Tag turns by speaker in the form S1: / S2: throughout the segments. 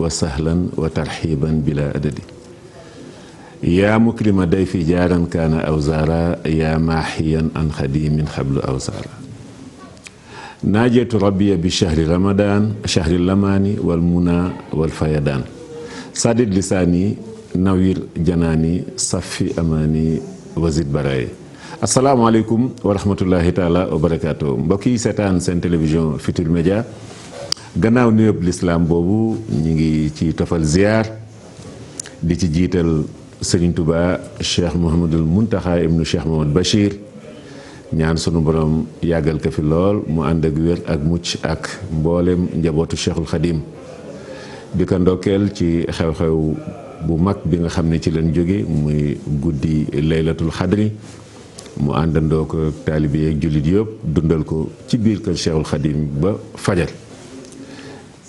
S1: wa sahlan wa tarxiban bila adadi yaa mukrima day fi jaaran kaana aw zaara yaa maaxiyan an xadimin xablu aw zaara naajeetu rabbiya bi shahri ramadan shahri lamaani wal muna wal fayadaan sadid lisaani nawir janaani safi amaani wazid baraye asalaamaaleykum wa rahmatullahi taala wa barakaatu mbokk yi seetaan seen télévision Futurs Médias gannaaw nuyób lislaam boobu ñu ngi ci tofal ziar di ci jiital Serigne Touba Cheikh Mouhamadul Muntaxa ibnu Cheikh Mouhamad Bachir ñaan sunu borom yàggal ko fi lool mu ànd ak wér ak mucc ak mboolem njabootu Cheikhul Khadim di ko ndokkeel ci xew-xew bu mag bi nga xam ne ci leen jóge muy guddi laylatul xadri mu àndandoo ko taalibe yeeg jullit yëpp dundal ko ci biir kër Cheikhul Khadim ba fajar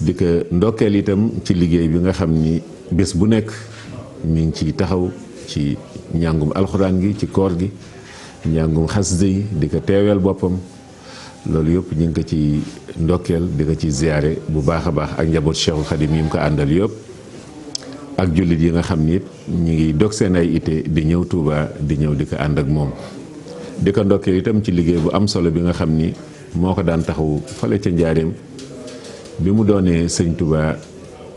S1: di ko ndokkeel itam ci liggéey bi nga xam ni bés bu nekk mi ngi ciy taxaw ci njàngum alxuraan gi ci koor gi njàngum xasida yi di ko teeweel boppam loolu yëpp ñu ngi ko ci ndokkeel di ko ci ziyaare bu baax a baax ak njaboot Cheikhul Khadim yi mu ko àndal yëpp ak jullit yi nga xam ni ñu ngi dog seen ay ité di ñëw Touba di ñëw di ko ànd ak moom di ko ndokkeel itam ci liggéey bu am solo bi nga xam ni moo ko daan taxaw fale ca njaareem bi mu doonee sëñ Touba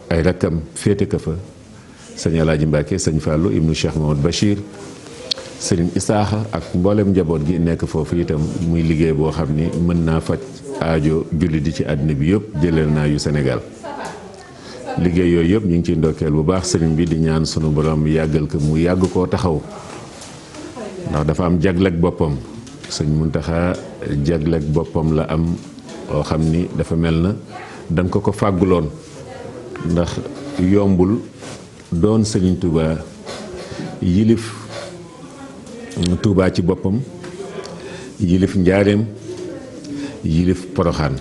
S1: ay rakkam féete ka fa sëñ Alaaji Mbàkke sëñ Fallou ibnu Cheikh Mouhamad Bachir sëriñ Isaaxa ak mboolem njaboot gi nekk foofu itam muy liggéey boo xam ni mën naa faj aajo jullit di ci àddina bi yëpp jëleel naa yu Sénégal liggéey yooyu yëpp ñu ngi ciy ndokkeel bu baax sëriñ bi di ñaan sunu borom yàggal ko mu yàgg koo taxaw ndax dafa am jagleeg boppam sëñ Muntaxa jagleeg boppam la am oo xam ni dafa mel na dañ ko fàgguloon ndax yombul doon sëriñ Touba yilif Touba ci boppam yilif njaareem yilif poroxaan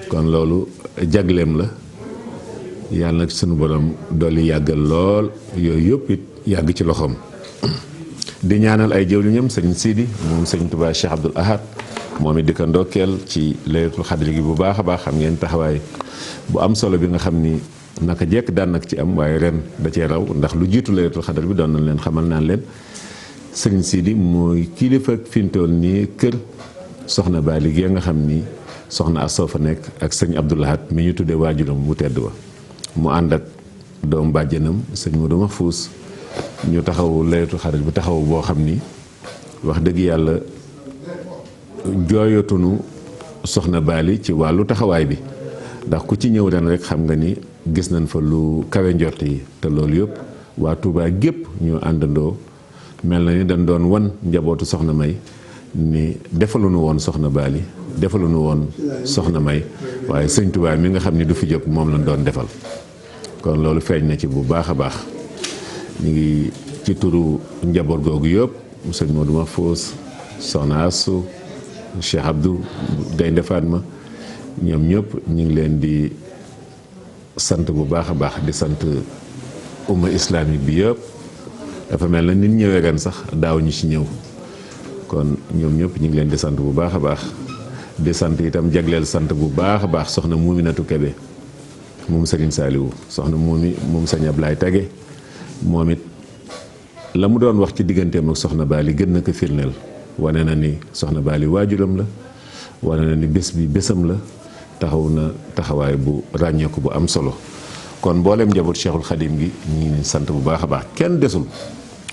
S1: kon loolu jagleem la yàlla nag sunu borom dolli yàggal lool yooyu yëpp it yàgg ci loxoom di ñaanal ay jëwriñam sëñ Sidi moom sëñ Touba Cheikh Abdoul Ahad moom it di ko ndokkeel ci laylatul xadri gi bu baax a baax xam ngeen taxawaay bu am solo bi nga xam ni naka jekk daan nag ci am waaye ren da cee raw ndax lu jiitu laylatul xadri bi doon nañ leen xamal naan leen sëñ Sidi mooy kilifa fi mu toll nii kër soxna Bali gi nga xam ni soxna Asoo fa nekk ak sëñ Abdoul Ahad mi ñu tuddee waajuram bu tedd wa mu ànd ak doom bàjjenam sëñ Modou Mahfous ñu taxaw laylatul xadri bi taxaw boo xam ni wax dëgg yàlla jooyatunu soxna Bali ci wàllu taxawaay bi ndax ku ci ñëw ren rek xam nga ni gis nañ fa lu kawe njort yi te loolu yëpp waa Touba gépp ñu àndandoo mel na ni dañ doon wan njabootu soxna May ni defaluñu woon soxna Bali defaluñu woon soxna May waaye sëñ Touba mi nga xam ni du fi jóg moom lañ doon defal kon loolu feeñ na ci bu baax a baax ñu ngi ci turu njaboot googu yëpp sëñ Modou Mahfous soxna Assou Cheikh Abdou Gaynde Fatma ñoom ñëpp ñu ngi leen di sant bu baax a baax di sant umma islamique bi yëpp dafa mel na nit ñëwee ren sax daaw ñu ci ñëw kon ñoom ñëpp ñu ngi leen di sant bu baax a baax di sant itam jagleel sant bu baax a baax soxna Muuminatu Kebe moom Serigne Saliou soxna moom sëñ Ablaye Tage moom it la mu doon wax ci digganteem ak soxna Bali gën na ko firndeel wane na ni soxna Bali waajuram la wane na ni bés bi bésam la taxaw na taxawaay bu ràññeeku bu am solo kon mboolem njaboot Cheikhul Khadim gi ñu ngi sant bu baax a baax kenn desul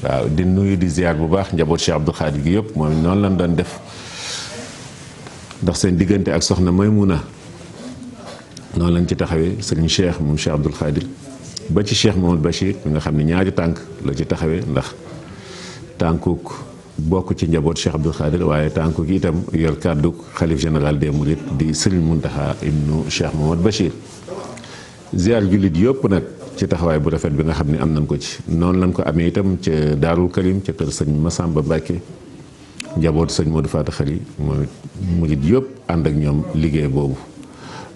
S1: waaw di nuyu di ziar bu baax njaboot Cheikh Abdou Khadir gi yëpp moom noonu lañ doon def ndax seen diggante ak soxna Maymuna noonu lañ ci taxawee sëriñ Cheikh moom Cheikh Abdou Khadir ba ci Cheikh Mouhamad Bachir mi nga xam ne ñaari tànk la ci taxawee ndax tànkuk bokk ci njaboot Cheikh Abdou Khadir waaye tànkuk itam yor kàddu xalif général des Mourides di Serigne Mountakha ibnu Cheikh Mouhamad Bachir ziar jullit yëpp nag ci taxawaay bu rafet bi nga xam ne am nañ ko ci noonu lañ ko amee itam ca Daarul Karim ca kër sëñ Massamba Mbacke njaboot sëñ Modou Fatou Khari moom it murid yëpp ànd ak ñoom liggéey boobu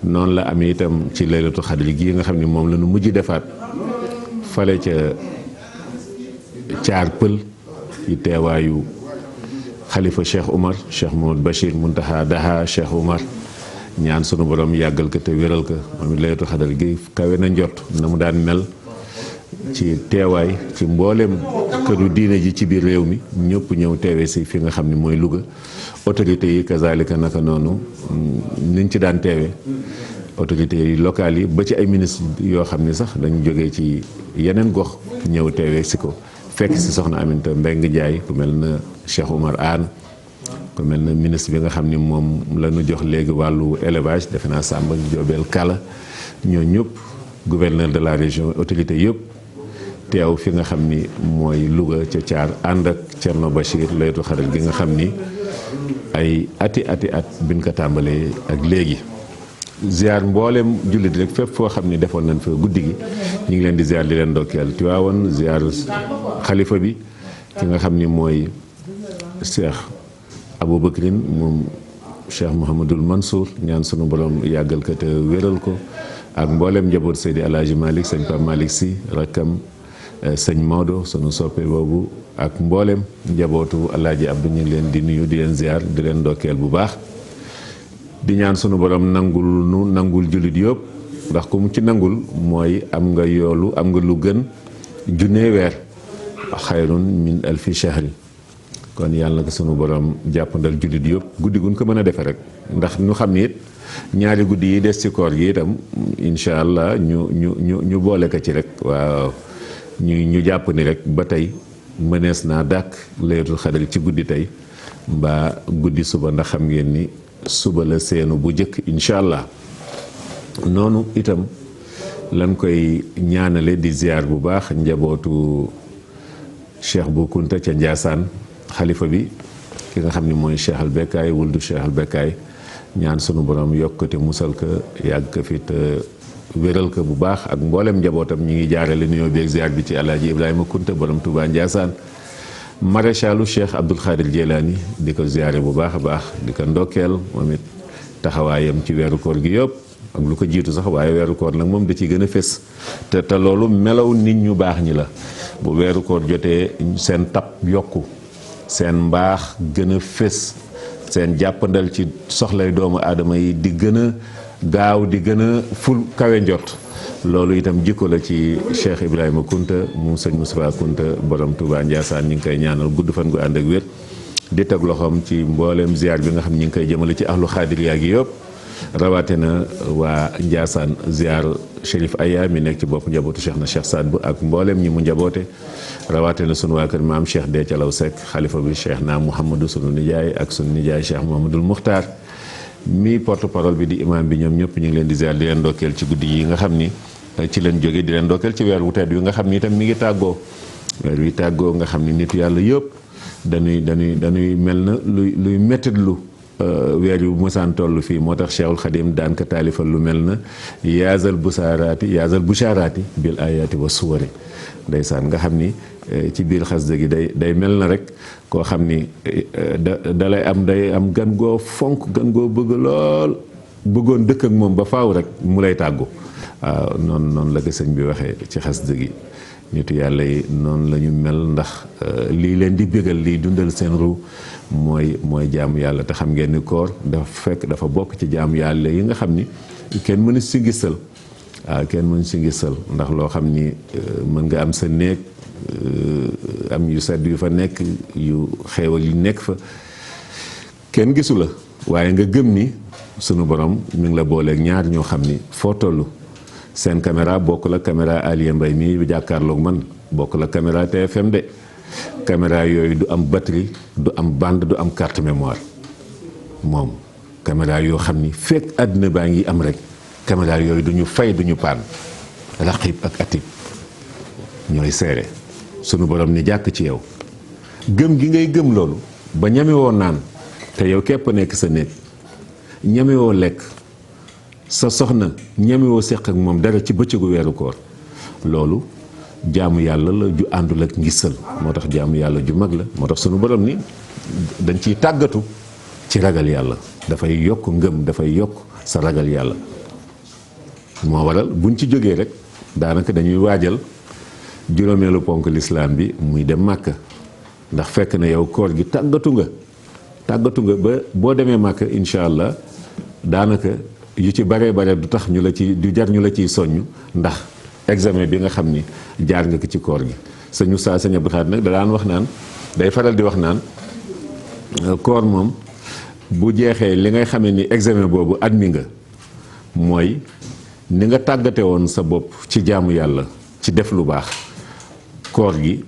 S1: noonu la amee itam ci laylatul xadri gi nga xam ne moom la ñu mujj defaat fale ca caar pël ci teewaayu xalifa Cheikh Oumar Cheikh Mouhamed Bachir Mountakha Daha Cheikh Oumar ñaan sunu borom yàggal ko te wéral ko moom it laylatul xadar gi kawe na njort na mu daan mel ci teewaay ci mboolem këru diine ji ci biir réew mi ñëpp ñëw teewee si fi nga xam ne mooy Louga autorités yi kazalika naka noonu niñ ci daan teewee autorités yi locales yi ba ci ay ministres yoo xam ne sax dañu jógee ci yeneen gox ñëw teewee si ko fekk si soxna Aminata Mbengue Ndiaye ku mel na Cheikh Oumar Anne ku mel na ministre bi nga xam ni moom la ñu jox léegi wàllu élevage defe naa Samba Diobel Kala ñoo ñëpp gouverneur de la région autorité yëpp teew fi nga xam ni mooy Louga ca Thiar ànd ak Thierno Bachir laylatul xadar gi nga xam ni ay ati at biñ ko tàmbalee ak léegi ziar mboolem jullit rek fépp foo xam ni defoon nañ fa guddi gi ñu ngi leen di ziar di leen ndokkeel Tiwaawan ziar xalifa bi ki nga xam ni mooy Cheikh Aboubacrin moom Cheikh Mouhamadul Mansour ñaan sunu borom yàggal ko te wéral ko ak mboolem njaboot Seydi El Hadji Malick sëñ Pape Malick Sy rakkam sëñ Maodo sunu soppe boobu ak mboolem njabootu Alaaji Abdou ñu ngi leen di nuyu di leen ziar di leen ndokkeel bu baax di ñaan sunu borom nangul jullit yëpp ndax ku mu ci nangul mooy am nga yoolu am nga lu gën junne weer xayrun min alfi shahri kon yàlla na ko sunu borom jàppandal jullit yëpp guddi gun ko mën a defe rek ndax ñu xam ni it ñaari guddi yi des ci koor gi itam incha allah ñu boole ko ci rek waaw ñu jàpp ni rek ba tey mënees naa dàkk laylatul xadar ci guddi tey mbaa guddi suba ndax xam ngeen ni suba la seenu bu njëkk incha allah noonu itam lan koy ñaanale di ziar bu baax njabootu Cheikh Bou Kounta ca Ndiassane xalifa bi ki nga xam ni mooy Cheikh al Bekkaay wuldu Cheikh al Bekkaay ñaan sunu borom yokkute musal ko yàgg ko fi te wéral ko bu baax ak mboolem njabootam ñi ngi jaarale nuyoo beeg ziar bi ci Alaaji Ibrahima Kounta borom Touba Ndiassane maréchalu Cheikh Abdoul Khadir Jilani di ko ziare bu baax a baax di ko ndokkeel moom it taxawaayam ci weeru koor gi yëpp ak lu ko jiitu sax waaye weeru koor nag moom da ciy gën a fés te loolu melaw nit ñu baax ñi la bu weeru koor jotee seen tab yokku seen mbaax gën a fés seen jàppandal ci soxlay doomu aadama yi di gën a gaaw di gën a ful kawe njot loolu itam jikko la ci Cheikh Ibrahima Kounta mu sëñ Moustapha Kounta borom Touba Ndiassane ñu ngi koy ñaanal gudd fan gu ànd ak wér di teg loxoom ci mbooleem ziar bi nga xam ñu ngi koy jëmale ci ahlu xaadiriya gi yëpp rawaate na waa Ndiassane ziar Chérif Aya mi nekk ci bopp njabootu Cheikh na Cheikh Saad bu ak mbooleem ñi mu njaboote rawaate na sunu waa kër maam Cheikh Dee Calaw Seck xalifa bi Cheikh naa Mouhamadou sunu nijaay ak sunu nijaay Cheikh Mouhamadoul Muxtaar mi porte parole bi di imam bi ñoom ñëpp ñu ngi leen di ziar di leen ndokkeel ci guddi yi nga xam ni ci leen jóge di leen ndokkeel ci weer wu tedd wi nga xam ni itam mi ngi tàggoo weer wi tàggoo nga xam ni nitu yàlla yëpp dañuy mel na luy mettitlu weer yu mësaan toll fii moo tax Cheikhul Khadim daan ka taalifal lu mel na yaazal bushaaraati bil ayaati wa suwari ndeysaan nga xam ni ci biir xasida gi day mel na rek koo xam ni day am gan goo fonk gan goo bëgg lool bëggoon dëkk ak moom ba faaw rek mu lay tàggu waaw noonu la ko sëñ bi waxee ci xasida gi nitu yàlla yi noonu la ñu mel ndax lii leen di bégal liy dundal seen ru mooy jaamu yàlla te xam ngeen ni koor dafa bokk ci jaamu yàlla yi nga xam ni kenn mënu si gisal waaw kenn mënu si gisal ndax loo xam ni mën nga am sa néeg am yu sedd yu fa nekk yu xeewal yu nekk fa kenn gisu la waaye nga gëm ni sunu borom mi ngi la booleeg ñaar ñoo xam ni foo tollu seen caméra bokk la caméra Aliou Mbaye mii bi jàkkaarloog man bokk la caméra TFM de caméra yooyu du am batterie du am bande du am carte mémoire moom caméra yoo xam ni fekk àddina baa ngi am rek caméra yooyu du ñu fay du ñu paan raqib ak atib ñooy seere sunu borom ni jàkk ci yow gëm gi ngay gëm loolu ba ñamewoo naan te yow képp nekk sa néeg ñamewoo lekk sa soxna ñamewoo seq ak moom dara ci bëccëgu weeru koor loolu jaamu yàlla la ju àndul ak ngisal moo tax jaamu yàlla ju mag la moo tax sunu borom ni dañ ciy tàggatu ci ragal yàlla dafay yokk ngëm dafay yokk sa ragal yàlla moo waral buñ ci jógee rek daanaka dañuy waajal juróomeelu ponk lislaam bi muy dem Màkka ndax fekk na yow koor gi tàggatu nga ba boo demee Màkka incha allah daanaka yu ci baree bare du tax ñu la ci du jar ñu la ciy soññ ndax examen bi nga xam ni jaar nga ko ci koor gi. sëñ Oustaz sëñ Abdou Khadre nag da daan wax naan day faral di wax naan koor moom bu jeexee li ngay xamee ni examen boobu admis nga mooy ni nga tàggate woon sa bopp ci jaamu yàlla ci def lu baax koor gi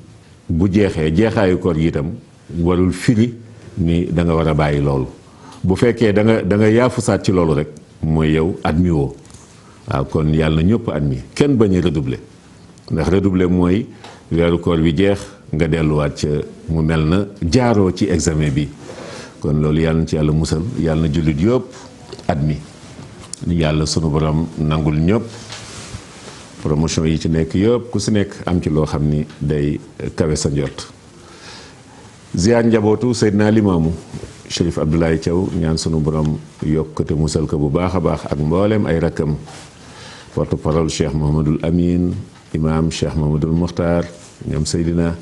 S1: bu jeexaayu koor gi itam warul firi ni da nga war a bàyyi loolu. bu fekkee da nga yaafusaat ci loolu rek mooy yow admis woo waaw kon yàlla na ñëpp admis kenn bañ a redoubler ndax redoubler mooy weeru koor bi jeex nga delluwaat ca mu mel na jaaroo ci examen bi kon loolu yàlla na ci yàlla musal yàlla na jullit yëpp admis yàlla sunu borom nangul ñëpp promotion yi ci nekk yëpp ku si nekk am ci loo xam ni day kawe sa njort. ziar njabootu Seydina Limaamu Chérif Abdoulaye Thiaw ñaan sunu borom yokk te musal ko bu baax a baax ak mboolem ay rakkam porte parole Cheikh Mouhamadul Amin imam Cheikh Mouhamadul Mokhtar ñoom Seydina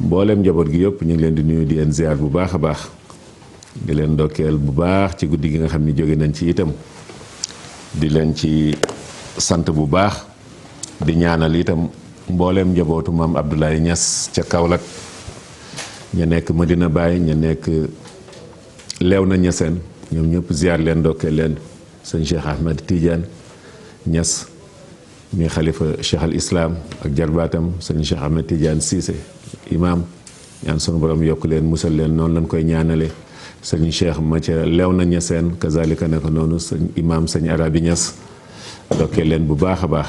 S1: mboolem njaboot gi yëpp ñu ngi leen di nuyu di leen ziar bu baax a baax di leen ndokkeel bu baax ci guddi gi nga xam ni jóge nañ ci itam di leen ci sant bu baax di ñaanal itam mboolem njabootu maam Abdoulaye Niass ca Kaolack ña nekk Medina Baye ña nekk Léona Niassène ñoom ñëpp ziar leen ndokkeel leen sëñ Cheikh Ahmed Tidiane Niass mi xalifa Cheikh al Islam ak jarbaatam sëñ Cheikh Ahmed Tidiane Cissé imam ñaan sunu borom yokk leen musal leen noonu lañ koy ñaanale sëñ Cheikh ma ca Léona Niassène kazalika ne ko noonu sëñ imam sëñ Arabi Niass ndokkeel leen bu baax a baax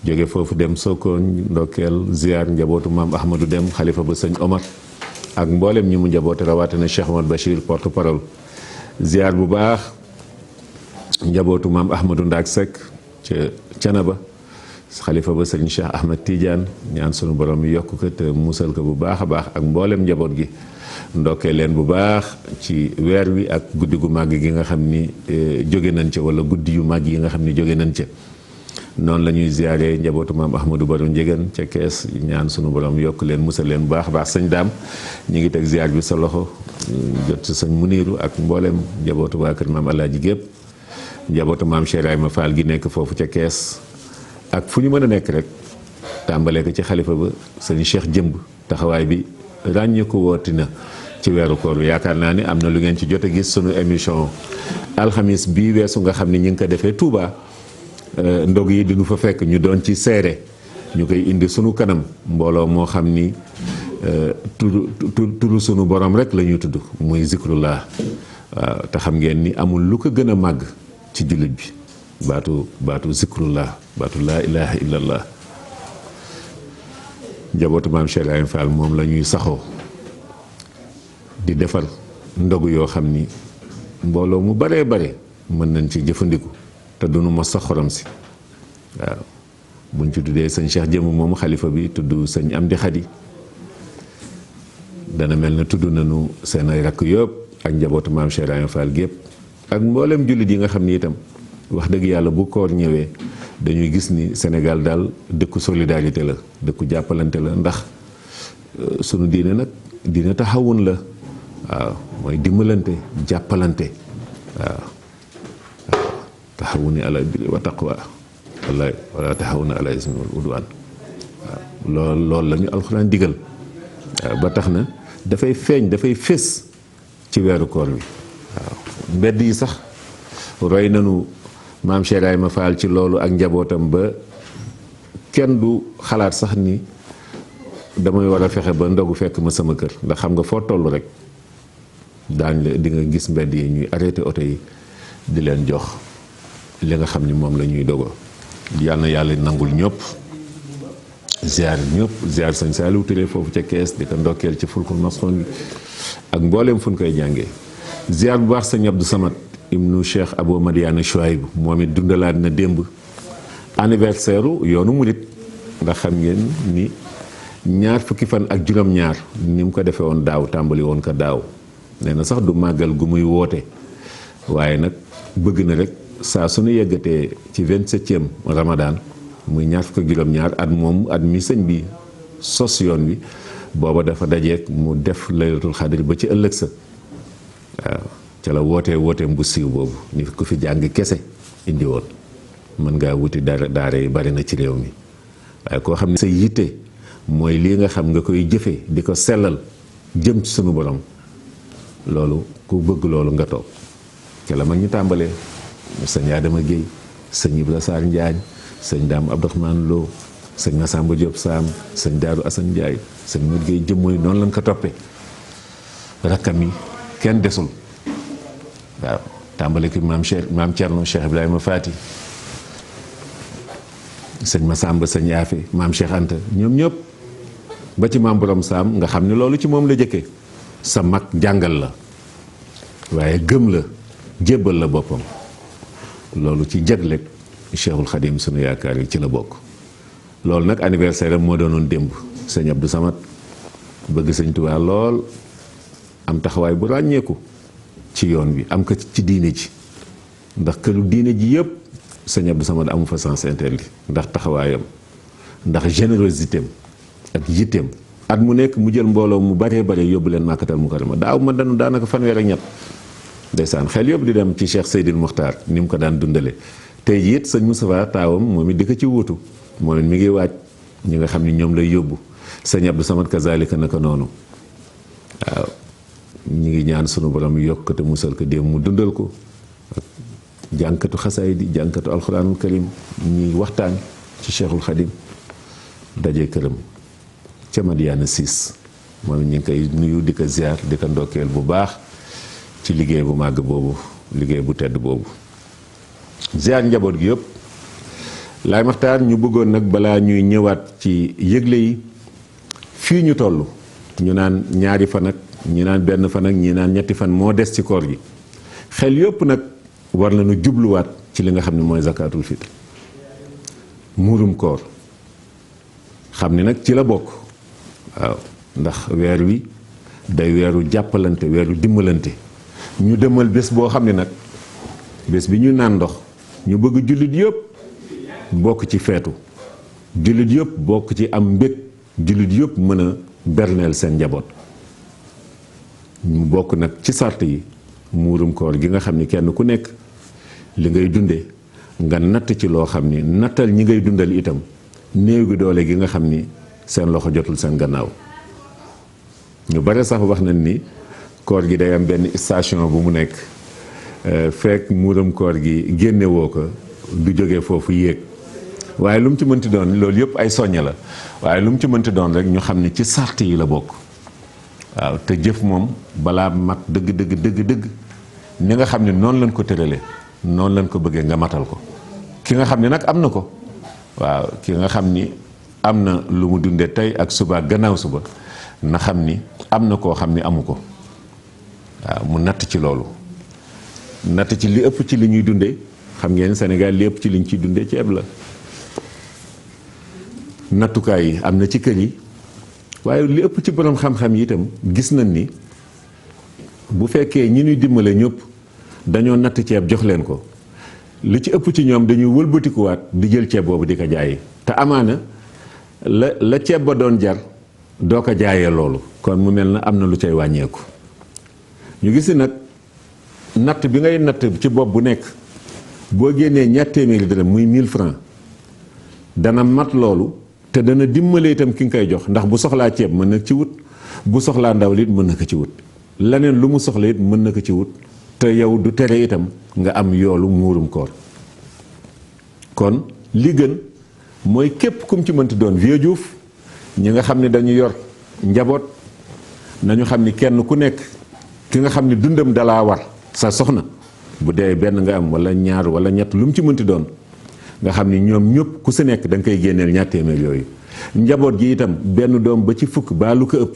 S1: jóge foofu dem Sokone ndokkeel ziar njabootu maam Ahmadou Dem xalifa ba sëñ Omar ak mboolem ñi mu njaboote rawatina Cheikh Omar Bachir porte parole ziar bu baax njabootu maam Ahmadou Ndaak Seck ca Canaba xalifa ba sëñ Cheikh Ahmed Tidiane ñaan sunu borom yokk ko te musal ko bu baax a baax ak mboolem njaboot gi ndokkee leen bu baax ci weer wi ak guddi gu màgg gi nga xam ni jóge nañ ca wala guddi yu màgg yi nga xam ni jóge nañ ca noonu la ñuy ziare njabootu maam Ahmadou Baro Njegen ca Kees ñaan sunu borom yokk leen musal leen bu baax a baax sëñ daam ñu ngi teg ziar bi sa loxo jot ci sëñ Muniiru ak mboolem njabootu waa kër maam Alaaji gépp njabootu maam Cheikh Ibrahima Fall gi nekk foofu ca Kees ak fu ñu mën a nekk rek tàmbalee ko ci xalifa ba sëñ Cheikh Jëmb taxawaay bi ràññee ko wooti na ci weeru koor bi yaakaar naa ni am na lu ngeen ci jot a gis sunu émission alxamis bii weesu nga xam ni ñu ngi ko defee Touba ndog yi diñu fa fekk ñu doon ci seere ñu koy indi sunu kanam mbooloo moo xam ni turu sunu borom rek la ñuy tudd muy zikrullah waaw te xam ngeen ni amul lu ko gën a màgg ci jullit bi baatu zikrullah baatu laa ilaha illallah njabootu maam Cheikh Ibrahima Fall moom la ñuy saxoo di defar ndogu yoo xam ni mbooloo mu baree bare mën nañ ci jëfandiku te duñu mos sa xorom si waaw buñ ci tuddee sëñ Cheikh Jëmm moom xalifa bi tudd sëñ Amdi Xadi dana mel na tudd nañu seen ay rakk yëpp ak njabootu maam Cheikh Ibrahima Fall gépp ak mboolem jullit yi nga xam ni itam wax dëgg yàlla bu koor ñëwee dañuy gis ni Sénégal daal dëkku solidarité la dëkku jàppalante la ndax sunu diine nag diine taxawun la waaw mooy dimbalante jàppalante waaw taxawuni ala birri wa taqwa wallaay wala taxawuna ala ismi wal udwan waaw loolu la ñu alxuraan digal waaw ba tax na dafay feeñ dafay fés ci weeru koor bi waaw mbedd yi sax roy nanu maam Cheikh Ibrahima Fall ci loolu ak njabootam ba kenn du xalaat sax ni damay war a fexe ba ndogu fekk ma sama kër ndax xam nga foo toll rek daañ la di nga gis mbedd yi ñuy arrêté oto yi di leen jox li nga xam ni moom la ñuy dogo yal na yàlla nangul ñëpp ziar sëñ Saliou Touré foofu ca Kees di ko ndokkeel ci fulkul maçon bi ak mbooleem fu ñu koy jàngee ziar bu baax sëñ Abdou Samad ibnu Cheikh Abou Madiana Chouaib moom it dundalaat na démb anniversaire yoonu murit ndax xam ngeen ni ñaar fukki fan ak juróom-ñaar ni mu ko defee woon daaw tàmbali woon ko daaw nee na sax du màggal gu muy woote waaye nag bëgg na rek saa su nu yeggatee ci 27e Ramadan muy ñaar fukki ak juróom-ñaar at moom at mi sëñ bi sos yoon wi booba dafa dajeek mu def laylatul xadri ba ci ëllëg sa waaw ca la wooteem bu siiw boobu ni ko fi jàng kese indi woon mën ngaa wuti daara yi bari na ci réew mi waaye koo xam ne sa yitte mooy lii nga xam nga koy jëfe di ko sellal jëm ci sunu borom loolu ku bëgg loolu nga toog ca la mag ñu tàmbalee sëñ Adama Guèye sëñ Ibra Sarr Njaañ sëñ Daam Abdourahmane Lo sëñ Massamba Diop Sam sëñ Daaru Assane Ndiaye sëñ Modou Guèye jëmmooy noonu lañ ko toppee rakkam yi kenn desul waaw tàmbale ki maam Thierno Cheikh Ibrahima Fati sëñ Massamba sëñ Yaafe maam Cheikh Anta ñoom ñëpp ba ci maam Borom Saam nga xam ne loolu ci moom la jëkkee sa mag jàngal la waaye gëm la jébbal la boppam loolu ci jagleeg Cheikhul Khadim sunu yaakaar yi ci la bokk loolu nag anniversaire am moo doonoon démb sëñ Abdou Samad bëgg sëñ Tuubaa lool am taxawaay bu ràññeeku ci yoon wi am ko ci diine ji ndax këru diine ji yëpp sëñ Abdou Samad amu fa sens interdit ndax taxawaayam ndax générosité am ak yitteem at mu nekk mu jël mbooloo mu baree bare yóbbu leen Makkatal Mukarrama daaw ma daanaka fanweer ak ñett ndeysaan xel yëpp di dem ci Cheikh Seydil Mokhtar ni mu ko daan dundale tey jii it sëñ Moustapha taawam moom it di ko ci wuutu moom it mi ngi waaj ñi nga xam ni ñoom lay yóbbu sëñ Abdou Samad kazalika naka noonu waaw ñi ngi ñaan sunu borom yokk te musal ko dem mu dundal ko ak jànkatu xasaay di jànkatu alxuraanul karim ñuy waxtaan ci Cheikhul Khadim daje këram ca Madiana 6 moom ñu ngi koy nuyu di ko ziar di ko ndokkeel bu baax ci liggéey bu màgg boobu liggéey bu tedd boobu ziar njaboot gi yëpp laay maxtaar ñu bëggoon nag balaa ñuy ñëwaat ci yëgle yi fii ñu toll ñu naan ñaari fan ak ñi naan benn fan ak ñi naan ñetti fan moo des ci koor gi xel yëpp nag war nañu jubluwaat ci li nga xam ne mooy zakatul fitr muurum koor xam ni nag ci la bokk waaw ndax weer wi day weeru jàppalante weeru dimbalante ñu demal bés boo xam ne nag bés bi ñu naan ndox ñu bëgg jullit yëpp bokk ci feetu jullit yëpp bokk ci am mbég jullit yëpp mën a berneel seen njaboot ñu bokk nag ci sart yi muurum koor gi nga xam ni kenn ku nekk li ngay dunde nga natt ci loo xam ni nattal ñi ngay dundal itam néew gi doole gi nga xam ni seen loxo jotul seen gannaaw ñu bare sax wax nañ ni koor gi day am benn station bu mu nekk fekk muuram koor gi génnewoo ko du jóge foofu yéeg waaye lu mu ci mënti doon loolu yëpp ay soññe la waaye lu mu ci mënti doon rek ñu xam ne ci sart yi la bokk waaw te jëf moom balaa mat dëgg ni nga xam ne noonu lañ ko tërale noonu lañ ko bëggee nga matal ko ki nga xam ne nag am na ko waaw ki nga xam ni am na lu mu dundee tey ak suba gannaaw suba na xam ni am na koo xam ni amu ko waaw mu natt ci loolu natt ci li ëpp ci li ñuy dundee xam ngeen Sénégal li ëpp ci liñ ciy dundee ceeb la nattukaay yi am na ci kër yi waaye li ëpp ci borom xam-xam yi itam gis nañ ni bu fekkee ñi ñuy dimbale ñëpp dañoo natt ceeb jox leen ko li ci ëpp ci ñoom dañuy wëlbatikuwaat di jël ceeb boobu di ko jaayi te amaana la ceeb ba doon jar doo ko jaayee loolu kon mu mel na am na lu cay wàññeeku ñu gis nag natt bi ngay natt ci bopp bu nekk boo génnee ñaar téeméeri dërëm muy 1000 francs dana mat loolu te dana dimbale itam ki nga koy jox ndax bu soxlaa ceeb mën na ci wut bu soxlaa ndawal it mën na ko ci wut leneen lu mu soxla it mën na ko ci wut te yow du tere itam nga am yoolu muurum koor kon li gën mooy képp kum ci mënti doon vieux Diouf ñi nga xam ne dañu yor njaboot nañu xam ni kenn ku nekk ki nga xam ne dundam dalaa war sa soxna bu dee benn nga am wala ñaar wala ñett lu mu ci mënti doon nga xam ni ñoom ñëpp ku si nekk da nga koy génneel ñaar téeméer yooyu njaboot gi itam benn doom ba ci fukk baa lu ko ëpp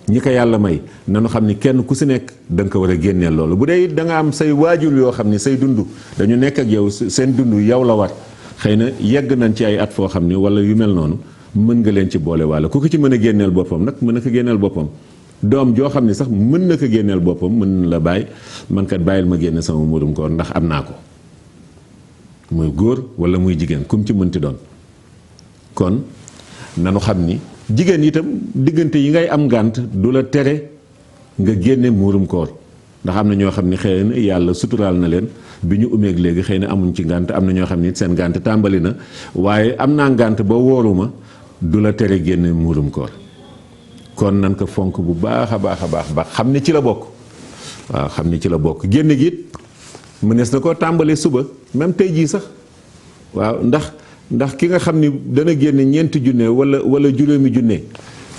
S1: ñi ko yàlla may nanu xam ni kenn ku si nekk da nga ko war a génneel loolu bu dee da nga am say waajur yoo xam ni say dund dañu nekk ak yow seen dund yow la war xëy na yegg nañ ci ay at foo xam ni wala yu mel noonu mën nga leen ci boole walla ku ko ci mën a génneel boppam nag mën na ko génneel boppam doom joo xam ni sax mën na ko génneel boppam mën na la bàyyi man kat bàyyil ma génne sama muurum koor ndax am naa ko muy góor wala muy jigéen kum ci mënti doon kon nanu xam ni jigéen itam diggante yi ngay am ngànt du la tere nga génne muurum koor ndax am na ñoo xam ne xëy na yàlla suturaal na leen bi ñu umeeg léegi xëy na amuñ ci ngànt, am na ñoo xam ne seen ngànt tàmbali na, waaye am naa ngànt ba wóoruma du la tere génne muurum koor. kon nan ko fonk bu baax a baax a baax baax xam ne ci la bokk. waaw xam ne ci la bokk génne gi it mënees na koo tàmbalee suba même tey jii sax waaw ndax ki nga xam ni dana génne ñeenti junne wala juróomi junne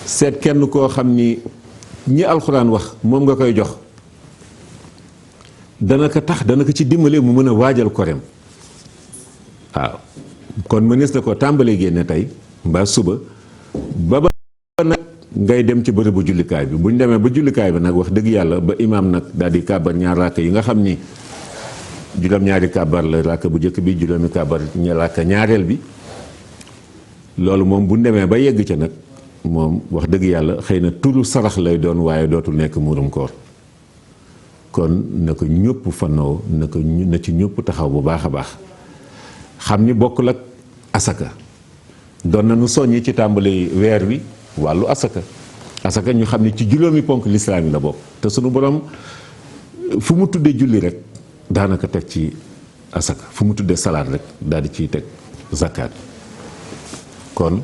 S1: seet kenn koo xam ni ñi alxuraan wax moom nga koy jox dana ko ci dimbale mu mën a waajal koreem. waaw kon mënees na koo tàmbalee génne tey mbaa suba ba nag ngay dem ci bërëbu jullikaay bi bu ñu demee ba jullikaay bi nag wax dëgg yàlla ba imaam nag daal di kàbbar ñaar ràkk yi nga xam ni juróom-ñaari kàbbar la ràkk bu njëkk bi, juróomi kàbbar ràkk ñaareel bi, loolu moom bu ñu demee ba yegg ca nag moom wax dëgg yàlla xëy na turu sarax lay doon waaye dootul nekk muurum koor. kon na ko ñëpp fannoo na ci ñëpp taxaw bu baax a baax xam ni bokkul ak asaka. doon nañu soññi ci tàmbali weer wi wàllu asaka ñu xam ne ci juróomi ponk lislaam yi la bokk te sunu borom fu mu tuddee julli rek daanaka teg ci asaka, fu mu tuddee salaat rek daal di ciy teg zakat. kon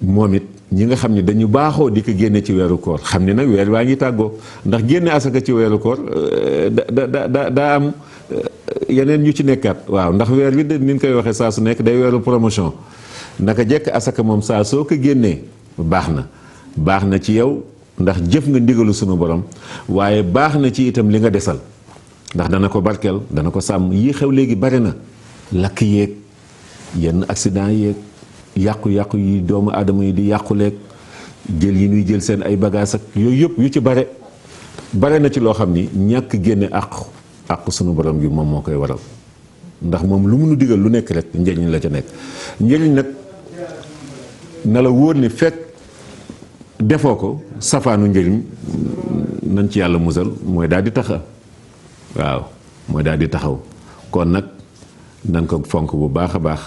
S1: moom it ñi nga xam ne dañu baaxoo di ko génne ci weeru koor xam ne nag weer waa ngi tàggoo ndax génne asaka ci weeru koor daa am yeneen ñu ci nekkaat. waaw ndax weer wi de ni ñu koy waxee saa su nekk day weeru promotion. naka jekk asaka moom saa soo ko génnee baax na ci yow ndax jëf nga ndigalu sunu borom, waaye baax na ci itam li nga desal ndax dana ko barkeel, dana ko sàmm. yii xew léegi bari na, lakk yeeg yenn accident yeeg yàqu-yàqu yi doomu aadama yi di yàquleeg jël yi ñuy jël seen ay bagages ak yooyu yëpp yu ci bare na ci loo xam ni ñàkk génne àq sunu borom gi moom moo koy waral. ndax moom lu mënu digal lu nekk rek njëriñ la ca nekk. njëriñ nag na la wóor ni fekk defoo ko safaanu njëriñ nañ ci yàlla musal mooy daal di taxa waaw mooy daal di taxaw. kon nag nan ko fonk bu baax a baax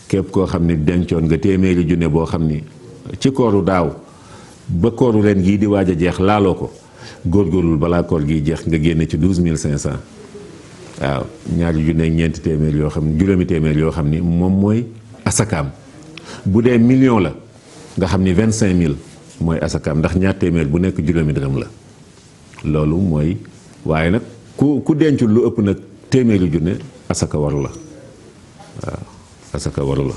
S1: képp koo xam ni dencoon nga téeméeri junne boo xam ni ci kooru daaw ba kooru ren gii di waaj a jeex laaloo ko góorgóorlul balaa koor gi jeex nga génne ci 12500. waaw ñaari junne ak ñeenti téeméer yoo xam ni juróomi téeméer yoo xam ni moom mooy asakaam. bu dee million la nga xam ni 25000 mooy asakaam ndax ñaar téeméer bu nekk juróomi dërëm la. loolu mooy waaye nag ku dencul lu ëpp nag téeméeri junne asaka waru la. waaw asaka waru la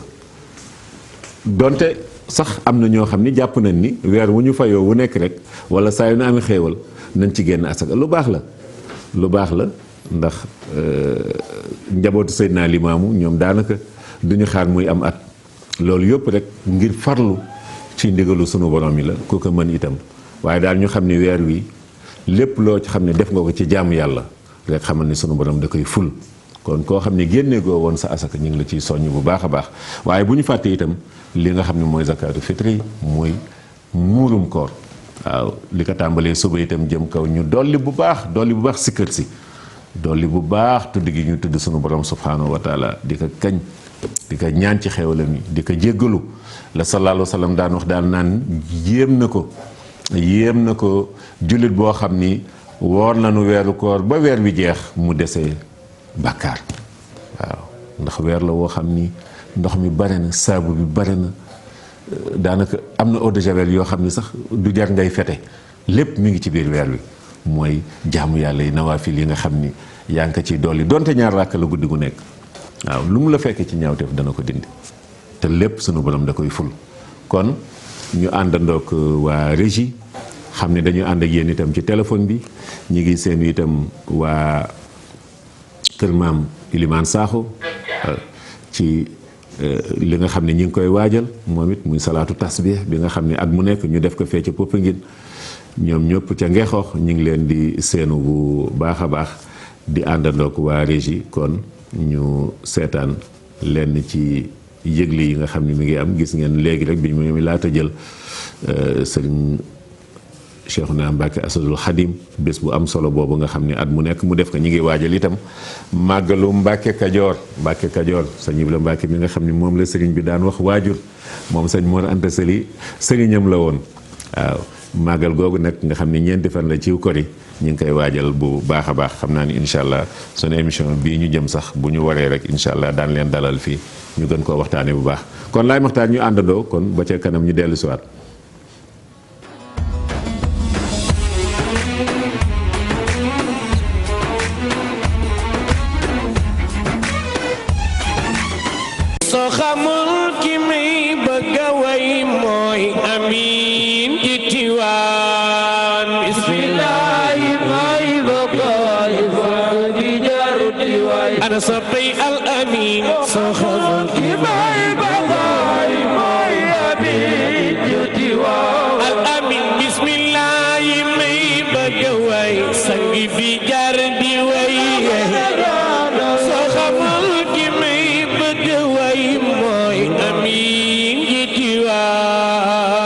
S1: donte sax am na ñoo xam ni jàpp nañ ni weer wu ñu fayoo wu nekk rek wala saa yu na amee xéewal nañ ci génn asaka. lu baax la ndax njabootu Seydina Limaamu ñoom daanaka duñu xaar muy am at. loolu yëpp rek ngir farlu ci ndigalu sunu borom yi la ku ko mën itam. waaye daal ñu xam ne weer wi lépp loo ci xam ne def nga ko ci jaamu yàlla rek xamal ni sunu borom da koy ful. kon koo xam ne génne goo woon sa asaka ñu ngi la ciy soññ bu baax a baax waaye bu ñu fàttee itam li nga xam ne mooy zakatu fitri mooy muurum koor. waaw li ko tàmbalee suba itam jëm kaw ñu dolli bu baax sikkër si dolli bu baax tudd gi ñu tudd sunu borom subhanahu wa taala di ko kañ di ko ñaan ci xewalam yi di ko jéggalu la sallallahu alayhi wa sallam daan wax daan naan yéem na ko jullit boo xam ni woor nañu weeru koor ba weer wi jeex mu desee bàkkaar. waaw ndax weer la woo xam ni ndox mi bare na, saabu bi bare na, daanaka am na eau de javel yoo xam ni sax du jar ngay fete, lépp mi ngi ci biir weer wi. mooy jaamu yàlla yi nawaafil yi nga xam ni yaa ngi ko ciy dolli donte ñaar ràkk la guddi gu nekk. waaw lu mu la fekkee ci ñaawteef dana ko dindi te lépp sunu borom da koy ful. kon ñu àndandoog waa régie xam ne dañu ànd ak yéen itam ci téléphone bi ñu ngi seen itam waa kër maam Ilimaan Sakho ci li nga xam ne ñi ngi koy waajal moom it muy salaatu tasbih bi nga xam ne at mu nekk ñu def ko fee ca Popenguine ñoom ñëpp ca Ngexoox ñu ngi leen di seenu bu baax a baax di àndandoog waa régie. kon ñu seetaan lenn ci yëgle yi nga xam ne mi ngi am. gis ngeen léegi rek bi mu laata jël sëriñ Cheikhouna Mbacké Asadul Xadim bés bu am solo boobu nga xam ne at mu nekk mu def ko. ñu ngi waajal itam màggalu Mbacké Kajoor sëñ Ibra Mbacké mi nga xam ne moom la sëriñ bi daan wax waajur moom sëñ Mor Anta Sali sëriñam la woon. waaw màggal googu nag nga xam ne ñeenti fan la ci kori ñu ngi koy waajal bu baax a baax xam naa ni incha allah sunu émission bii ñu jëm sax bu ñu waree rek incha allah daan leen dalal fii ñu gën koo waxtaanee bu baax kon laay maxtaan ñu àndandoo kon ba ca kanam ñu dellu siwaat
S2: soo xamul ki may bëgg a way mooy Amin ci Tiwaawan bismillaahi may bëgg a way di jaru Tiwaawan ana soppay al Amin soo xamul ki may bëgg a way mooy Amin ci Tiwaawan al Amin bismillaahi may bëgg a way sangi fi jar di way soo xamul ki may bëgg a way mooy Amin ji Tiwaawan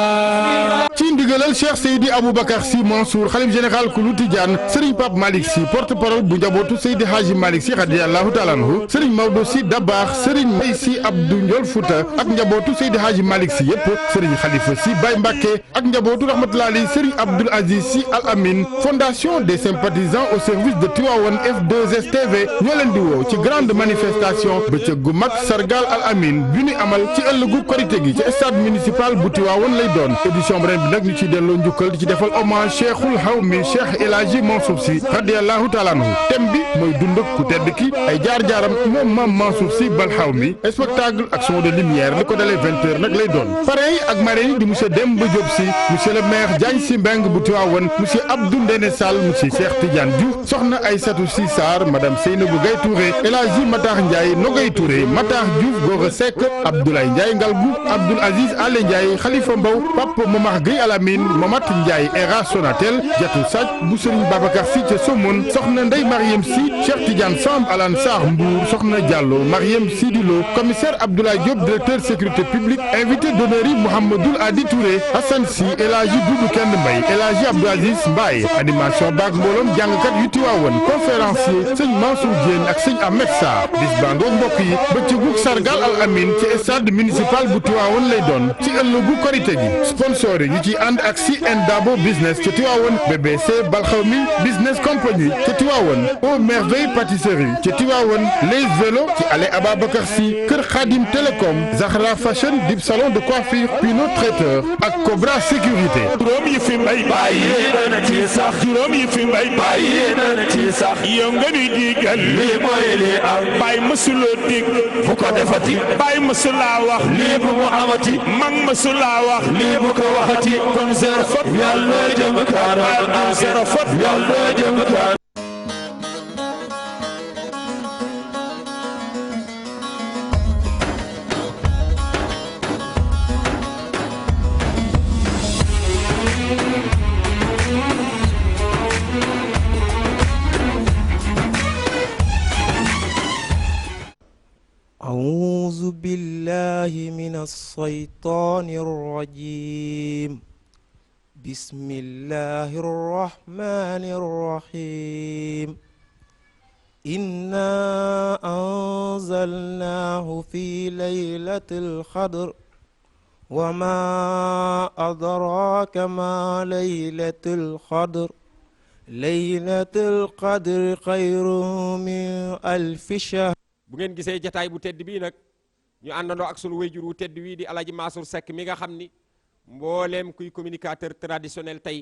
S3: ci ndigalal Cheikh Seydi Aboubacar Sy Mansour xalif général ku lu Tijaan Serigne Pape Malick Sy porte-parole bu njabootu Seydi Hadji Malick Sy radiyallahu taala anhu Serigne Maodo Sy Dabakh Serigne Mbaye Sy Abdou Ndiol Fouta ak njabootu Seydi Hadji Malick Sy yëpp Serigne Khalifa Sy Baye Mbacké ak njabootu rahmatullahi alayhi Serigne Abdoul Aziz Sy Al Amin fondation des sympathisants au service de Tivaouane F2STV ñoo leen di woo ci grande manifestation bëccëg gu mag sargal Al Amin bi ñu amal ci ëllëgu korité gi ci stade municipal bu Tivaouane lay doon édition ren bi nag ñu ciy delloo njukkal di ci defal hommage Cheikhul Hawmi Cheikh El Hadji Mansour Sy radiyallahu taala anhu thème bi mooy dund ku tedd ki ay jaar-jaaram moom maam Mansour Sy Bal Hawmi spectacle ak son de lumière li ko dalee 20h nag lay doon parrain yi ak marraine yi di monsieur Demba Diop Sy monsieur le maire Diagne Sy Mbengue bu Tivaouane monsieur Abdou Ndéné Sall monsieur Cheikh Tidiane Diouf soxna Aïssatou Sy Sarr madame Seynabou Gaye Touré El Hadji Matar Ndiaye Nogay Touré Matar Diouf Gora Seck Abdoulaye Ndiaye Ngalgou Abdoul Aziz Ale Ndiaye Khalifa Mbow Pape Momar Gueye Alamine Mamat Ndiaye Era Sonatel Diatou Sadj bu Serigne Babacar Sy ca Somone soxna Ndeye Mariam Sy Cheikh Tidiane Samb Alan Sarr Mbour soxna Diallo Mariam Sidilo commissaire Abdoulaye Diop directeur sécurité publique invité d'honneur yi Mouhamadoul Adi Touré Hassan Sy El Hadji Doudou Kend Mbaye El Hadji Abdou Aziz Mbaye animation baak mbooloom jàngkat yu Tivaouane conférencier sëñ Mansour Diène ak sëñ Ahmed Sarr bis bangoog mbokk yi bëccëgu sargal Al Amin ci stade municipal bu Tivaouane lay doon ci ëllëgu korité gi sponsor yi ñu ciy ànd ak CN Dabo business ci Tivaouane BBC Balxawmi business compagnie ci Tivaouane Au Merveille pâtisserie ci Tivaouane Les Vélos ci allée Ababacar Sy Kër Khadim Télécom Zahra Fashion dib salon de coiffure Pinot Traiteur ak Cobra sécurité
S2: juróom yi fi mbay bàyyi na ci sax juróom yi fi mbay bàyyi na ci sax yow nga ñuy digal lii mooy lii am bàyyi mësuloo dig bu ko defati bàyyi mësulaa wax lii bu mu amati mag mësulaa wax lii bu ko waxati kon zéro faute yàlla jëm kanam zéro faute yàlla jëm kanam
S4: أعوذ بالله من الشيطان الرجيم بسم الله الرحمن الرحيم إنا أنزلناه في ليلة القدر وما أدراك ما ليلة القدر ليلة القدر خير من ألف شهر
S5: bu ngeen gisee jataay bu tedd bii nag ñu àndandoo ak sunu wéyjur wu tedd wii di Alaaji Mansour Seck mi nga xam ni mbooleem kuy communicateur traditionnel tey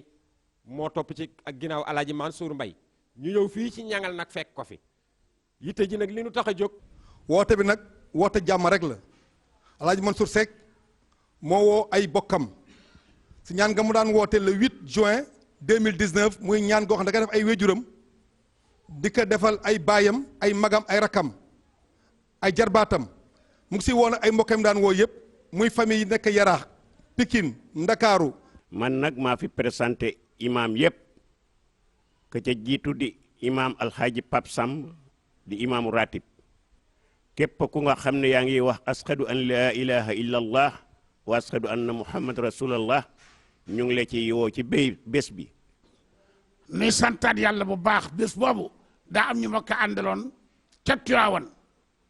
S5: moo topp ci ak ginnaaw Alaaji Mansour Mbaye ñu ñëw fii ci ñangal nag fekk ko fi yitte ji nag li nu tax a jóg
S6: woote bi nag woote jàmm rek la Alaaji Mansour Seck moo woo ay bokkam si ñaan nga mu daan woote le 8 juin 2019 muy ñaan goo xam ne da nga def ay wéjuram di ko defal ay baayam ay magam ay rakam ay jarbaatam mu ngi si woon ay mbokkam daan woo yëpp muy famille yi nekk Yaraax Pikine Ndakaaru
S7: man nag maa fi présenté imam yëpp ka ca jiitu di imam alxaaji Pap Samb di imaamu ratib képp ku nga xam ne yaa ngi wax ashadu an laa ilaha illa allah wa ashadu anna muhammad rasulallah ñu ngi la ci woo ci bés bi
S8: nuy santaat yàlla bu baax bés boobu daa am ñu ma ko àndaloon ca Tiwaawan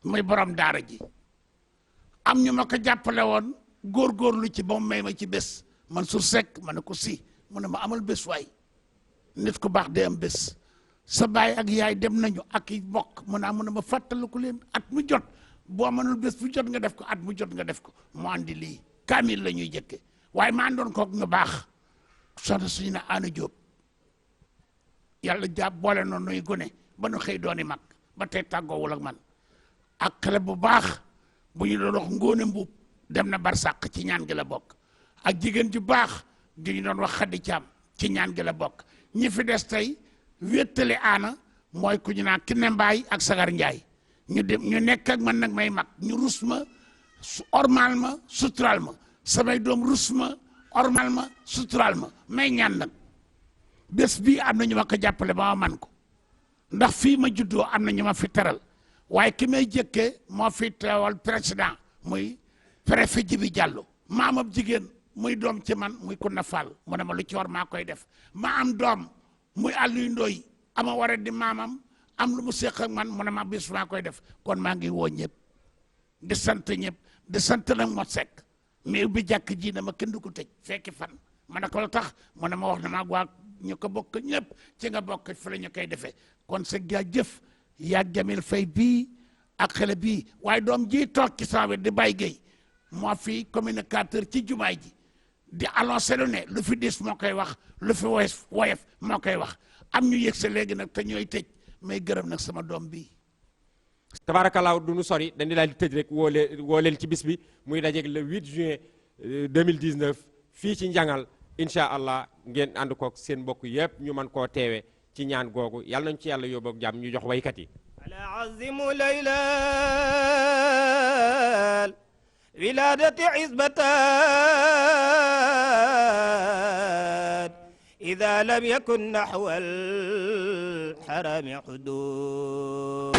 S8: muy borom daara ji am ñu ma ko jàppale woon góorgóorlu ci ba mu may ma ci bés Mansour Seck ma ne ko si mu ne ma amal bés waay nit ku baax day am bés sa baay ak yaay dem nañu ak i bokk mu ne ma fàttaliku leen at mu jot boo mënul bés bu jot nga def ko at mu jot nga def ko mu andi lii kaamil la ñuy jëkke waaye ma àndoon kook ñu baax soxna suñu ne Ana Jóob yàlla jàpp boole noonu nuy gone ba nu xëy dooni mag ba tey tàggoowul ak man ak xale bu baax bu ñu doon wax Ngóone Mbuub dem na barsàq ci ñaan gi la bokk ak jigéen ju baax ju ñu doon wax Xaddi Caam ci ñaan gi la bokk ñi fi des tey wéttali Ana mooy ku ñu naan Kiné Mbaay ak Sagar Njaay ñu nekk ak man nag may mag ñu rus ma ormal ma sutural ma samay doom rus ma ormal ma sutural ma may ñaan nag bés bii am na ñu ma ko jàppale ba ma man ko ndax fii ma juddoo am na ñu ma fi teral waaye ki may jëkkee moo fi teewal président muy préfet Jibi Jàllo maamam jigéen muy doom ci man muy Kunna Fall mu ne ma lu ci war maa koy def ma am doom muy Aliou Ndoy ama war a di maamam am lu mu séq ak man mu ne ma bis maa koy def kon maa ngi woo ñëpp di sant ñëpp di sant nag Mot Seck mais ubbi jàkk ji dama kenn du ko tëj fekki fan ma ne ko la tax mu ne ma wax na maa waa ñu ko bokk ñëpp ci nga bokk fi la ñu koy defee kon sa jaajëf yaa Jamil Fay bii ak xale bii waaye doom ji toog ci sama wet di Baye Gueye moo fi communicateur ci jumaay ji di annoncé lu ne lu fi dis moo koy wax lu fi woyof moo koy wax am ñu yëg sa léegi nag te ñooy tëj may gërëm nag sama doom bii
S5: tabaarakallaa du nu sori dañu daal di tëj rek woo leen ci bis bi muy dajeeg le 8 juin 2019 fii ci Njangal incha allah ngeen ànd koog seen mbokk yëpp ñu mën koo teewe ci ñaan googu yàlla nañu ci yàlla yóbbu ak jàmm ñu jox waykat yi
S4: ala azimu laylal wiladati isbatan ida lam yakun nahwa al harami hudud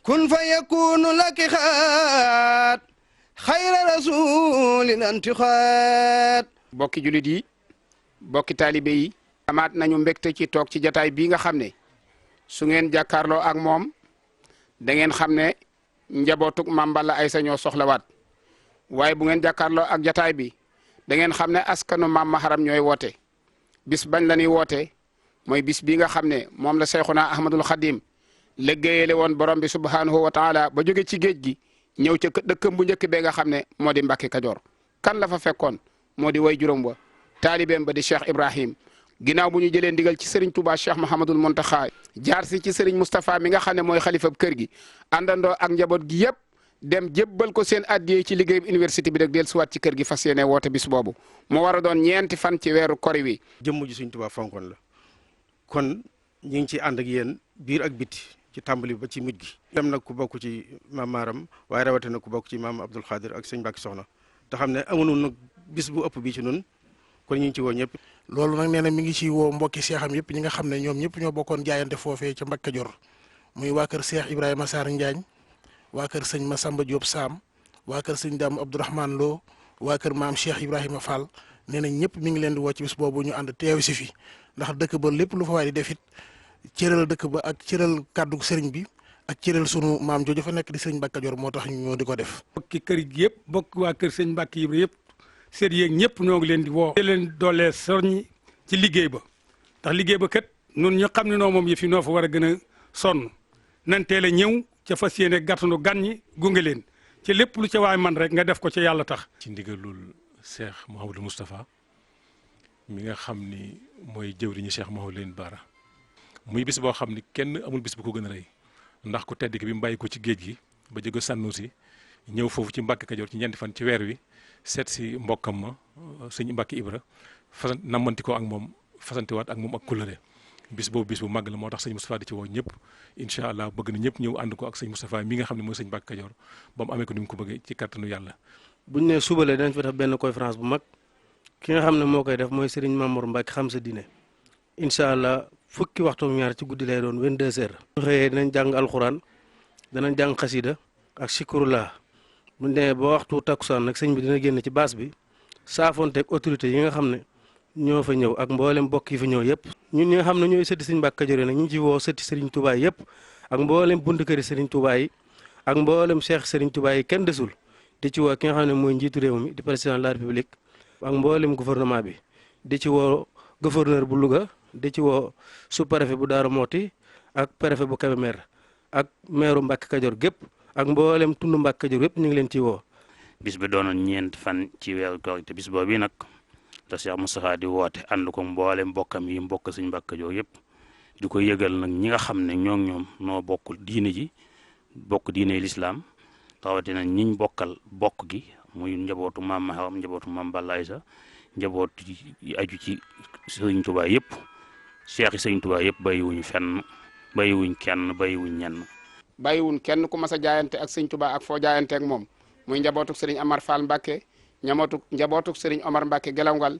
S4: kun fa yakunu laki xaat xayra rasulin anti xaat
S9: bokki julit yi bokki taalibe yi amaat nañu mbégte ci toog ci jataay bii nga xam ne su ngeen jàkkaarloo ak moom da ngeen xam ne njabootug Mame Balla Aïssa ñoo soxlawaat waaye bu ngeen jàkkaarloo ak jataay bi da ngeen xam ne askanu Mame Maharam ñooy woote bis bañ la ñuy woote mooy bis bii nga xam ne moom la Seyxuna Ahmadul Xadim liggéeyale woon borom bi subhanahu wa taala ba jóge ci géej gi ñëw ca dëkkam bu njëkk bee nga xam ne moo di Mbàkke Kajoor kan la fa fekkoon moo di way juróom wa taalibeem ba di Cheikh Ibrahim ginnaaw bu ñu jëlee ndigal ci Serigne Touba Cheikh Mouhamadul Montaxa jaar si ci Serigne Moustapha mi nga xam ne mooy xalifab kër gi àndandoo ak njaboot gi yëpp dem jébbal ko seen addiyee ci liggéey université bi rek del suwaat ci kër gi fas yéene woote bis boobu moo war a doon ñeenti fan ci weeru kori wi
S10: jëmm ji Serigne Touba fonkoon la kon ñu ngi ci ànd ak yéen biir ak biti ci tàmbali ba ci mujj gi dem nag ku bokk ci maam Maram waaye rawatina ku bokk ci maam Abdoul Khadir ak sëñ Mbàkke Soxna te xam ne amuñu nag bis bu ëpp bi ci nun kon ñu ngi ci woo ñëpp.
S11: loolu nag nee na mi ngi ci woo mbokki seexam yëpp ñi nga xam ne ñoom ñëpp ñoo bokkoon jaayante foofee ca Mbàkke Kajoor muy waa kër Cheikh Ibrahima Sarr Njaañ waa kër sëñ Massamba Diop Sam waa kër sëñ Dame Abdourahmane Lo waa kër maam Cheikh Ibrahima Fall nee na ñëpp mi ngi leen di woo ci bis boobu ñu ànd teew si fi ndax dëkk ba lépp lu fa waay di def it cëral dëkk ba ak cëral kàddu sëriñ bi ak cëral sunu maam jooju fa nekk di sëriñ Mbàkke Kajoor moo tax ñu di ko def.
S12: bokki kër gi yëpp bokk waa kër sëñ Mbàkke Ibra yëpp seet yeeg ñëpp ñoo ngi leen di woo. leen doolee soññi ci liggéey ba ndax liggéey ba kat nun ñu xam ne noo moom yëf yi noo fa war a gën a sonn nan teel a ñëw ca fas yéene gàttanu gan ñi gunge leen ci lépp lu ca waay man rek nga def ko ca yàlla tax.
S13: ci ndigalul Cheikh Mouhamadou Moustapha mi nga xam ni mooy jëwriñu Cheikh Mouhamadou Lamine Bara muy bis boo xam ni kenn amul bis bu ko gën a rëy ndax ku tedd ki bi mu bàyyi ko ci géej gi ba jóge Sànnuusi ñëw foofu ci Mbàkke Kajoor ci ñeenti fan ci weer wi seet si mbokkam ma sëñ Mbàkke Ibra fasan nammanti ko ak moom fasantiwaat ak moom ak kulëre bis boobu bis bu màgg la moo tax sëñ Moustapha di ci woo ñëpp incha allah bëgg na ñëpp ñëw ànd ko ak sëñ Moustapha mi nga xam ne mooy sëñ Mbàkke Kajoor ba mu amee ko ni mu ko bëggee ci kattanu yàlla.
S14: buñ ne suba la dinañ fa def benn conférence bu mag ki nga xam ne moo koy def mooy Serigne Mamour Mbacke xam sa diine incha allah fukki waxtu ñaar ci guddi lay doon 22h. bu xëyee dinañ jàng alxuraan danañ jàng xasida ak sikurullah buñ demee ba waxtu takkusaan nag sëñ bi dina génn ci baas bi saafonteeg autorité yi nga xam ne ñoo fa ñëw ak mboolem mbokk yi fa ñëw yëpp. ñun ñi nga xam ne ñooy sëtti sëñ Mbàkke Kajoor nag ñu ngi ci woo sëtti Serigne Touba yëpp ak mboolem buntu këri Serigne Touba yi ak mboolem Cheikh Serigne Touba yi kenn desul di ci woo ki nga xam ne mooy njiitu réew mi di président de la république ak mboolem gouvernement bi di ci woo gouverneur bu Louga di ci woo sous-préfet bu Darou Mouhty ak préfet bu Kébémer ak maire Mbacke Kadior gépp ak mboolem tund Mbacke Kadior yëpp ñu ngi leen ciy woo.
S15: bis bi doonoon ñeent fan ci weeru koor te bis boobu nag te Cheikh Moustapha di woote ànd ko mboolem mbokkam yi mbokk Sëñ Mbacke Kadior yëpp di ko yëgal nag ñi nga xam ne ñoom noo bokk diine ji bokk diine lislaam rawatina ñiñ bokkal bokk gi muy njabootu maam Maharam njabootu maam Balla Aysa njaboot yi aju ci Sëriñ Tuubaa yëpp Cheikh yi Sëriñ Tuubaa yëpp bàyyiwuñ fenn bàyyiwuñ kenn bàyyiwuñ ñenn.
S9: bàyyiwuñ kenn ku mas a jaayante ak Sëriñ Tuubaa ak foo jaayante ak moom muy njabootuk Sëriñ Amar Fall Mbacke njabootuk Sëriñ Omar Mbacke Gelawngal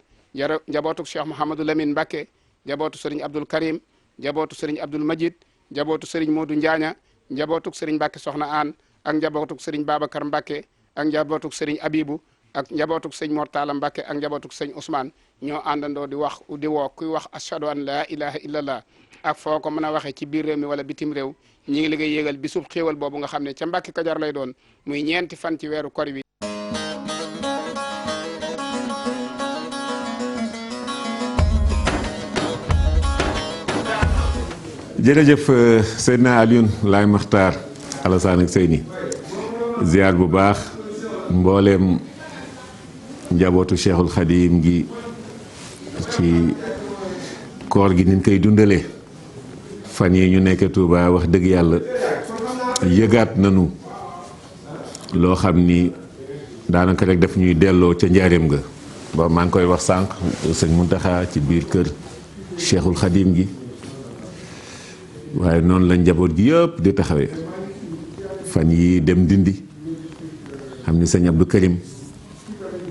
S9: njabootuk Cheikh Mouhamadou Lamine Mbacke njabootu Sëriñ Abdoul Karim njabootu Sëriñ Abdoul Majid njabootu Sëriñ Modou Njaaña njabootuk Sëriñ Mbacke Soxna Aan ak njabootuk Sëriñ Babacar Mbacke ak njabootuk Sëriñ Abibu ak njabootuk sëñ Mortala Mbacke ak njabootuk sëñ Ousmane ñoo àndandoo di woo kuy wax ashhadu an laa ilaha illallah ak foo ko mën a waxee ci biir réew mi wala bitim réew ñi ngi liggéey yéegal bisub xéewal boobu nga xam ne ca Mbacke Kadior lay doon muy ñeenti fan ci weeru kor wi.
S1: jërëjëf Seydina Alioune Laye Makhtar Alassane ak Seyni ziar bu baax mbooleem njabootu Cheikhul Khadim gi ci koor gi niñ koy dundalee fan yi ñu nekk Touba wax dëgg yàlla yëgaat nañu loo xam ni daanaka rek daf ñuy delloo ca njaareem ga ba maa ngi koy wax sànq sëñ Muntaxa ci biir kër Cheikhul Khadim gi waaye noonu la njaboot gi yëpp di taxawee fan yi dem Ndindi xam ni sëñ Abdou Karim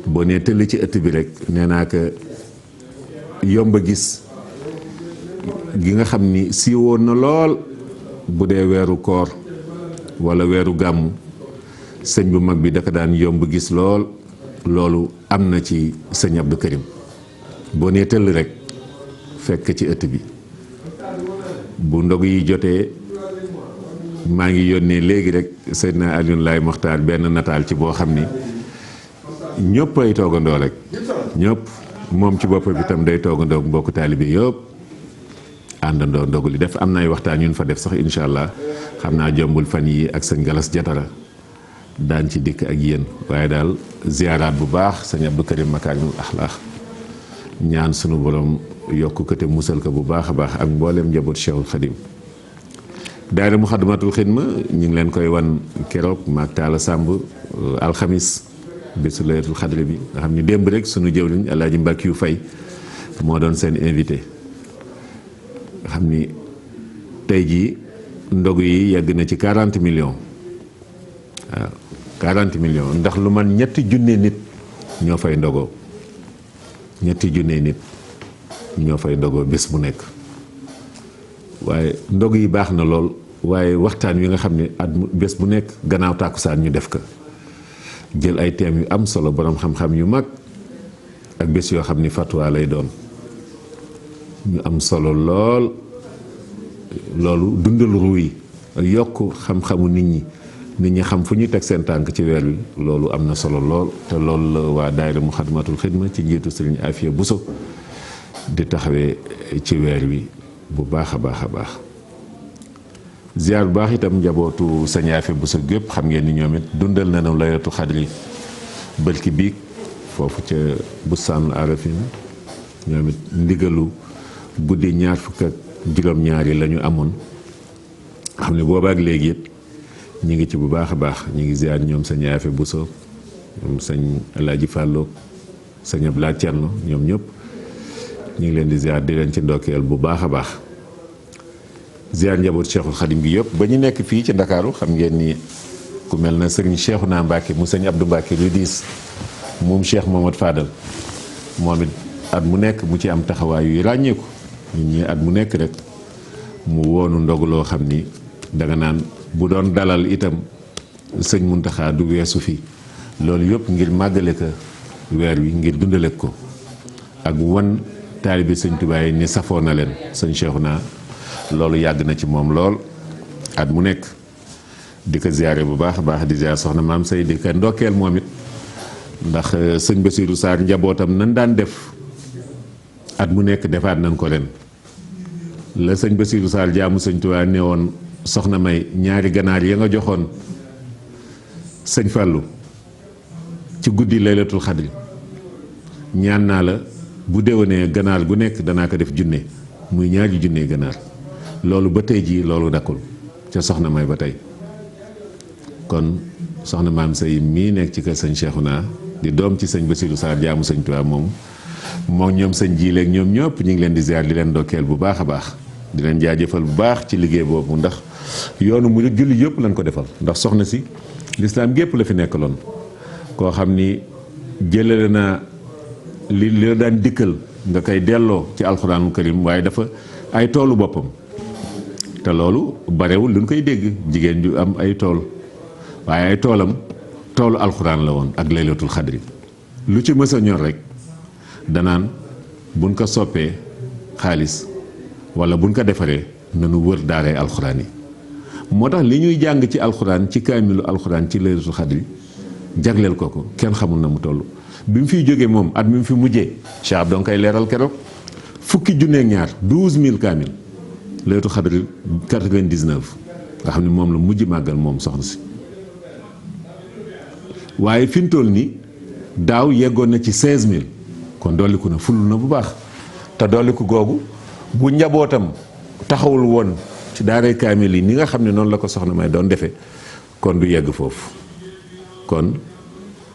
S1: boo nee tëll ci ëtt bi rek nee naa ko yomb a gis gi nga xam ni siiwoon na lool bu dee weeru koor wala weeru gàmmu sëñ bu mag bi daka daan yomb gis lool loolu am na ci sëñ Abdou Karim boo nee tëll rek fekk ci ëtt bi bu ndog yi jotee maa ngi yónnee léegi rek Seydina Alioune Laye Makhtar benn nataal ci boo xam ni ñëpp ay toogandoo rek ñëpp moom ci bopp bi tam day toogandoo mbokku taalibe yëpp àndandoo ndogu li def am na ay waxtaan yu ñu fa def sax incha allah xam naa jombul fan yi ak sëñ Galas Jatara daan ci dikk ak yéen waaye daal ziaraat bu baax sëñ Abdou Karim Makaarimul Axlaaq ñaan sunu borom yokk ko te musal ko bu baax a baax ak mboolem njaboot Cheikhul Khadim daayira Muxaddamatul Xidma ñu ngi leen koy wan keroog maag Taala Sàmb alxamis bésu laylatul xadri bi nga xam ni démb rek sunu jëwriñ Alaaji Mbàkke yu Fay moo doon seen invité nga xam ni tey jii ndogu yi yegg na ci 40 millions waaw 40 millions ndax lu man ñetti junne nit ñoo fay ndogoo ñetti junne nit ñoo fay ndogoo bés bu nekk waaye ndog yi baax na lool waaye waxtaan wi nga xam ne at bés bu nekk gannaaw tàkkusaan ñu def ko jël ay thèmes yu am solo borom xam-xam yu mag ak bés yoo xam ni fatwa lay doon ñu am solo lool loolu dundal ruu yi yokk xam-xamu nit ñi xam fu ñuy teg seen tànk ci weer wi loolu am na solo lool te loolu la waa daayira Muxaddamatul Xidma ci njiitu Sëriñ Afiya Buso di taxawee ci weer wi bu baax a baax a baax ziar bu baax itam njabootu Sëñ Afiya Buso gépp xam ngeen ni ñoom it dundal nañu laylatu xadri bërki biig foofu ca Bustaanul Arafin ñoom it ndigalu guddi ñaar fukk ak juróom-ñaar yi la ñu amoon xam ne boobaak léegi it ñi ngi ci bu baax a baax ñi ngi ziar ñoom Sëñ Afiya Buso ñoom sëñ Alaaji Fàllu sëñ Ablaay Cerno ñoom ñëpp ñu ngi leen di ziar di leen ci ndokkeel bu baax a baax ziar njaboot Cheikhul Khadim gi yëpp ba ñu nekk fii ci Ndakaaru xam ngeen ni ku mel na sëriñ Cheikhouna Mbacke mu sëñ Abdou Mbacke lu diis moom Cheikh Mohamad Fadal moom it at mu nekk mu ci am taxawaay yu ràññeeku nit ñi at mu nekk rek mu woonu ndog loo xam ni danga naan bu doon dalal itam sëñ Muntaxa du weesu fi loolu yëpp ngir màggale ko weer wi ngir dundale ko ak wan taalibe sëñ Tuubaa yi ni safoo na leen sëñ Cheikhouna loolu yàgg na ci moom lool at mu nekk di ko ziare bu baax a baax di ziare soxna maam say di ko ndokkeel moom it ndax sëñ Bassirou Sarr njabootam nan daan def at mu nekk defaat nañ ko ren la sëñ Bassirou Sarr jaamu sëñ Tuubaa ne woon soxna may ñaari ganaar ya nga joxoon sëñ Fallou ci guddi laylatul xadri ñaan naa la bu déwénee ganaar gu nekk danaa ko def junne muy ñaari junne ganaar loolu ba tey jii loolu dakkul ca soxna may ba tey kon soxna maam say mii nekk ci kër sëñ Cheikhouna di doom ci sëñ Bassirou Sarr jaamu sëñ Tuubaa moom ñoom sëñ jiileeg ñoom ñëpp ñu ngi leen di ziar di leen dokkeel bu baax a baax di leen jaajëfal bu baax ci liggéey boobu ndax yoonu mu julli yëpp lañ ko defal ndax soxna si lislaam gépp la fi nekkaloon koo xam ni jëlale na li la daan dikkal nga koy delloo ci alxuraanul karim waaye dafa ay toolu boppam te loolu barewul luñ koy dégg jigéen ju am ay tool waaye ay toolam toolu alxuraan la woon ak laylatul xadri lu ci mës a ñor rek danaan buñ ko soppee xaalis wala buñ ko defaree nanu wër daaray alxuraan yi moo tax li ñuy jàng ci alxuraan ci kaamilu alxuraan ci laylatul xadri jagleel ko kenn xamul na mu toll bi mu fiy jógee moom at mi mu fi mujjee Cheikh Abdou koy leeral keroog fukki junneeg ñaar 12000 kaamil laylatul xadri 99 nga xam ne moom la mujj màggal moom soxna si waaye fi mu toll nii daaw yeggoon na ci 16000 kon dolliku na ful na bu baax te dolliku googu bu njabootam taxawul woon ci daaray kaamil yi ni nga xam ne noonu la ko soxna may doon defee kon du yegg foofu kon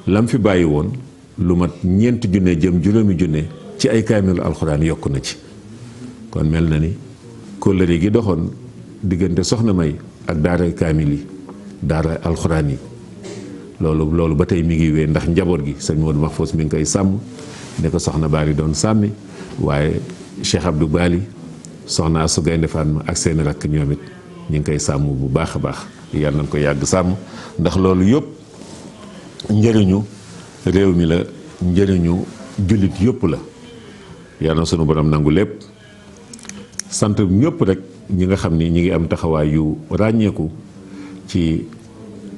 S1: lam fi bàyyi woon lu mat 4 junne jëm juróomi junne ci ay kaamilu alxuraan yokk na ci kon mel na ni kóllëre gi doxoon diggante soxna may ak daaray kaamil yi daara alxuraan yi loolu ba tey mi ngi wéy ndax njaboot gi sëñ Modou Mahfous mi ngi koy sàmm ne ko soxna Bali doon sàmmi waaye Cheikh Abdou Bali soxna Assou Gaynde Fatma ak seeni rakk ñoom it ñu ngi koy sàmm bu baax a baax yàlla nañ ko yàgg sàmm ndax loolu yëpp njëriñu réew mi la njëriñu jullit yëpp la yàlla na sunu borom nangu lépp sant ñëpp rek ñi nga xam ni ñi ngi am taxawaay yu ràññeeku ci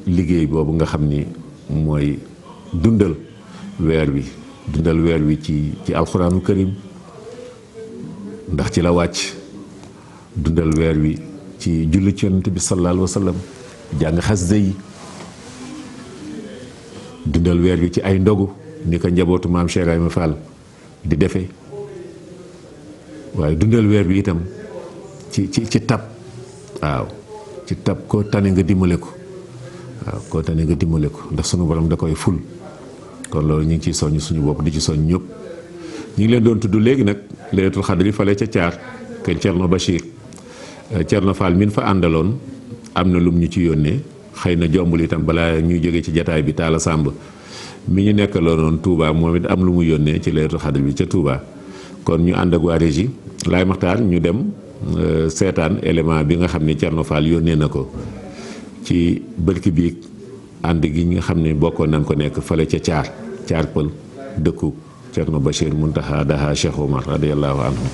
S1: liggéey boobu nga xam ni mooy dundal weer wi ci alxuraanu karim ndax ci la wàcc dundal weer wi ci julli ci yonent bi sallallahu alayhi wa sallam jàng xasida yi dundal weer wi ci ay ndogu ni ko njabootu maam Cheikh Ibrahima Fall di defee waaye dundal weer wi itam ci tab waaw ci tab koo tane nga dimbale ko waaw koo tane nga dimbale ko ndax sunu borom da koy ful kon loolu ñu ngi ciy soññ suñu bopp di ci soññ ñëpp ñu ngi leen doon tudd léegi nag laylatul xadri fale ca Caar kër Thierno Bachir Thierno Fall min fa àndaloon am na lum ñu ci yónnee xëy na jombul itam balaa ñuy jóge ci jataay bi Talla Samb mi ñu nekkaloon Touba moom it am lu mu yónnee ci laylatul xadri bi ca Touba kon ñu ànd ak waa régie laay maxtaar ñu dem seetaan élément bi nga xam ne Thierno Fall yónnee na ko ci bërki biig ànd gi nga xam ne bokkoon nañ ko nekk fale ca Caar Pël dëkku Thierno Bachir Muntaxa Daha Cheikh Omar radiyallahu anhu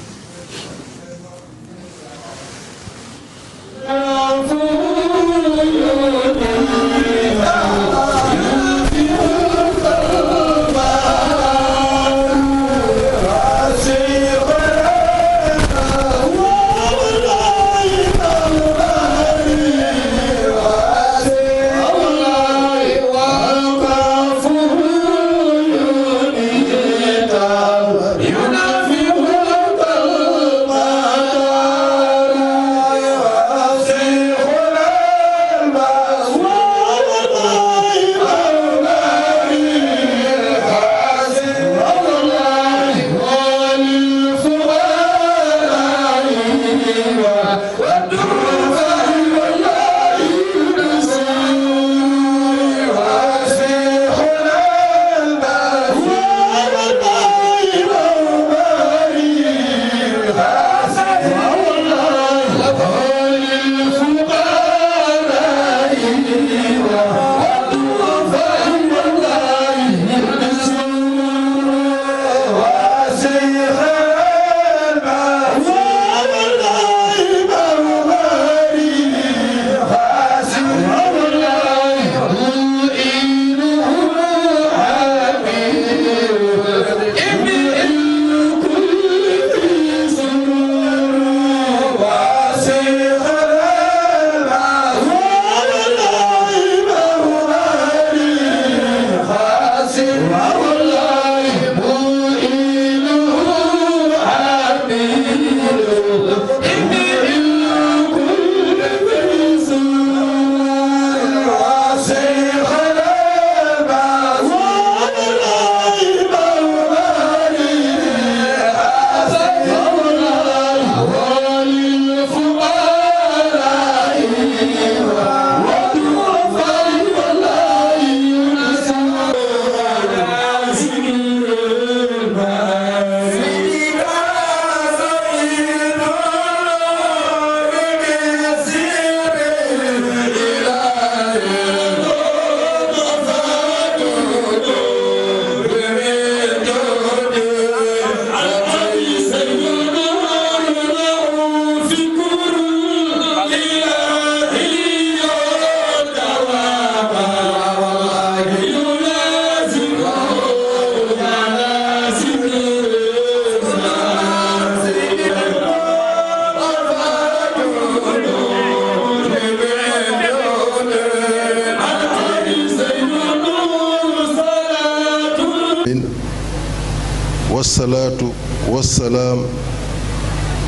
S16: wasalaatu wasalaam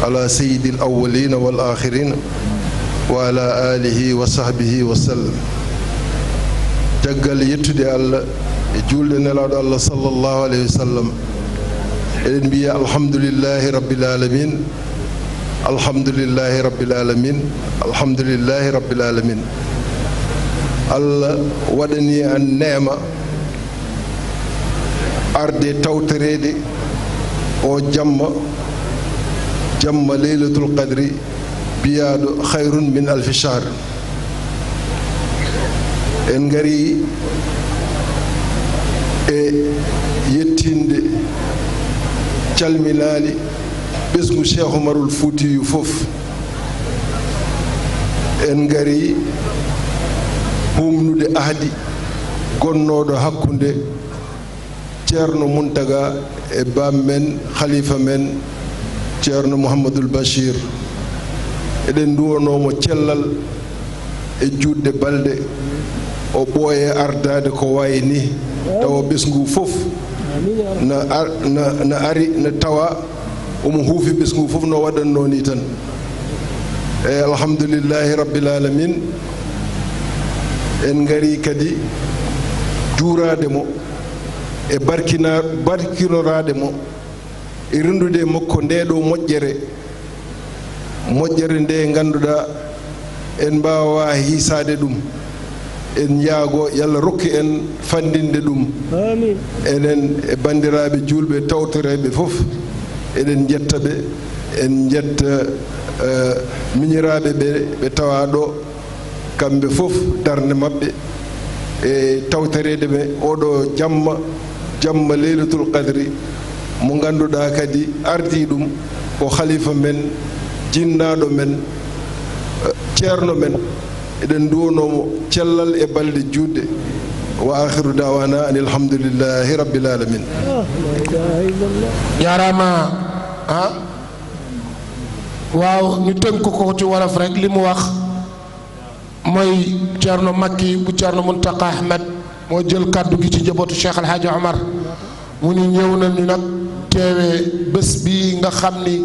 S16: ala sayyidil awwalina wal axirina wa ala alihi wa sahbihi wa sallam. jaggal yettude Allah e julde nelaaɗo Allah sallallahu alayhi wa sallam. eɗen mbiya alhamdulillahi rabbil alamin, alhamdulillahi rabbil alamin, alhamdulillahi rabbil alamin. Allah waɗani an neema arde tawtoreede o jamma leylatul qadri biyaɗo hayrun min alfi shahr. en ngari e yettinde calminaali ɓesgu Cheikh Oumarul Foutiyu fof. en ngari humnude ahdi gonnoɗo hakkunde ceerno Muntaga e bam men khalifa men ceerno Mouhamadoul Bachir. eɗen duwanomo cellal e juutde balɗe o ɓooye ardade ko wayi ni tawa ɓesgu fof na ari na tawa omo huufi ɓesgu fof no waɗanno ni tan. e alhamdulillahi rabbil alamin. en ngari kadi juurade mo e barkinorade mo e rendude makko ndeɗo moƴƴere nde ganduɗa en mbawa hisade ɗum. en yaago yalla rokki en fandinde ɗum. enen e bandiraɓe julɓe tawtoreɓe fof eɗen jettaɓe, en jetta miñiraɓe ɓe tawa ɗo kamɓe fof darde mabɓe e tawtorede ɓe oɗo jamma leylatul qadri mo ganduɗa kadi ardi ɗum ko khalifa men, jinnaɗo men, ceerno men. eɗen duwanomo cellal e balɗe juutɗe. wa akhiru dawana an alhamdulillahi rabbil alamin.
S8: jaarama waaw ñu tënk ko ci wolof rek li mu wax mooy Thierno Makki bu Thierno Mountakha Ahmed moo jël kàddu gi ci njabootu Cheikh El Hadj Omar mu ni ñëw nañu nag teewee bés bi nga xam ni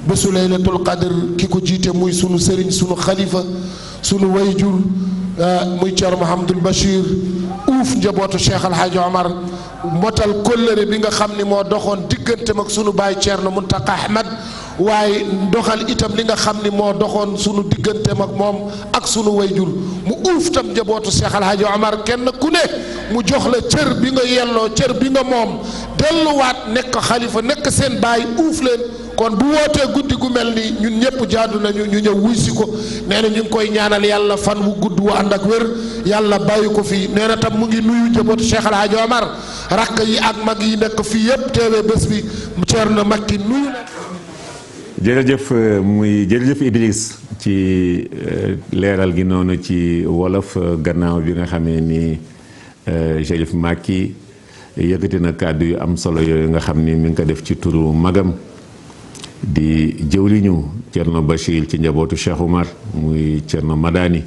S8: bésu laylatul qadr ki ko jiite muy sunu sëriñ sunu xalifa sunu wayjur muy Thierno Mouhamadoul Bachir uuf njabootu Cheikh El Hadj Omar motal kóllëre bi nga xam ni moo doxoon digganteem ak sunu baay Thierno Mountakha Ahmed waaye doxal itam li nga xam ni moo doxoon sunu digganteem ak moom ak sunu wayjur mu uuf tam njabootu Cheikh El Hadj Omar kenn ku ne mu jox la cër bi nga yelloo cër bi nga moom delluwaat nekk xalifa nekk seen baay uuf leen. kon bu wootee guddi gu mel ni ñun ñëpp jaadu nañu ñu ñëw wuy si ko. nee na ñu ngi koy ñaanal yàlla fan wu gudd wu ànd ak wér yàlla bàyyi ko fii. nee na tam mu ngi nuyu njabootu Cheikh El Hadj Omar rakk yi ak mag yi nekk fii yëpp teewee bés bi Thierno Makki nuyu na.
S1: jërëjëf Idriss ci leeral gi noonu ci wolof gannaaw bi nga xamee ni Chérif Makki yëkkati na kàddu yu am solo yooyu nga xam ni mi ngi ko def ci turu magam di jëwliñu Thierno Bachir ci njabootu Cheikh Oumar muy Thierno Madani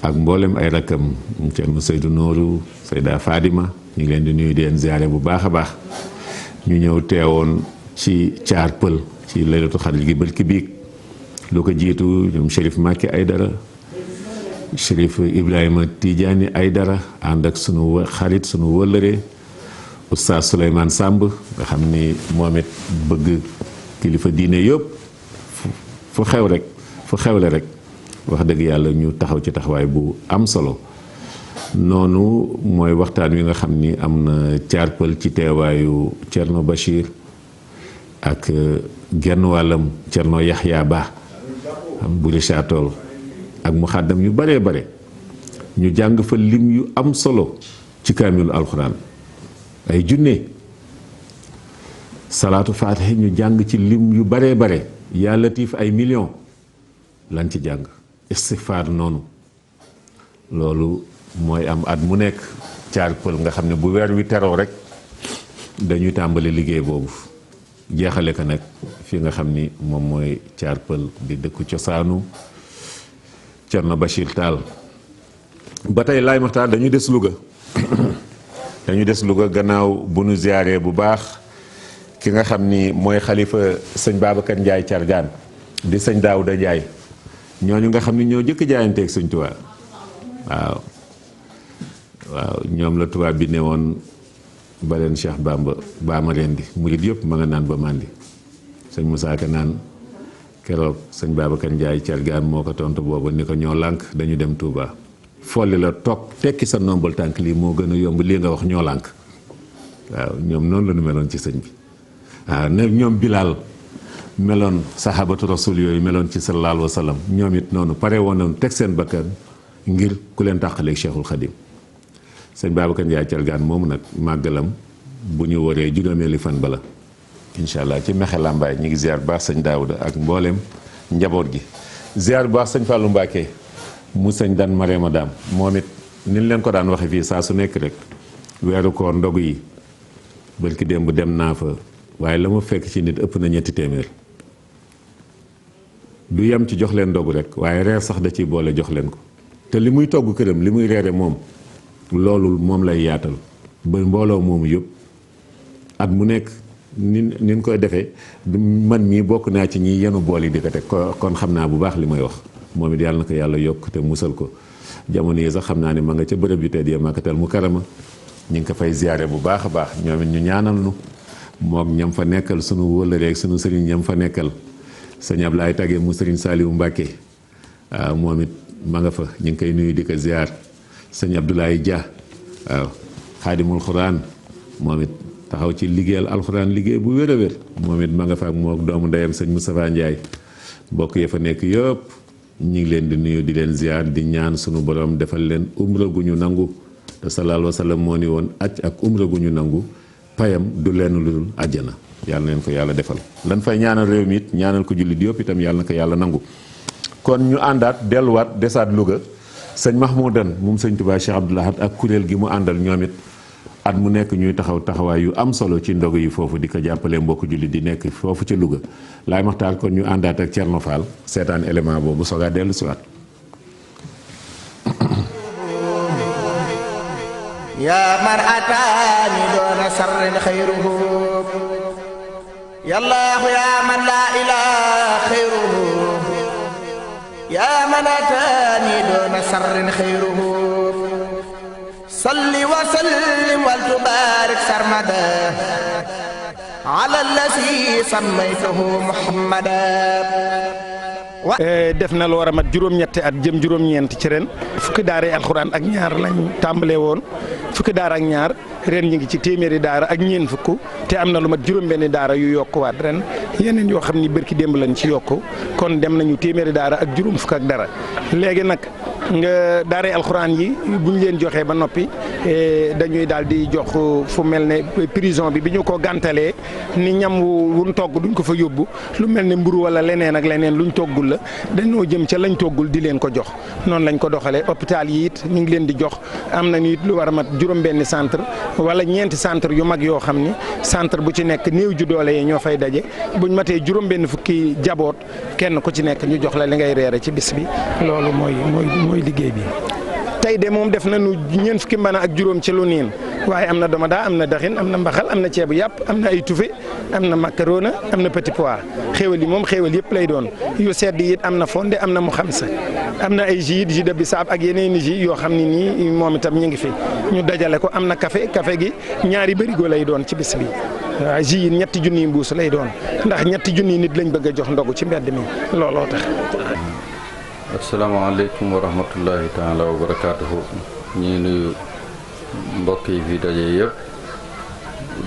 S1: ak mboolem ay rakkam Thierno Seydou Nourou Seyda Fadima ñu ngi leen di nuyu di leen ziare bu baax a baax. ñu ñëw teewoon ci caar pël ci laylatul xadr gi bërki biig lu ko jiitu ñoom Chérif Makki Aydara Chérif Ibrahima Tidiane Aydara ànd ak sunu xarit sunu wëllëre Oustaz Souleymane Samb nga xam ni moom it bëgg kilifa diine yëpp fu xewle rek wax dëgg yàlla ñu taxaw ci taxawaay bu am solo. noonu mooy waxtaan wi nga xam ni am na caar pël ci teewaayu Thierno Bachir ak genn wàllam Thierno Yaxya Ba am bu Richard-Toll ak mu xàddam yu baree bare ñu jàng fa lim yu am solo ci kaamilu alxuraan ay junne salaatu faatiha ñu jàng ci lim yu baree bare yaa latiif ay million lan ci jàng istighfar noonu loolu mooy am at mu nekk caar pël nga xam ne bu weer wi teroo rek dañuy tàmbali liggéey boobu jeexale ko nag fi nga xam ni moom mooy caar pël di dëkku cosaanu Thierno Bachir Tall. ba tey laay maxtaar dañuy des Louga gannaaw bu nu ziyaaree bu baax ki nga xam ni mooy xalifa sëñ Babacar Ndiaye Thiargane di sëñ Daouda Ndiaye ñooñu nga xam ni ñoo jëkk jaayanteeg sëñ Tuubaa waaw ñoom la tubaab bi ne woon ba leen Cheikh Bamba baa ma leen di murit yëpp ma nga naan ba màndi sëñ Moussa Ka naan keroog sëñ Babacar Ndiaye Thiargane moo ko tontu boobu ni ko ñoo lànk dañu dem Touba folli la toog tekki sa nombal tànk lii moo gën a yomb lii nga wax ñoo lànk waaw ñoom noonu la ñu meloon ci sëñ bi waaw ne ñoom Bilal meloon sahabatu rasul yooyu meloon ci sallallahu alayhi wa sallam ñoom it noonu pare woon nañu teg seen bakkan ngir ku leen tàqaleeg Cheikhul Khadim sëñ Babacar Ndiaye Thiargane moomu nag màggalam bu ñu waree juróomeeli fan bala incha allah ci Mexe Lambaay ñu ngi ziar bu baax sëñ Daouda ak mboolem njaboot gi ziar bu baax sëñ Fallou Mbacké mu sëñ Dan Marema Daam moom it ni leen ko daan waxe fii saa su nekk rek weeru koor ndogu yi bërki démb dem naa fa waaye la ma fekk ci nit ëpp na 300 du yem ci jox leen ndogu rek waaye reer sax da ciy boole jox leen ko te li muy togg këram li muy reere moom loolu moom lay yaatal ba mbooloo moomu yëpp at mu nekk nin koy defee man mii bokk naa ci ñi yenu bool yi di ko teg kon xam naa bu baax li may wax moom it yàlla na ko yàlla yokk te musal ko jamono yi sax xam naa ne ma nga ca bërëb yu tedd ya Makkatal Mukarrama ñu ngi ko fay ziyaare bu baax a baax ñoom it ñu ñaanal nu moom ñam fa nekkal sunu wëllëre ak sunu sëriñ ñam fa nekkal sëñ Ablaye Tagge mu sëriñ Saliou Mbacké waaw moom it ma nga fa ñu ngi koy nuyu di ko ziyaar sëñ Abdoulaye Dia waaw xaadimul xuraan moom it taxaw ci liggéeyal alxuraan liggéey bu wér a wér moom it ma nga fa ak moo doomu ndeyam sëñ Moustapha Ndiaye mbokk ya fa nekk yëpp ñu ngi leen di nuyu di leen ziar di ñaan sunu borom defal leen umra gu ñu nangu te sallallahu alayhi wa sallam moo ni woon aj ak umra gu ñu nangu payam du leen lu dul àjjana yàlla na leen ko yàlla defal lan fay ñaanal réew mi it ñaanal ko jullit yëpp itam yàlla na ko yàlla nangu kon ñu àndaat delluwaat desaat Louga sëñ Mahmoudan moom sëñ Touba Cheikh Abdoul Ahad ak kuréel gi mu àndal ñoom it at mu nekk ñuy taxawaay yu am solo ci ndogu yi foofu di ko jàppale mbokku jullit di nekk foofu ca Louga laay maxtaar kon ñu àndaat ak Thierno Fall seetaan élément boobu soogaa dellu si waat
S17: yaa man ataani doona sarrin xayruhu yallaahu yaa man laa ilaaha xayruhu yaa man ataani doona sarrin xayruhu salli wa sallim wal tubaarik sarmada ala allasi sammaytahu muhammada
S10: def na lu war a mat juróom-ñetti at jëm juróom-ñeent ci ren fukki daara alxuraan ak ñaar lañ tàmbalee woon fukki daara ak ñaar ren ñu ngi ci téeméeri daara ak ñeent fukk te am na lu mat juróom-benni daara yu yokkuwaat ren yeneen yoo xam ni bërki démb lañ ci yokku kon dem nañu téeméeri daara ak juróom fukk ak dara léegi nag nga daara alxuraan yi bu ñu leen joxee ba noppi dañuy daal di jox fu mel ne prison bi ñu ko gàntalee ni ñam wuñ togg duñ ko fa yóbbu lu mel ne mburu wala leneen ak leneen luñ toggul la dañoo jëm ca lañ toggul di leen ko jox noonu lañ ko doxalee hôpital yi it ñu ngi leen di jox am na nit lu war a mat juróom-benni centre wala ñeenti centre yu mag yoo xam ni centre bu ci nekk néew ju doole yi ñoo fay daje buñ matee juróom-benn fukki jaboot kenn ku ci nekk ñu jox la li ngay reere ci bis bi loolu mooy liggéey bi. tey de moom def nañu ñeent fukki mbana ak juróom ci lu niin waaye am na domadaa am na daxin am na mbaxal am na ceebu yàpp am na ay tufe am na macaroni am na petit pois xéwal yi moom xéwal yëpp lay doon yu sedd it am na fonde am na mu xamsa am na ay jus de bisaab ak yeneen i jus yoo xam ne nii moom itam ñu ngi fi ñu dajale ko am na café gi ñaari bërigo lay doon ci bis bi waaw jus yi ñetti junniy mbuus lay doon ndax ñetti junniy nit lañ bëgg a jox ndogu ci mbedd mi looloo tax.
S18: asalaamaaleykum wa rahmatullahi taala wa barakaatuhu ñii nuyu mbokk yi fi daje yëpp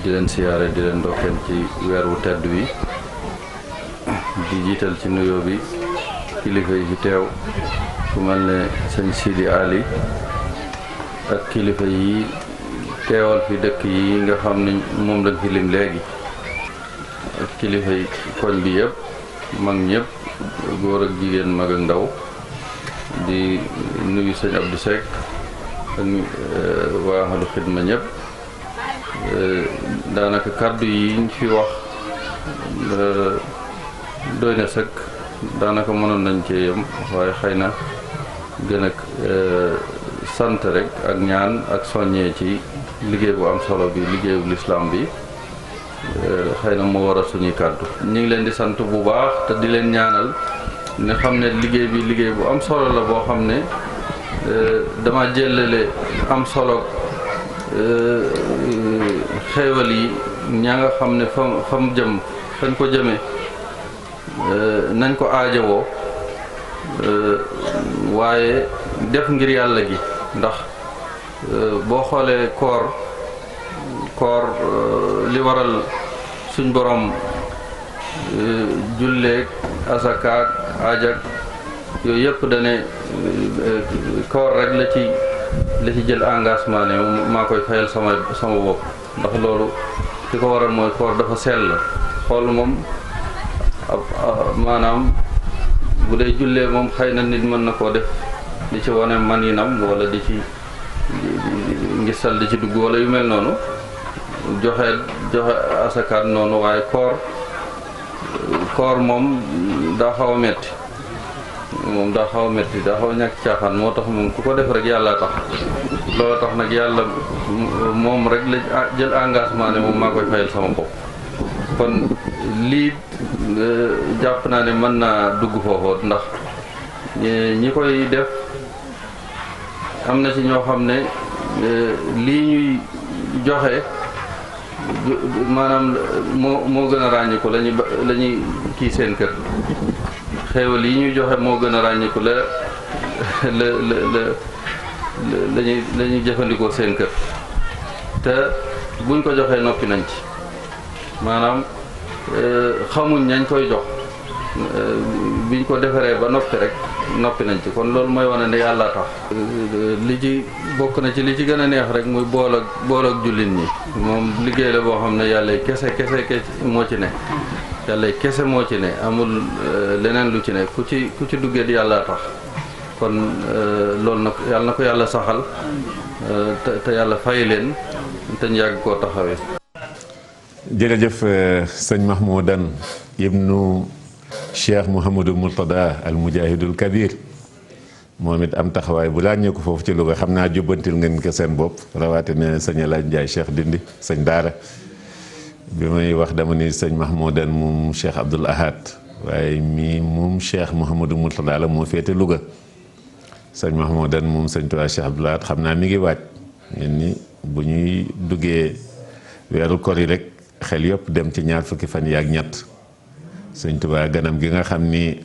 S18: di leen siyaare di leen ndokkeel ci weer wu tedd wi di jiital ci nuyoo bi kilifa yi fi teew ku mel ne sëñ Sidi Ali ak kilifa yi teewal fi dëkk yi nga xam ne moom lañ fi lim léegi ak kilifa yi koñ bi yëpp mag ñëpp góor ak jigéen mag ak ndaw di nuyu sëñ Abdou Seck ak waa Ahlu Xidma ñëpp daanaka kàddu yi ñu fi wax doy na sëkk daanaka mënoon nañ cee yem waaye xëy na gën a sant rek ak ñaan ak soññee ci liggéey bu am solo bi liggéeyu lislaam bi xëy na moo waral suñuy kàddu. ñu ngi leen di sant bu baax te di leen ñaanal ne xam ne liggéey bi liggéey bu am solo la boo xam ne dama jëlale am solo xéewal yi ña nga xam ne fa mu jëm fañ ko jëmee nañ ko aajowoo waaye def ngir yàlla gi ndax boo xoolee koor li waral suñ borom julleek asakaak ajak yooyu yëpp dane koor rek la ci jël engagement ne maa koy fayal sama bopp ndax loolu ki ko waral mooy koor dafa sell xool moom maanaam bu dee jullee moom xëy na nit mën na koo def di ci wane maninam wala di ci ngisal di ci dugg wala yu mel noonu joxe asakaat noonu waaye koor moom daa xaw a metti daa xaw a ñàkk caaxaan moo tax moom ku ko def rek yàlla tax loolu tax nag yàlla moom rek la jël engagement ne moom maa koy fayal sama bopp kon lii jàpp naa ne mën naa dugg foofu ndax ñi koy def am na ci ñoo xam ne lii ñuy joxe maanaam moo gën a ràññiku lañuy kii seen kër xéewal yi ñuy joxe moo gën a ràññiku lañuy jëfandikoo seen kër te buñ ko joxee noppi nañ ci maanaam xamuñ ñañ koy jox biñ ko defaree ba noppi rek noppi nañ ci kon loolu mooy wane ne yàlla tax li ci bokk na ci li ci gën a neex rek muy bool ak jullit ñi moom liggéey la boo xam ne yàlla kese moo ci ne yàlla kese moo ci ne amul leneen lu ci ne ku ci duggee di yàlla tax kon loolu nag yàlla na ko yàlla saxal te yàlla fay leen te ñu yàgg koo taxawee.
S1: jërëjëf sëñ Mahmoudan ibnu Cheikh Mouhamadou Mourtada al mujahidul kabir moom it am taxawaay bu ràññeeku foofu ci Louga xam naa jubbantil ngeen ko seen bopp rawatina sëñ El Hadj Ndiaye Cheikh Dindi sëñ Daara bi may wax dama ni sëñ Mahmoudan moom Cheikh Abdoul Ahad waaye mii moom Cheikh Mouhamadou Mourtada la moo féete Louga sëñ Mahmoudan moom sëñ Tuubaa Cheikh Abdoul Ahad xam naa mi ngi waaj ngeen ni bu ñuy duggee weeru kor yi rek xel yëpp dem ci ñaar fukki fan yi ak ñett sëñ Tuubaa ganam gi nga xam ni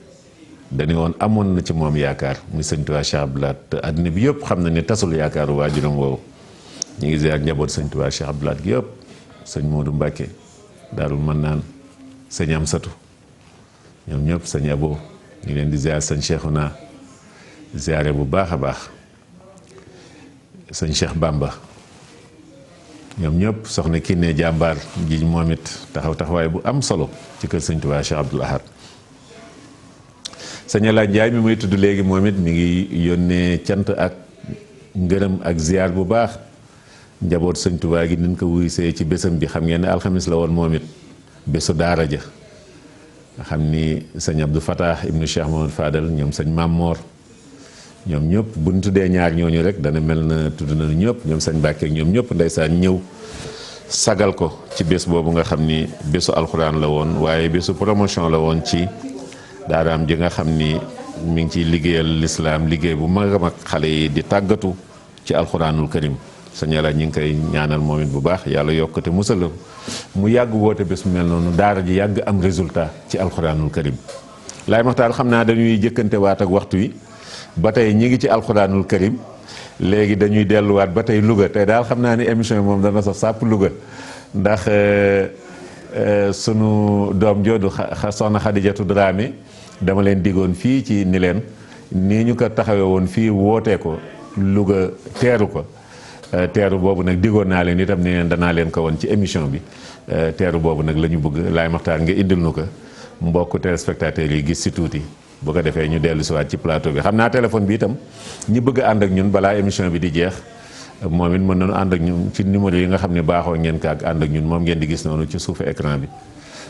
S1: dañu woon amoon na ci moom yaakaar muy sëñ Tuubaa Cheikh Abdoul Ahad te àddina bi yëpp xam na ni tasul yaakaaru waajuram woowu ñu ngi ziar njaboot sëñ Tuubaa Cheikh Abdoul Ahad gi yëpp sëñ Modou Mbacke Daarul Mannaan sëñ Amsatu ñoom ñëpp sëñ Abo ñu leen di ziar sëñ Cheikhouna ziare bu baax a baax sëñ Cheikh Bamba ñoom ñëpp soxna Kiné jàmbaar ji moom it taxawaay bu am solo ci kër sëñ Tuubaa Cheikh Abdoul Ahad sëñ El Hadj Ndiaye mi muy tudd léegi moom it mi ngi yónnee cant ak ngërëm ak ziar bu baax njaboot sëñ Tuubaa gi niñ ko wuysee ci bésam bi xam ngeen ne alxamis la woon moom it bésu daara ja nga xam ni sëñ Abdou Fatah ibnu Cheikh Mamadou Fadal ñoom sëñ Mamor ñoom ñëpp bu ñu tuddee ñaar ñooñu rek dana mel na tudd nañu ñëpp ñoom sëñ Mbàkke ñoom ñëpp ndeysaan ñëw sagal ko ci bés boobu nga xam ni bésu alxuraan la woon waaye bésu promotion la woon ci daaraam ji nga xam ni mi ngi ciy liggéeyal lislaam liggéey bu mag a mag xale yi di tàggatu ci alxuraanul karim sëñ Yàlla ñi ngi koy ñaanal moom it bu baax yàlla yokkute musal mu yàgg woote bés mu mel noonu daara ji yàgg am résultat ci alxuraanul karim laay maxtaal xam naa dañuy jëkkante waat ak waxtu wi ba tey ñi ngi ci alxuraanul karim léegi dañuy delluwaat ba tey Louga tey daal xam naa ni émission yi moom dana saf sàpp Louga ndax sunu doom joodu soxna Xadijatu Dramé dama leen diggoon fii ci ni leen nii ñu ko taxawee woon fii wootee ko Louga teeru ko teeru boobu nag diggoon naa leen itam ni leen danaa leen ko woon ci émission bi teeru boobu nag la ñu bëgg laay maxtaan nga indil nu ko mbokk téléspectateurs yi gis si tuuti bu ko defee ñu dellu si waat ci plateau bi xam naa téléphone bi itam ñi bëgg ànd ak ñun balaa émission bi di jeex moom it mën nañu ànd ak ñun ci numéro yi nga xam ne baaxoo ngeen ko ak ànd ak ñun moom ngeen di gis noonu ci suufu écran bi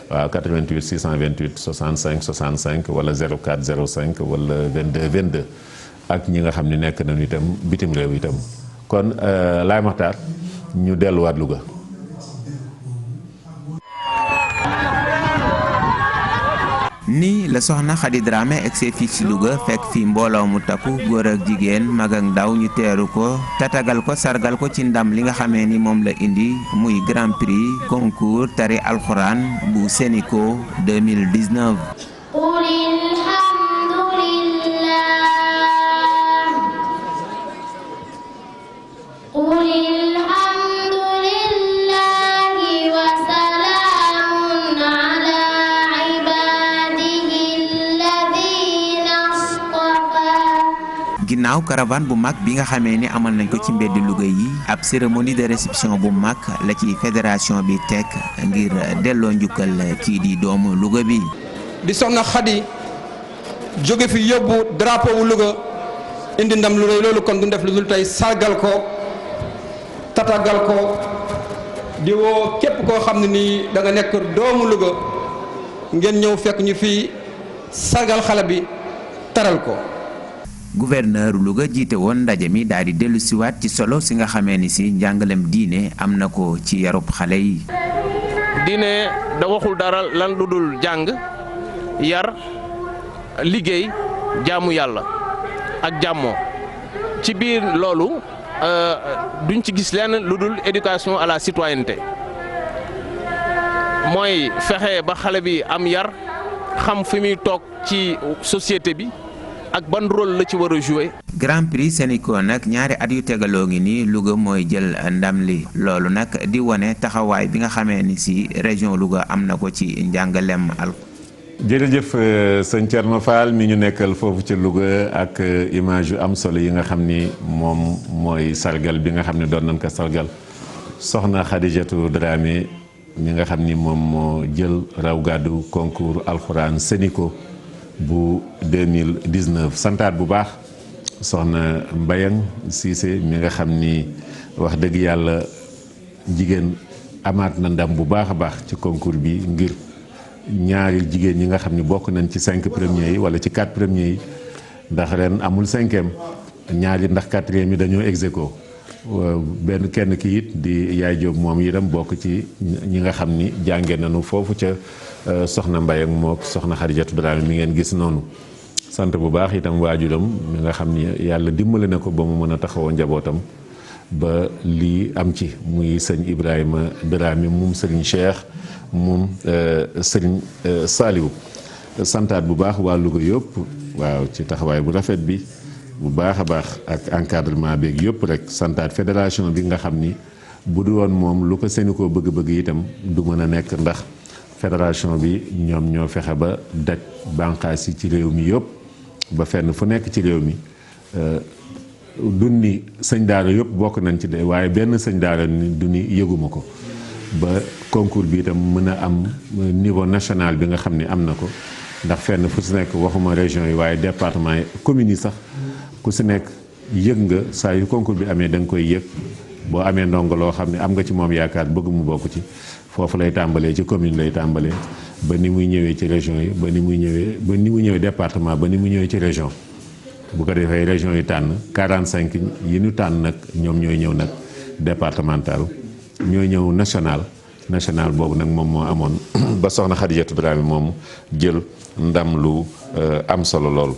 S1: waaw 88 628 65 65 wala 04 05 wala 22 22 ak ñi nga xam ne nekk nañu itam bitim réew itam kon laay maxtaar ñu delluwaat Louga
S19: nii la soxna Khady Dramé egsee fii ci Louga fekk fi mbooloo mu takku góor ak jigéen mag ak ndaw ñu teeru ko tatagal ko sargal ko ci ndam li nga xamee ni moom la indi muy grand prix concours tari alxuraan bu Sénico 2019. ginnaaw caravane bu mag bi nga xamee ni amal nañ ko ci mbeddi Louga yi ab cérémonie de réception bu mag la ci fédération bi teg ngir delloo njukkal kii di doomu Louga bi.
S20: di soxna Khady jóge fi yóbbu drapeau wu Louga indi ndam lu rëy loolu kon du def lu dul tey sargal ko tatagal ko di woo képp koo xam ne nii da nga nekk doomu Louga ngeen ñëw fekk ñu fii sargal xale bi taral ko.
S19: gouverneur Louga jiite woon ndaje mi daal di dellu siwaat ci solo si nga xamee ni si njàngalem diine am na ko ci yarub xale yi.
S21: diine da waxul dara lan lu dul jàng yar liggéey jaamu yàlla ak jàmmoo ci biir loolu duñ ci gis lenn lu dul éducation à la citoyenneté mooy fexe ba xale bi am yar xam fi muy toog ci société bi. ak ban rôle la ci war a jouer.
S19: Grand Prix Sénico nag ñaari at yu tegaloo ngi nii Louga mooy jël ndam li loolu nag di wane taxawaay bi nga xamee ni si région Louga am na ko ci njàngalem al.
S1: jërëjëf sëñ Thierno Fall mi ñu nekkal foofu ci Louga ak image yu am solo yi nga xam ni moom mooy sargal bi nga xam ne doon nañ ko sargal soxna Khadijatou Dramé mi nga xam ni moom moo jël raw gàddu concours alxuraan Sénico bu 2019 santaat bu baax soxna Mbayang Cissé mi nga xam ni wax dëgg yàlla jigéen amaat na ndam bu baax a baax ci concours bi ngir ñaari jigéen ñi nga xam ni bokk nañ ci 5 premiers yi wala ci 4 premiers yi ndax ren amul 5e ñaari ndax 4e yi dañoo ex aequo benn kenn ki it di Yaay Jóob moom itam bokk ci ñi nga xam ni jànge nañu foofu ca soxna Mbaye ak mook soxna Khadijatou Dramé mi ngeen gis noonu sant bu baax itam waajuram mi nga xam ni yàlla dimbale na ko ba mu mën a taxawoo njabootam ba lii am ci muy sëñ Ibrahima Dramé moom sëriñ Cheikh moom sëriñ Saliou santaat bu baax waa Louga yëpp waaw ci taxawaay bu rafet bi bu baax a baax ak encadrement beeg yëpp rek santaat fédération bi nga xam ni bu du woon moom lu ko Sénico bëgg-bëgg itam du mën a nekk ndax fédération bi ñoom ñoo fexe ba daj bànqaas yi ci réew mi yëpp ba fenn fu nekk ci réew mi dunni sëñ daara yëpp bokk nañ ci de waaye benn sëñ daara ni dunni yëguma ko ba concours bi itam mën a am niveau national bi nga xam ni am na ko ndax fenn fu si nekk waxuma région yi waaye département yi communes yi sax ku si nekk yëg nga saa yu concours bi amee da nga koy yëg boo amee ndongo loo xam ne am nga ci moom yaakaar bëgg mu bokk ci foofu lay tàmbalee ci commune lay tàmbalee ba ni muy ñëwee ci région yi ba ni muy ñëwee département ba ni muy ñëwee ci région bu ko defee région yi tànn 45 yi ñu tànn nag ñoom ñooy ñëw nag départemental ñooy ñëw national boobu nag moom moo amoon ba soxna Khadijatou Dramé moom jël ndam lu am solo lool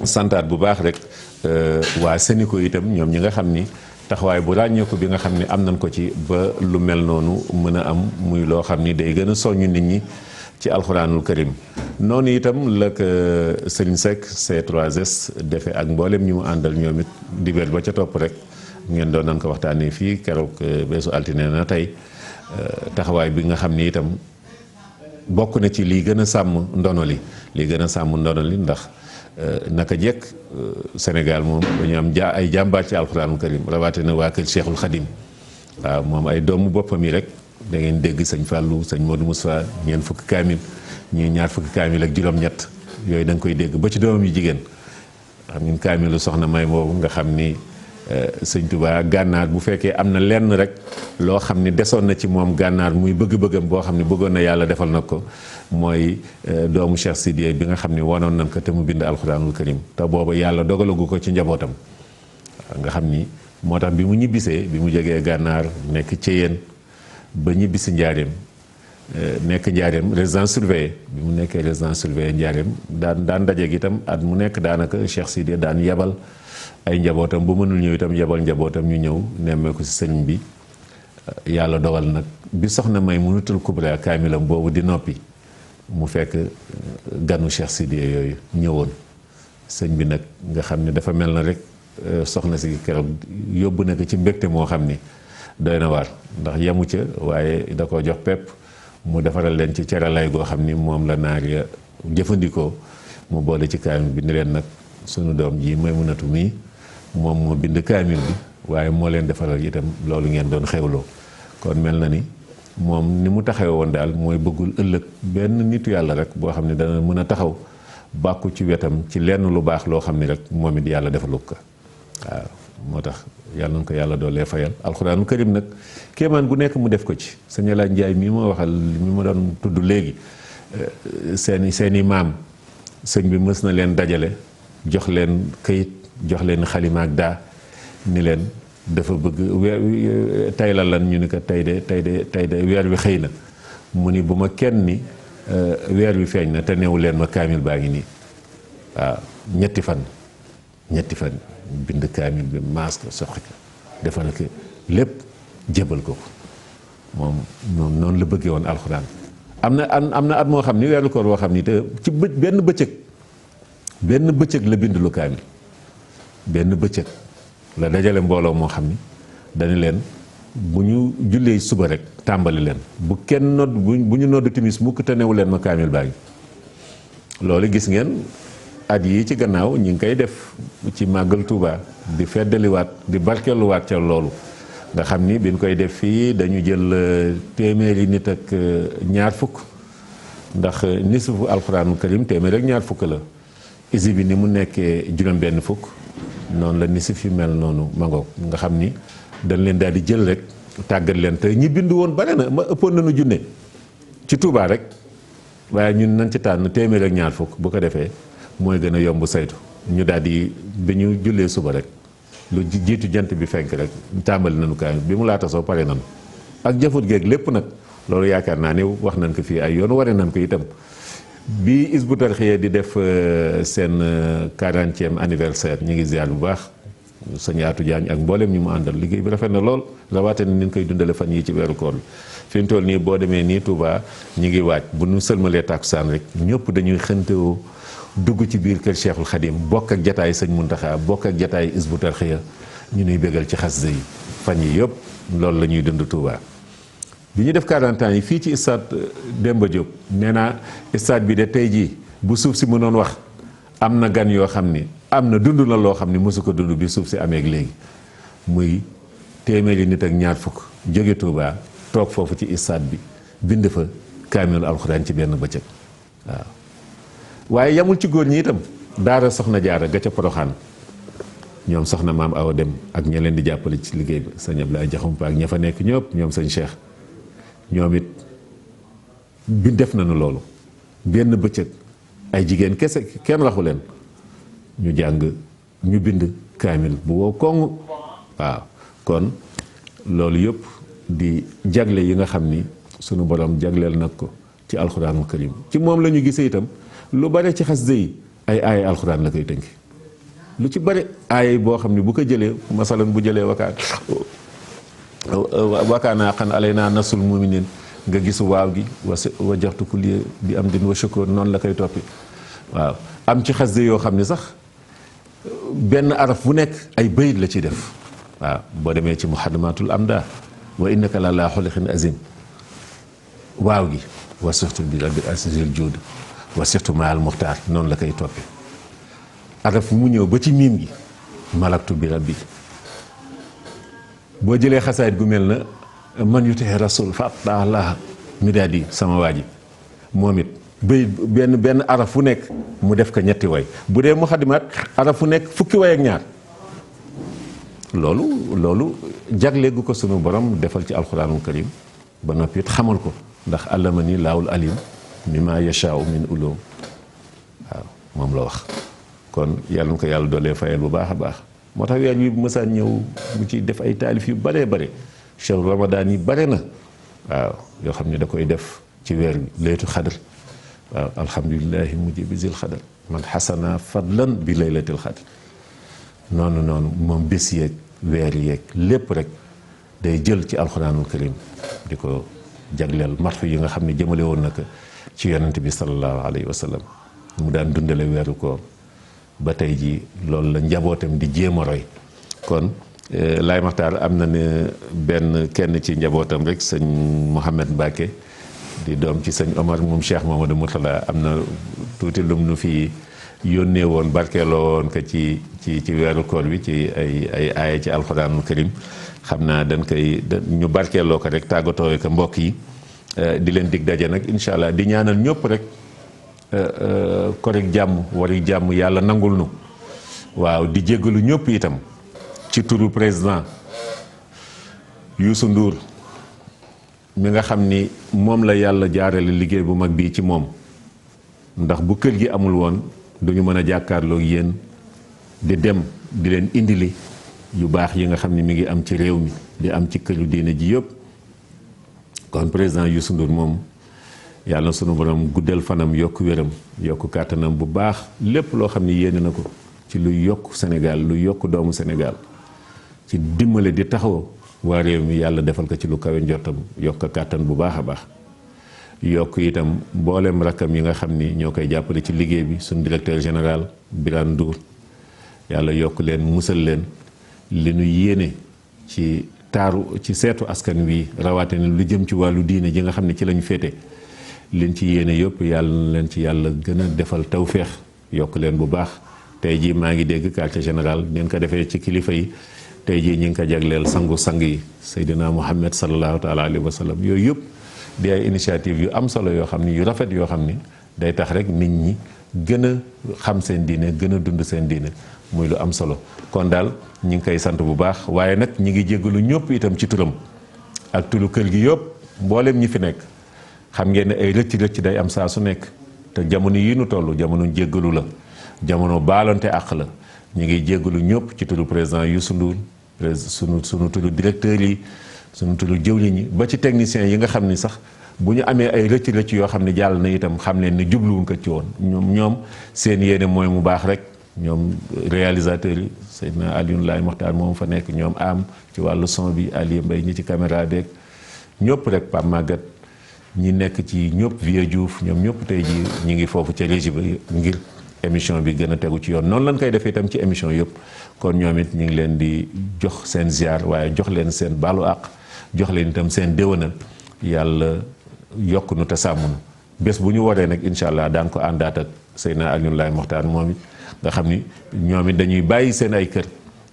S1: santaat bu baax rek waa Sénico itam ñoom ñi nga xam ni taxawaay bu ràññeeku bi nga xam ni am nañ ko ci ba lu mel noonu mën a am muy loo xam ni day gën a soññu nit ñi ci alxuraanul karim noonu itam la ko Serigne Seck C3S defee ak mboolem ñi mu àndal ñoom it dibéer ba ca topp rek ngeen doon nañ ko waxtaanee fii keroog beesu altine na tey taxawaay bi nga xam ni itam bokk na ci lii gën a sàmm ndono li ndax naka jekk Sénégal moom dañu am ay jàmbaar ci alxuraanul karim rawatina waa kër Cheikhul Khadim waaw moom ay doomu boppam yi rek da ngeen dégg sëñ Fallou sëñ Modou Moussa ñeent fukki kaamil ñii ñaar fukki kaamil ak juróom-ñett yooyu da nga koy dégg ba ci doomam yu jigéen xam ngeen kaamilu soxna May boobu nga xam ni sëñ Touba gànnaar bu fekkee am na lenn rek loo xam ni desoon na ci moom gànnaar muy bëgg-bëggam boo xam ne bëggoon na yàlla defal na ko mooy doomu Cheikh Sidiye bi nga xam ne wanoon nañ ko te mu bind alxuraanul karim te booba yàlla dogalagu ko ci njabootam nga xam ni moo tax bi mu ñibbisee bi mu jógee gànnaar nekk ci yéen ba ñibbisi njaareem nekk njaareem résidence surveillée bi mu nekkee résidence surveillée njaareem daan dajeeg itam at mu nekk daanaka Cheikh Sidi daan yebal ay njabootam bu mënul ñëw itam yebal njabootam ñu ñëw nemmeeku ci sëñ bi yàlla dogal nag bi soxna Maymunatul Kubra kaamilam boobu di noppi mu fekk ganu Cheikh Sidi yooyu ñëwoon sëñ bi nag nga xam ne dafa mel na rek soxna si keroog yóbbu na ko ci mbégte moo xam ni doy na waar ndax yamu ca waaye da ko jox pepp mu defaral leen ci ceralay goo xam ni moom la naar ya jëfandikoo mu boole ci kaamil bi ni leen nag sunu doom ji Maymunatu mii moom moo bind kaamil bi waaye moo leen defaral itam loolu ngeen doon xewloo kon mel na ni moom ni mu taxawe woon daal mooy bëggul ëllëg benn nitu yàlla rek boo xam ne dana mën a taxaw bàkku ci wetam ci lenn lu baax loo xam ni rek moom it yàlla defalu ko waaw moo tax yàlla na ko yàlla doolee fayal alxuraanu karim nag kéemaan gu nekk mu def ko ci sëñ Alaaj Njaay mi ma waxal mi ma doon tudd léegi seeni maam sëñ bi mës na leen dajale jox leen këyit jox leen xalima ak daa ni leen dafa bëgg weer tey la lan ñu ni ko tey de weer wi xëy na mu ni bu ma kenn ni weer wi feeñ na te neewu leen ma kaamil baa ngi nii waaw ñetti fan bind kaamil bi maas ko soxi ko defal ko lépp jébal ko moom noonu la bëggee woon alxuraan am na at moo xam ni weeru koor woo xam ni te ci benn bëccëg la bind lu kaamil benn bëccëg la dajale mbooloo moo xam ni dañu leen bu ñu jullee suba rek tàmbali leen bu kenn nodd bu ñu nodd timis mukk te newu leen ma kaamil baa ngi loolu gis ngeen at yii ci gannaaw ñi ngi koy def ci màggal Tuuba di feddaliwaat di barkeeluwaat ca loolu nga xam ni biñ koy def fii dañu jël téeméeri nit ak ñaar fukk ndax nisfu alxuraanu karim téeméer ak ñaar fukk la isi bi ni mu nekkee juróom benn fukk noonu la nisif yi mel noonu mangoog nga xam ni dañ leen daal di jël rek tàggat leen te ñi bind woon bare na ma ëppoon nañu junne ci Tuuba rek waaye ñun nañ ci tànn téeméer ak ñaar fukk bu ko defee mooy gën a yomb saytu ñu daal di bi ñu jullee suba rek lu jiitu jant bi fenk rek tàmbali nañu kaamil bi mu laata soo pare nañu ak jafut geeg lépp nag loolu yaakaar naa ni wax nañ ko fii ay yoon waree nañ ko itam bi Hizbut Tarqiyyah di def seen 40e anniversaire ñu ngi ziar bu baax sëñ Atou Diagne ak mboolem ñu mu àndal liggéey bi rafet na lool rawatina ni ñu koy dundale fan yi ci weeru koor bi fi mu toll nii boo demee nii Touba ñu ngi waaj bu ñu sëlmalee tàkkusaan rek ñëpp dañuy xëntewoo dugg ci biir kër Cheikhul Khadim bokk ak jataay sëñ Muntaxa bokk ak jataay Hizbut Tarqiyyah ñu nuy bégal ci xasida yi fan yi yëpp loolu la ñuy dund Touba. bi ñu def 40 ans yi fii ci stade Demba Diop nee naa stade bi de tey jii bu suuf si mënoon wax am na gan yoo xam ni am na dund na loo xam ni mosu ko dund bi suuf si amee léegi muy téeméeri nit ak ñaar fukk jóge Touba toog foofu ci stade bi bind fa kaamilu alxuraan ci benn bëccëg waaw. waaye yamul ci góor ñi itam daara soxna jaara ga ca Poroxaan ñoom soxna maam Awa Dem ak ña leen di jàppale ci liggéey bi sëñ Ablaye Jaxumpa ak ña fa nekk ñëpp ñoom sëñ Cheikh ñoom it bi def nañu loolu benn bëccëg ay jigéen kese kenn raxu leen ñu jàng ñu bind kaamil bu wow koŋ waaw kon loolu yëpp di jagle yi nga xam ni sunu borom jagleel nag ko ci alxuraanul karim ci moom la ñu gisee itam lu bare ci xasida yi ay aaya alxuraan la koy tënki lu ci bare aaya boo xam ne bu ko jëlee masalan bu jëlee wakaana xan alay naa nasul muminin nga gis waaw gi wa jaxtu kulli bi am din wa shukur noonu la koy toppi waaw am ci xasida yoo xam ne sax benn araf bu nekk ay bayit la ci def waaw boo demee ci muhaddamatul amda wa innaka la laa xuliqin azim waaw gi wa surtout bi rabbil asizil juud wa surtout maal muxtaar noonu la koy toppee araf mu ñëw ba ci miim gi malaktu bi rabbi boo jëlee xasaayit gu mel na man yutee rasul fa Allah mi daal di sama waa ji moom it bay benn araf fu nekk mu def ko ñetti way bu dee muxaddimaat araf fu nekk fukki way ak ñaar loolu jagle gu ko sunu borom defal ci alxuraanul karim ba noppi it xamal ko ndax allama ni laawul alim mimma yashaa'u min ulum waaw moom la wax kon yàlla na ko yàlla doolee fayal bu baax a baax moo tax weer wi bu mësaan ñëw mu ci def ay taalif yu baree bare chehru ramadan yi bare na waaw yoo xam ne da koy def ci weer bi laylatul xadar waaw alhamdulilahi mujibi zil xadar man xasana fadlan bi laylatil xadar noonu moom bés yeeg weer yeeg lépp rek day jël ci alxuraanul karim di ko jagleel martu yi nga xam ne jëmale woon na ko ci yonent bi sallallahu alayhi wa sallam mu daan dundale weeru koor ba tey ji loolu la njabootam di jéem a roy kon Laay Maxtaar am na ne benn kenn ci njabootam rek sëñ Mouhamed Mbacke di doom ci sëñ Omar moom Cheikh Mamadou Mourtala am na tuuti lum nu fi yónnee woon barkeeloo woon ko ci weeru koor bi ci ay aaya ci alxuraanul karim xam naa dañ koy ñu barkeeloo ko rek tàggatoo ko mbokk yi di leen dig daje nag incha allah di ñaanal ñëpp rek korik jàmm wari jàmm yàlla nangul nu waaw di jéggalu ñëpp itam ci turu président Youssou Ndour mi nga xam ni moom la yàlla jaarale liggéey bu mag bii ci moom ndax bu kër gi amul woon duñu mën a jàkkaarloog yéen di dem di leen indili yu baax yi nga xam ni mi ngi am ci réew mi di am ci këru diine ji yëpp kon président Youssou Ndour moom yàlla na sunu borom guddal fanam yokk wéram yokk kàttanam bu baax lépp loo xam ni yéene na ko ci lu yokk Sénégal lu yokk doomu Sénégal ci dimbale di taxaw waa réew mi yàlla defal ko ci lu kawe njortam yokk kàttan bu baax a baax yokk itam mboolem rakkam yi nga xam ni ñoo koy jàppale ci liggéey bi suñu directeur général Birane Ndour yàlla yokk leen musal leen li nu yéene ci taaru ci seetu askan wi rawatina lu jëm ci wàllu diine ji nga xam ne ci lañu féete liñ ci yéene yëpp yàlla na leen ci yàlla gën a defal tawféex yokk leen bu baax tey jii maa ngi dégg quartier général ngeen ko defee ci kilifa yi tey jii ñi ngi ko jagleel sangu sang yi Seydina Muhammad sallallahu taala alayhi wa sallam yooyu yëpp di ay initiative yu am solo yoo xam ni yu rafet yoo xam ni day tax rek nit ñi gën a xam seen diine gën a dund seen diine muy lu am solo kon daal ñi ngi koy sant bu baax waaye nag ñi ngi jéggalu ñëpp itam ci turam ak tulu kër gi yëpp mboolem ñi fi nekk xam ngeen ne ay rëcc day am saa su nekk te jamono yi nu toll jamono jéggalu la jamono baalonte àq la ñu ngi jéggalu ñëpp ci turu président Youssou Ndour sunu turu directeurs yi sunu turu jëwriñ ñi ba ci techniciens yi nga xam ni sax bu ñu amee ay rëcc yoo xam ne jàll na itam xam leen ni jubluwuñ ko ci woon ñoom seen yéene mooy mu baax rek ñoom réalisateurs yi Seydina Alioune Laye Mokhtar moom fa nekk ñoom am ci wàllu son bi Aliou Mbaye ñi ci caméra beeg ñëpp rek Pape Maguette ñi nekk ci ñëpp Vieux Diouf ñoom ñëpp tey ji ñi ngi foofu ca régie ba ngir émission bi gën a tegu ci yoon noonu lañ koy defee itam ci émission yëpp kon ñoom it ñu ngi leen di jox seen ziar waaye jox leen seen baalu àq jox leen itam seen déwénal yàlla yokk nu te sàmm nu bés bu ñu waree nag incha allah daan ko àndaat ak Seydina Alioune Laye Mokhtar moom it nga xam ni ñoom it dañuy bàyyi seen ay kër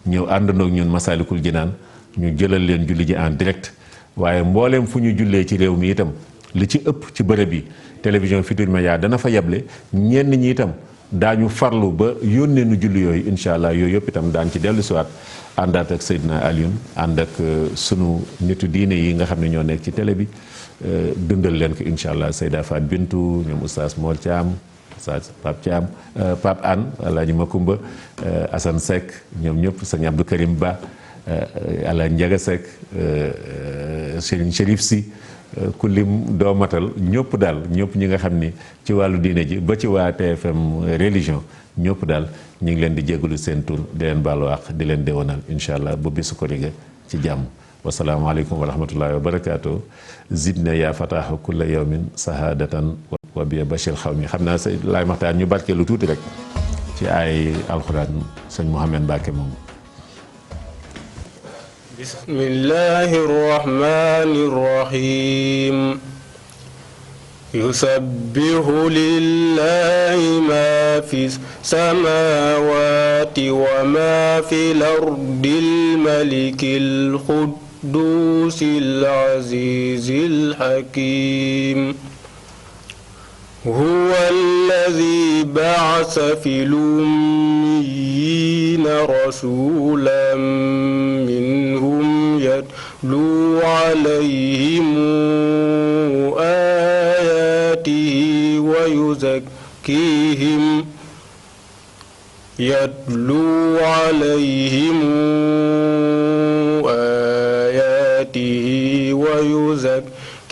S1: ñëw àndandoo ak ñun Masalikul Jinaan ñu jëlal leen julli ji en direct waaye mbooleem fu ñu jullee ci réew mi itam li ci ëpp ci bërëb yi télévision Futurs Médias dana fa yeble ñenn ñi itam daañu farlu ba yónnee nu julli yooyu incha allah yooyu yëpp itam daan ci dellu siwaat àndaat ak Seydina Alioune ànd ak sunu nitu diine yi nga xam ne ñoo nekk ci télé bi dundal leen ko incha allah Seyda Fat Bintou ñoom oustaz Mor Thiam oustaz Pape Thiam Pape Anne Alaaji Makumba Assane Seck ñoom ñëpp sëñ Abdou Karim Ba Alaaji Ndiaga Seck Serigne Chérif Sy ku lim doo matal ñëpp daal ñëpp ñi nga xam ni ci wàllu diine ji ba ci waa TFM religion ñëpp daal ñu ngi leen di jégalu seen tur di leen baalu àq di leen déwénal incha allah bu bisu ko rigé ci jàmm wasalaamaaleykum wa rahmatullahi wa barakaatu zidna yaa fataahu kulla yawmin sahadatan wa biya bashir xaw mi xam naa sa Laay Maxtaar ñu barkeelu tuuti rek ci ay alxuraan sëñ Mouhamed Mbacke moom
S3: bismillahi rahmani rahim yusabbihu lillahi ma fi samawati wa ma fi l-ardi l-maliki l-quddusi l-azizi l-hakim huwa alladhi ba'atha fi l-ummiyina rasulan minhum yatlu alayhim ayatihi wa yuzakkihim يتلو عليهم آياته ويزكيهم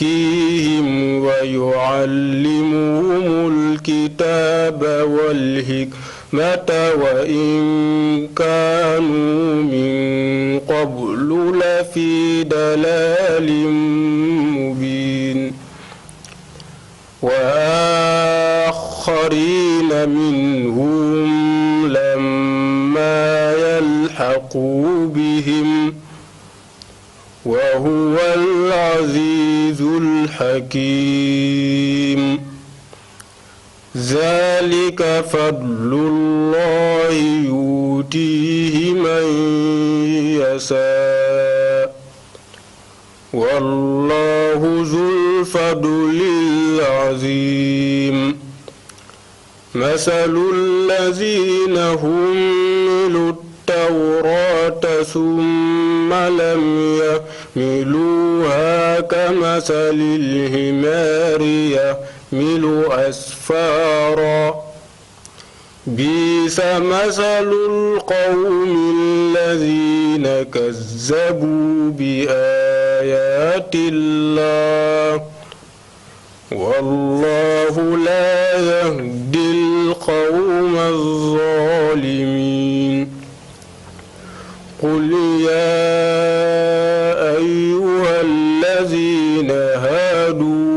S3: ويزكيهم ويعلمهم الكتاب والحكمة وإن كانوا من قبل لفي ضلال مبين وآخرين منهم لما يلحقوا بهم وهو العزيز الحكيم ذلك فضل الله يؤتيه من يشاء والله ذو الفضل العظيم مثل الذين حملوا التوراة ثم لم يحملوها كمثل الحمار يحمل أسفارا بئس مثل القوم الذين كذبوا بآيات الله والله لا يهدي القوم الظالمين قل يا أيها الذين هادوا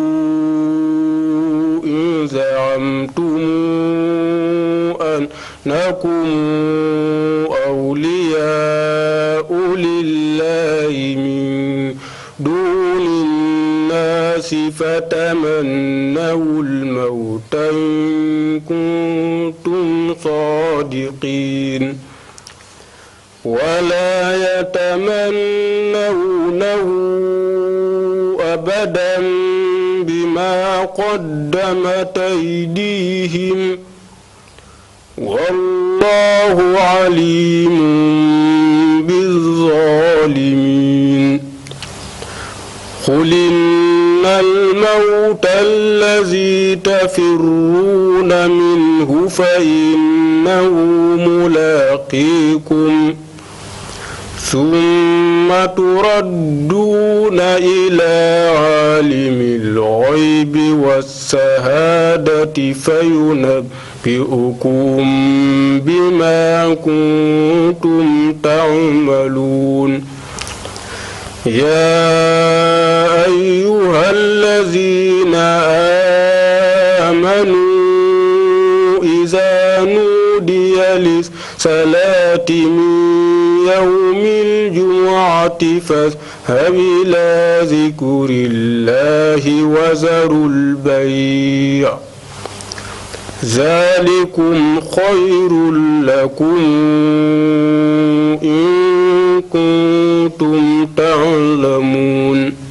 S3: إن زعمتم أنكم أولياء لله من دون الناس فتمنوا الموت إن كنتم صادقين ولا يتمنونه أبدا بما قدمت أيديهم والله عليم بالظالمين قل إن الموت الذي تفرون منه فإنه ملاقيكم ثم تردون إلى عالم الغيب والشهادة فينبئكم بما كنتم تعملون يا أيها الذين آمنوا إذا نودي للصلاة من يوم الجمعة فاذهب إلى ذكر الله وذروا البيع ذلكم خير لكم إن كنتم تعلمون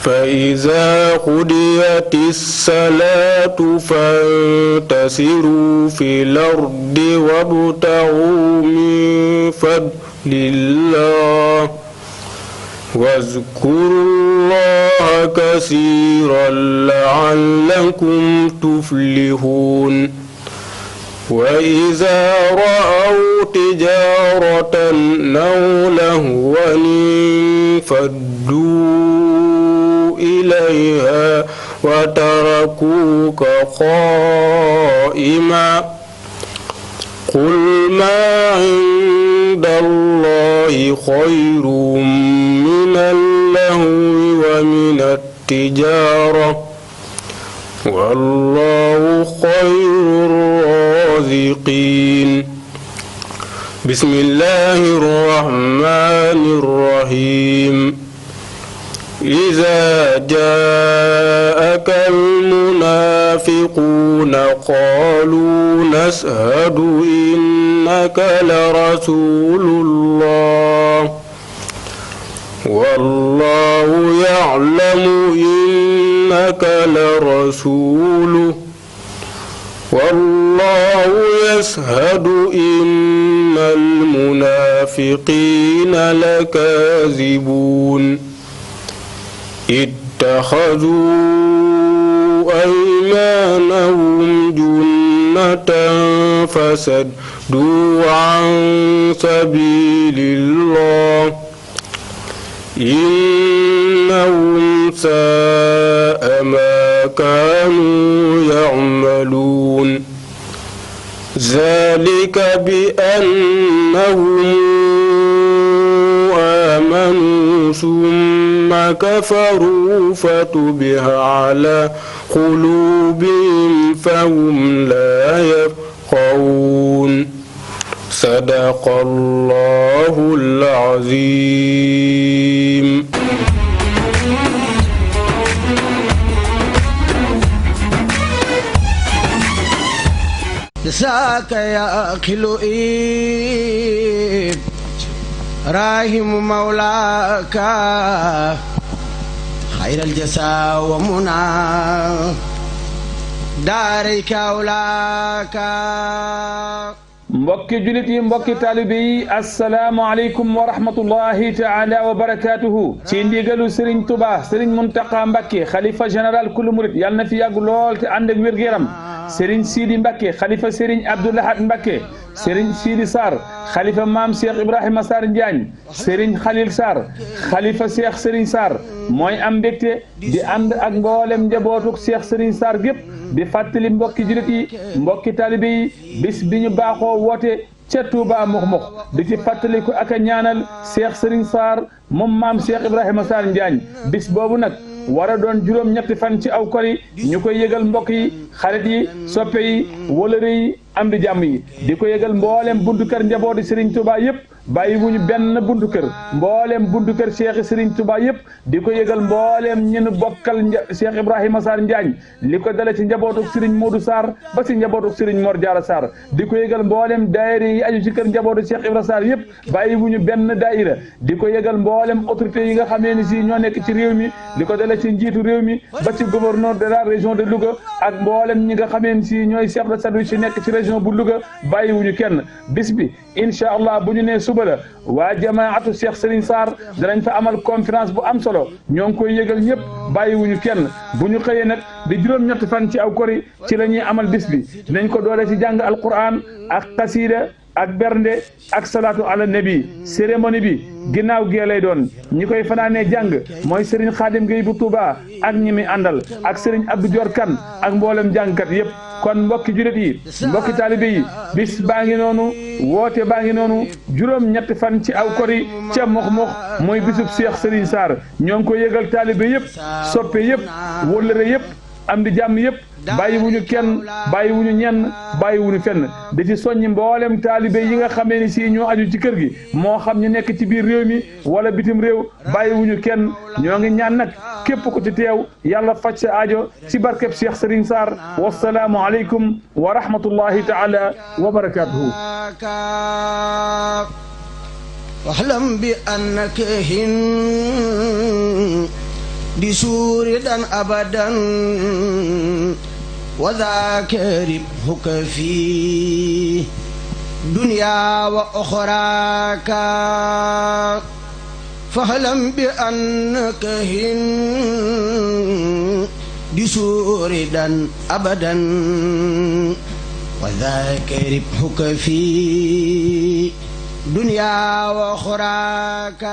S3: فإذا قضيت الصلاة فانتشروا في الأرض وابتغوا من فضل الله واذكروا الله كثيرا لعلكم تفلحون وإذا رأوا تجارة أو لهوا انفضوا إليها وتركوك قائما قل ما عند الله خير من اللهو ومن التجارة والله خير الرازقين بسم الله الرحمن الرحيم إذا جاءك المنافقون قالوا نشهد إنك لرسول الله والله يعلم إنك لرسوله والله يشهد إن المنافقين لكاذبون اتخذوا أيمانهم جنة فصدوا عن سبيل الله إنهم ساء ساء ما كانوا يعملون ذلك بأنهم آمنوا ثم كفروا فتبع على قلوبهم فهم لا يفقهون صدق الله العظيم.
S17: جزاك يا أخي راهم مولاك خير الجزاء ومنى دارك أولاك.
S2: mbokki julit yi mbokki taalibe yi asalaamaaleykum wa rahmatullahi taala wa barakaatuhu. ci ndigalu Serigne Touba Serigne Mountakha Mbacké xalifa général kulu murit yàlla na fi yàgg lool te ànd ak wér-gu-yaram. Serigne Sidi Mbacké xalifa Serigne Abdou Lahad Mbacké, Serigne Sidi Sarr xalifa maam Cheikh Ibrahima Sarr Njaañ, Serigne Khalil Sarr xalifa Cheikh Serigne Sarr mooy am mbégte di ànd ak mboolem njabootuk Cheikh Serigne Sarr gépp di fàttali mbokki julit yi mbokki taalibe yi bis bi ñu baaxoo woote ca Touba Mokh di ci fàttaliku ak a ñaanal Cheikh Serigne Sarr moom maam Cheikh Ibrahima Sarr Njaañ. bis boobu nag war a doon juróom-ñetti fan ci aw kori ñu koy yëgal mbokk yi xarit yi soppe yi wóllëre yi am di jàmm yi di ko yëgal mboolem buntu kër njabooti Serigne Touba yëpp bàyyi wuñu benn buntu kër mboolem buntu kër Cheikh Serigne Touba yëpp di ko yëgal mboolem ñun bokkal Cheikh Ibrahima Sarr Njaañ li ko dale ci njabootuk Serigne Modou Sarr ba ci njabootuk Serigne Mor Diarra Sarr di ko yëgal mboolem daayira yi aju ci kër njabootu Cheikh Ibrahima Sarr yëpp bàyyi wuñu benn daayira di ko yëgal mboolem autorité yi nga xamee ni si ñoo nekk ci réew mi li ko dale ci njiitu réew mi ba ci gouverneur de la région de Louga ak mboolem ñi nga xamee ni si ñooy chef de service yi nekk ci région bu Louga bàyyi wuñu kenn bis bi incha allah bu ñu nee suba la waa jamaatu Cheikh Serigne Sarr danañ fa amal conférence bu am solo ñoo ngi koy yëgal ñëpp bàyyiwuñu kenn bu ñu xëyee nag di juróom-ñetti fan ci aw kori ci la ñuy amal bis bi dinañ ko doole ci jàng alquran ak xasida ak bernde ak salaatu ala nabi. cérémonie bi ginnaaw gee lay doon ñi koy fanaanee jàng mooy Serigne Khadim Gueye bu Touba ak ñi mi àndal ak Serigne Abdou Dior Kane ak mboolem jàngkat yëpp. kon mbokki julit yi mbokki taalibe yi bis baa ngi noonu woote baa ngi noonu juróom-ñetti fan ci aw kori ca Mokh mooy bisub Cheikh Serigne Sarr ñoo ngi ko yëgal taalibe yëpp soppe yëpp wóllëre yëpp am di jàmm yëpp bàyyi wuñu kenn bàyyi wuñu ñenn bàyyi wuñu fenn di ci soññi mboolem taalibe yi nga xamee ni si ñoo aju ci kër gi moo xam ñu nekk ci biir réew mi wala bitim réew bàyyi wuñu kenn ñoo ngi ñaan nag képp ku ci teew yàlla faj sa aajo ci barkeb Cheikh Serigne Sarr wasalaamu aleykum wa rahmatullahi taala wa barakatuhu.
S17: واحلم بأنك هند سوردا أبدا وذاك ربحك في دنيا وأخراك فاعلم بأنك هند سوردا أبدا وذاك ربحك في دنيا وأخراك.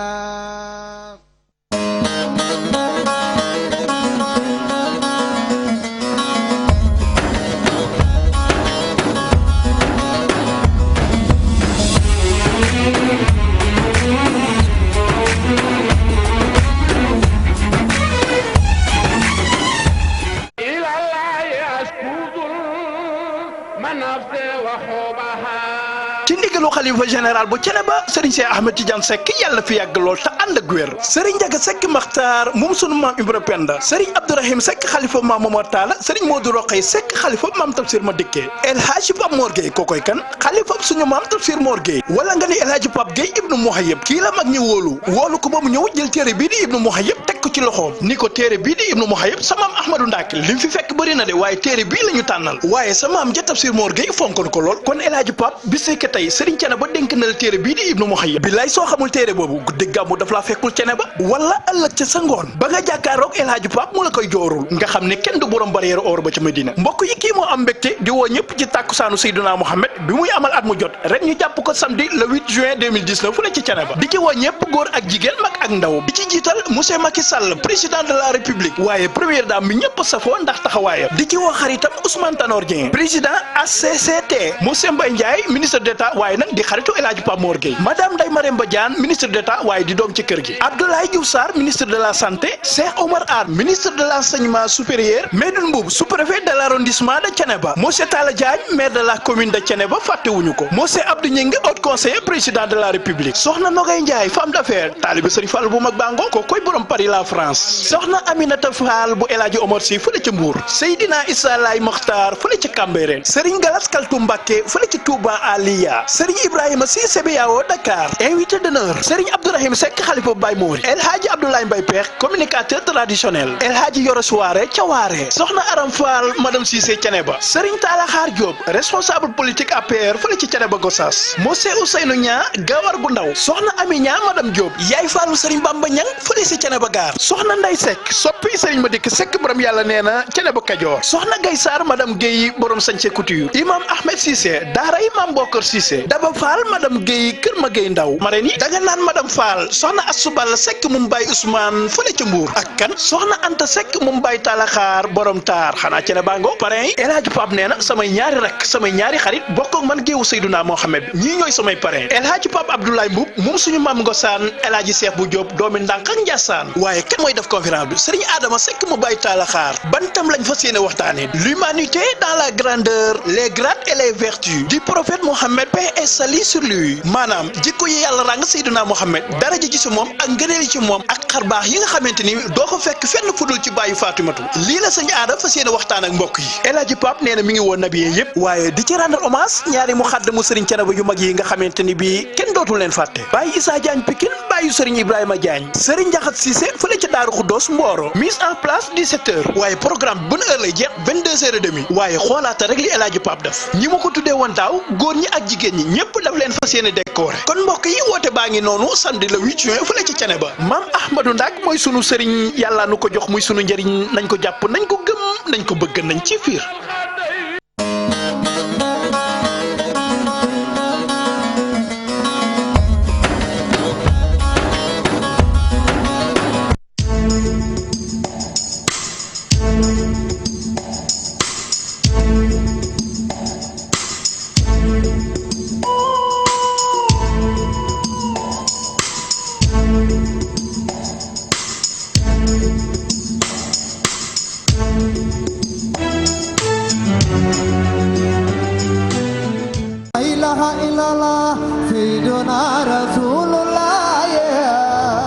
S22: ci ndigalu xalifa général bu Thiénaba Serigne Cheikh Ahmed Tidiane Seck yàlla fi yàgg lool te ànd ak wér Serigne Ndiaga Seck Makhtar moom sunu maam Ibra Penda Serigne Abdourahim Seck xalifa maam Momar Talla Serigne Modou Rokhaya Seck xalifa maam Tafsir Madické El Hadji Pape Mor Gueye kookoy kan xalifa suñu maam Tafsir Mor Gueye wala nga ni El Hadji Pape Gueye ibnu Mouhayib kii la mag ñi wóolu ko ba mu ñëw jël téere bii di ibnu Mouhayib teg ko ci loxoom ni ko téere bii di ibnu Mouhayib sa maam Ahmadou Ndacké li mu fi fekk bëri na de waaye téere bii la ñu tànnal waaye sa maam ja Tafsir Mor Gueye fonkoon ko lool kon El Hadji Pape bis ke tey Serigne Thiénaba dénk na la téere bii di ibnu Mouhayib billaay soo xamul téere boobu guddi gàmmu daf laa fekkul Thiénaba wala ëllëg ca sa ngoon ba nga jàkkaaroog El Hadji Pape mu la koy joorul nga xam ne kenn du borom barrière or ba ca Medina mbokk yi kii moo am mbégte di woo ñëpp ci tàkkusaanu Seydina Mohamed bi muy amal at mu jot ren ñu jàpp ko samedi le 8 juin 2019 fu ne ci Thiénaba di ci woo ñëpp góor ak jigéen mag ak ndaw di ci jiital monsieur Macky Sall Sall président de la république waaye première dame mi ñëpp safoo ndax taxawaayam di ci woo xaritam Ousmane Tanor Dieng président HCCT monsieur Mbaye Ndiaye ministre d'état waaye nag di xaritu El Hadji Pape Mor Gueye madame Ndeye Marème Badiane ministre d'état waaye di doom ci kër gi Abdoulaye Diouf Sarr ministre de la santé Cheikh Omar Anne ministre de l'enseignement supérieur Medoune Mboup sous-préfet de l'arrondissement de Thiénaba monsieur Talla Diagne maire de la commune de Thiénaba fàttewuñu ko monsieur Abdou Gningue haut conseiller président de la république soxna Nogay Ndiaye femme d'affaires taalibe Serigne Fall bu mag bango ko koy borom Paris la France soxna Aminata Fall bu El Hadji Omar Sy fële ca Mbour Seydina Issa Laye Mokhtar fële ca Cambérène Serigne Galas Kaltoum Mbacké fële ca Touba Aliya Serigne Ibrahima Sy CBAO Dakar invité d'honneur Serigne Abdourahim Seck xalifa Baye Mori El Hadji Abdoulaye Mbaye Peex communicateur traditionnel El Hadji Yoro Soare ca Waare soxna Aram Fall madame Cissé Thiénaba Serigne Talla Khar Diop responsable politique APR fële ci Thiénaba Gossas monsieur Ousseynou Niang Gawar gu ndaw soxna Ami Niang madame Diop yaay Fallu Serigne Bamba Niang fële ci Thiénaba Gare soxna Ndey Seck soppi Serigne Madick Seck borom yàlla nee na Thiénaba Kajoor soxna Gay Sarr madame Guèye borom Sañse Couture imam Ahmed Cissé daara imam Bokar Cissé Daba Fall madame Guèye Kër Ma Guèye Ndaw marraine yi danga naan madame Fall soxna Assou Balla Seck mu Mbaye Ousmane fële ca Mbour ak kan soxna Anta Seck mu Mbaye Talla Khar borom taar xanaa Thiénaba ngo parrain yi El Hadji Pape nee na samay ñaari rak samay ñaari xarit bokk ak man géewu Seydouna Mohamed ñii ñooy samay parrain El Hadji Pape Abdoulaye Mboup moom suñu maam Ngosaan El Hadji Cheikh bu Diop doomi Ndànk ak Ndiassane waaye kan mooy def conférence bi Serigne Adama Seck mu Baye Talla Khar ban tam lañ fas yéene waxtaane l'humanité dans la grandeur les grades et les vertus du prophète Mohammed paix et salut sur lui maanaam jikko yi yàlla ràng Seydouna Mohamed daraja ji ci moom ak ngëneel ci moom ak xarbaax yi nga xamante ni doo ko fekk fenn fudul ci bàyyi Fatimatu lii la sëñ Aada fas yéene waxtaan ak mbokk yi El Hadji Pape nee na mi ngi woon nabiye yëpp waaye di ci rendre hommage ñaari mu xaddamu Serigne Thiénaba yu mag yi nga xamante ni bii kenn dootul leen fàtte Baye Issa Diagne Pikine bàyyi Serigne Ibrahima Diagne Serigne Ndiakhate Cissé fële ca Daaru Khoudoss Mboro mise en place 17h waaye programme bi ban heure lay jeex 22h30 waaye xoolaata rek li El Hadji Pape def ñi ma ko tuddee woon daaw góor ñi ak jigéen ñi ñëpp daf leen fas yéene décoré kon mbokk yi woote baa ngi noonu samedi le 8 juin fële ca Thiénaba maam Ahmadou Ndak mooy sunu Serigne yàlla nu ko jox muy sunu njëriñ nañ ko jàpp nañ ko gëm nañ ko bëgg nañ ci fiir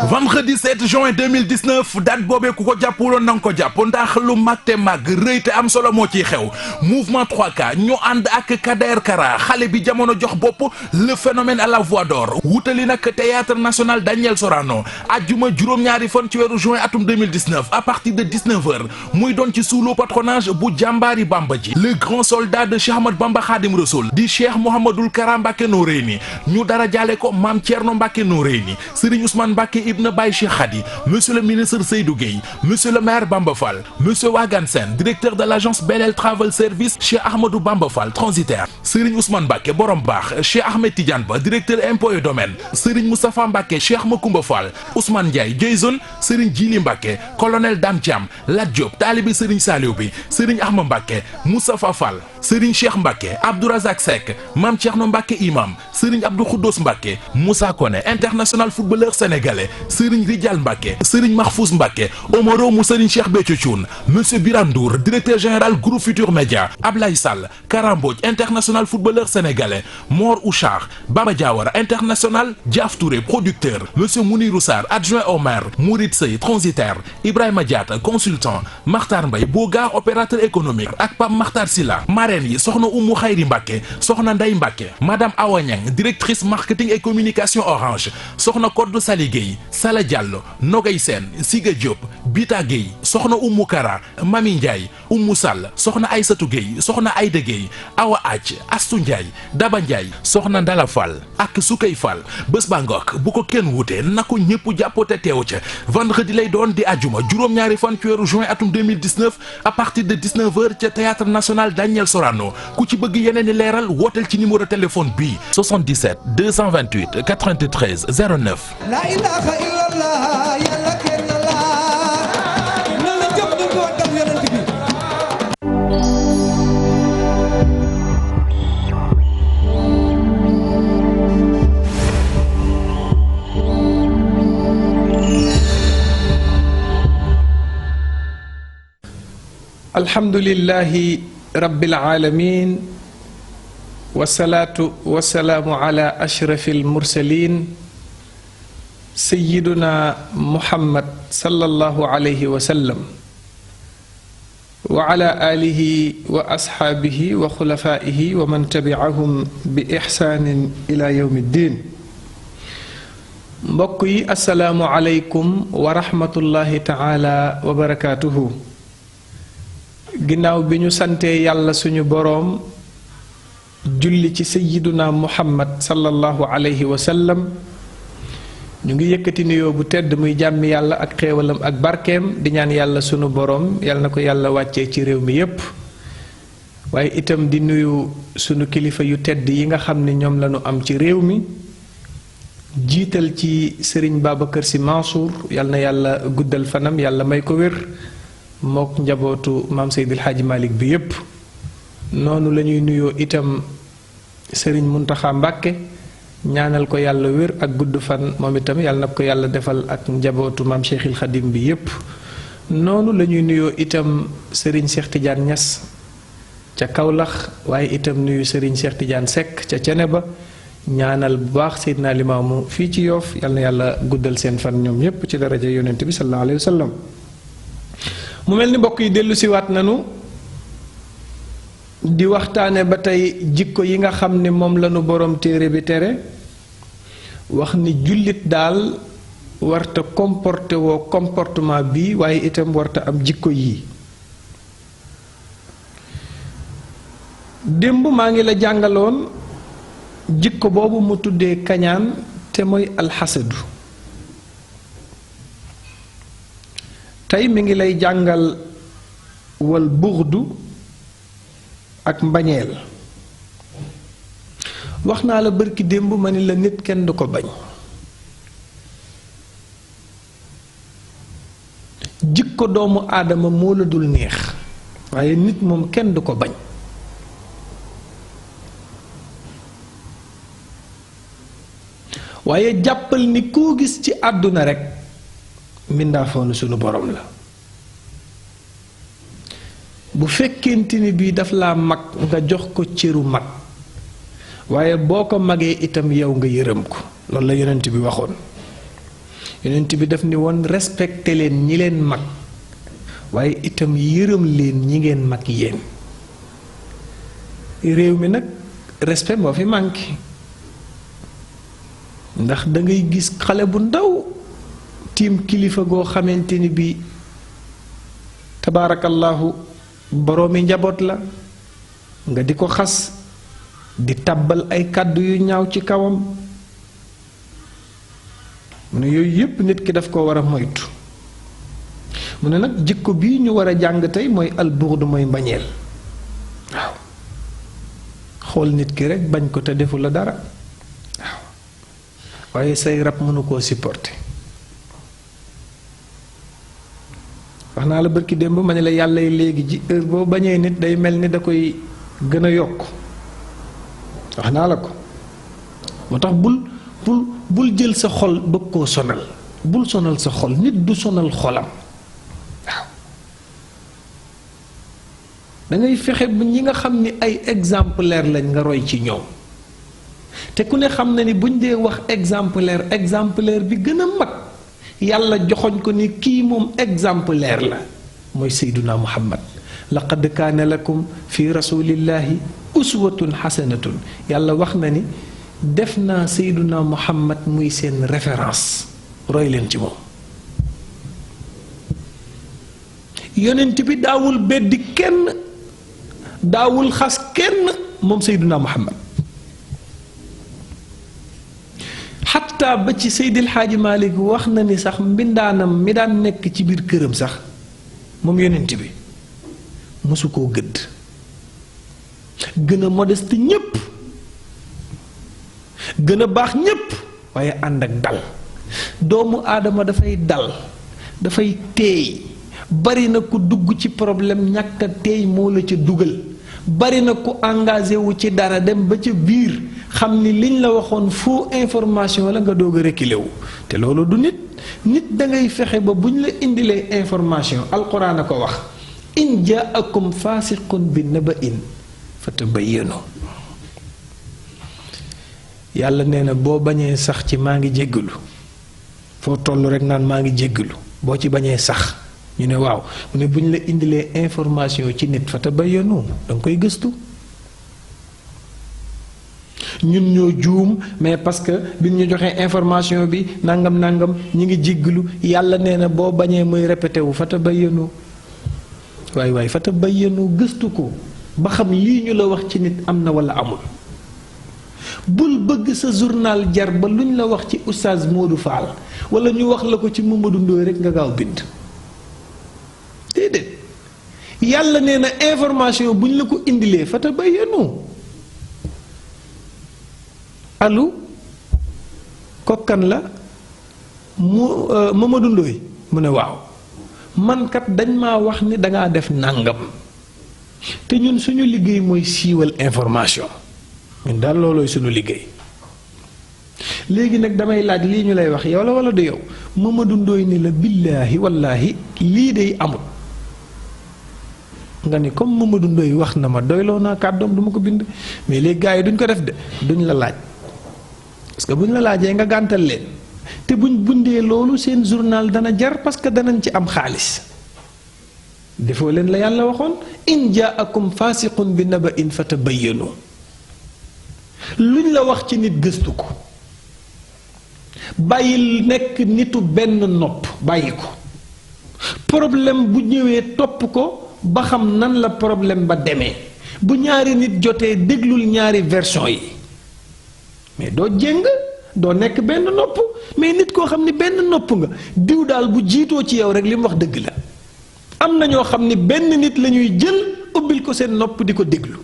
S6: vendredi 7 juin 2019 date boobee ku ko jàppuloon na nga ko jàpp ndax lu mag te mag rëy te am solo moo ciy xew mouvement 3K ñu ànd ak Kader Kara xale bi jamono jox bopp le phénomène à la voix d'or wutali nag théâtre national Daniel Sorano ajjuma juróom-ñaari fan ci weeru juin atum 2019 à partir de 19h muy doon ci sous le patronage bu jàmbaari Bamba ji le grand soldat de Cheikh Ahmad Bamba Khadim Rassoul di Cheikh Mouhamadoul Kara Mbacké Noreyni ñu dara jaale ko Mame Thierno Mbacké Noreyni Serigne Ousmane Mbacké Ibn Baye Cheikh Khady monsieur le ministre Seydou Gueye monsieur le maire Bamba Fall monsieur Wagan Sène directeur de l'agence Belel Travel Service Cheikh Ahmadou Bamba Fall transitaire Serigne Ousmane Mbacké borom baax Cheikh Ahmed Tidiane Ba directeur impôts et domaines Serigne Moustapha Mbacké Cheikh Makoumba Fall Ousmane Ndiaye Jason Serigne Djili Mbacké colonel Dame Thiam Lat Diop taalibi Serigne Saliou bi Serigne Ahmad Mbacké Moustapha Fall Serigne Cheikh Mbacké Abdourazak Seck Mame Thierno Mbacké imam Serigne Abdou Khoudous Mbacké Moussa Koné international footballeur sénégalais Serigne Ridjal Mbacké Serigne Mahfouz Mbacké Omaro mu Serigne Cheikh Béthio Thioune monsieur Birandour directeur général groupe Futur Média Ablaye Sall Karambodj international footballeur sénégalais Mor Ouchar Baba Diawara international Diaf Touré producteur monsieur Mounirou Sarr adjoint au maire Mourid Sey transitaire Ibrahima Diatta consultant Makhtar Mbaye Bogar opérateur économique ak Pape Makhtar Silla marraine yi soxna Oumou Khayri Mbacké soxna Ndeye Mbacké madame Awa Niang directrice marketing et communication Orange soxna Kodou Sali Gueye Sala Diallo Nogay Sène Siga Diop Bita Gueye soxna Oumou Kara Mami Ndiaye Oumou Sall soxna Aïssatou Gueye soxna Aïda Gueye Awa Adj Astou Ndiaye Daba Ndiaye soxna Ndala Fall ak Soukay Fall bés ba ngook bu ko kenn wute na ko ñëpp jàppote teew ca vendredi lay doon di ajuma juróom-ñaari fan ci weeru juin atum 2019 à partir de 19h ca théâtre national Daniel Sorano ku ci bëgg yeneen i leeral wooteel ci numéro téléphone bii 77 228 93 09
S7: La ilaha illallah yàlla kenn la
S5: alhamdulillahi rabbil alamin wasalaatu wasalaamu ala ashrafil mursalin sayyiduna muhammad sallallahu alayhi wa sallam wa ala alihi wa ashaabihi wa xulafaihi wa man tabi'ahum bi ixsaanin ila yawmi ddin. mbokk yi asalaamu aleykum wa rahmatullahi taala wa barakaatuhu. ginnaaw bi ñu santee yàlla suñu boroom julli ci sayyiduna muhammad sallallahu alayhi wa sallam, ñu ngi yëkkati nuyoo bu tedd muy jàmmi yàlla ak xéewalam ak barkeem di ñaan yàlla sunu boroom yàlla na ko yàlla wàccee ci réew mi yépp, waaye itam di nuyu sunu kilifa yu tedd yi nga xam ne ñoom lañu am ci réew mi, jiital ci sëriñ Babacar Sy Mansour yàlla na yàlla guddal fanam yàlla may ko wér mook njabootu maam Seydil Hadji Malick bi yépp. noonu la ñuy nuyoo itam sëriñ Muntaxa Mbàkke ñaanal ko yàlla wér ak gudd fan moom itam yàlla na ko yàlla defal ak njabootu maam Cheikhil Khadim bi yépp. noonu la ñuy nuyoo itam sëriñ Cheikh Tidiane Niass ca Kaolack, waaye itam nuyu sëriñ Cheikh Tidiane Seck ca Ceneba, ñaanal bu baax Seydina Limaamu fii ci Yoof yàlla na yàlla guddal seen fan ñoom ñépp ci daraja yonent bi sallallahu alayhi wa sallam. mu mel ni mbokk yi dellu siwaat nanu di waxtaane ba tey jikko yi nga xam ne moom lañu boroom téere bi tere, wax ni jullit daal warta comporté woo comportement bi, waaye itam warta am jikko yi. démb maa ngi la jàngaloon jikko boobu mu tuddee kañaan te mooy alxasadu. tey mi ngi lay jàngal wal buxdu ak mbañeel. wax naa la bërki démb ma ni la nit kenn du ko bañ. jikko doomu aadama moo la dul neex, waaye nit moom kenn du ko bañ. waaye jàppal ni koo gis ci àdduna rekk mbindaafoonu sunu borom la. bu fekkente ni bii daf laa mag nga jox ko cëru mag, waaye boo ko magee itam yow nga yërëm ko. loolu la yonent bi waxoon. yonent bi daf ni woon respecté leen ñi leen mag, waaye itam yërëm leen ñi ngeen mag yéen. réew mi nag respect moo fi manqué, ndax da ngay gis xale bu ndaw tiim kilifa goo xamante ni bii tabaarakallaahu boroomi njaboot la, nga di ko xas, di tàbbal ay kàddu yu ñaaw ci kawam. mu ne yooyu yépp nit ki daf ko war a moytu. mu ne nag jikko bii ñu war a jàng tey mooy albuxdu, mooy mbañeel. waaw xool nit ki rekk bañ ko te defu la dara, waaw waaye say rab mënu koo supporter. wax naa la bërki démb ma ne la yàlla yi léegi ji heure boo bañee nit day mel ni da koy gën a yokk. wax naa la ko. moo tax bul jël sa xol bëgg koo sonal. bul sonal sa xol, nit du sonal xolam. waaw dangay fexe ba ñi nga xam ni ay exemplaire lañ nga roy ci ñoom. te ku ne xam na ni buñ dee wax exemplaire bi gën a mag yàlla joxoñ ko ni kii moom exemplaire la, mooy Seyduna Muhammad. laqad kaana lakum fi rasulillahi uswatun xasanatun. yàlla wax na ni def naa Seyduna Muhammad muy seen référence, roy leen ci moom. yonent bi daawul beddi kenn, daawul xas kenn, moom Seyduna Muhammad. xatta ba ci Seydil Xaaji Maalik wax na ni sax mbindaanam mi daan nekk ci biir këram sax moom yonent bi mësu koo gëdd. gën a modeste ñépp, gën a baax ñépp, waaye ànd ak dal. doomu aadama dafay dal, dafay teey. bari na ku dugg ci problème ñàkk a teey moo la ca dugal. bari na ku engagé wu ci dara dem ba ca biir xam ni liñ la waxoon faux information la nga doog a reculé wu. te loolu du nit. nit da ngay fexe ba buñ la indilee information alquran a ko wax. in jaakum faasiqun bi naba'in fatabayyanu. yàlla nee na boo bañee sax ci maa ngi jéggalu foo toll rek naan maa ngi jéggalu boo ci bañee sax ñu ne waaw mu ne bu ñu la indilee information ci nit fatabayyanu danga koy gëstu. ñun ñoo juum mais parce que bi ñu joxee information bi nangam nangam ñi ngi jéggalu yàlla nee na boo bañee muy répété wu fatabayyanu waay fatabayyanu gëstu ko ba xam lii ñu la wax ci nit am na wala amul. bul bëgg sa journal jar ba luñ la wax ci oustaz Modou Fall wala ñu wax la ko ci Mamadou Ndoye rek nga gaaw bind déedéet yàlla nee na information buñ la ko indilee fatabayyanu. allo kokkan la mu Mamadou Ndoye mu ne waaw man kat dañ maa wax ni dangaa def nàngam te ñun suñu liggéey mooy siiwal information ñun daal loolooy suñu liggéey léegi nag damay laaj lii ñu lay wax yow la wala du yow Mamadou Ndoye ni la billaahi wallaahi lii day amul nga ni comme Mamadou Ndoye wax na ma doyloo naa kàddoom du ma ko bind mais léegi gars yi duñ ko def de duñ la laaj parce que buñ la laajee nga gàntal leen te buñ bundee loolu seen journal dana jar parce que danañ ci am xaalis defoo leen la yàlla waxoon in jaakum faasiqun bi naba'in fatabayyanu luñ la wax ci nit gëstu ko bàyyil nekk nitu benn nopp bàyyi ko problème bu ñëwee topp ko ba xam nan la problème ba demee bu ñaari nit jotee déglul ñaari version yi mais doo jéng doo nekk benn nopp mais nit koo xam ni benn nopp nga diw daal bu jiitoo ci yow rek li mu wax dëgg la am na ñoo xam ni benn nit la ñuy jël ubbil ko seen nopp di ko déglu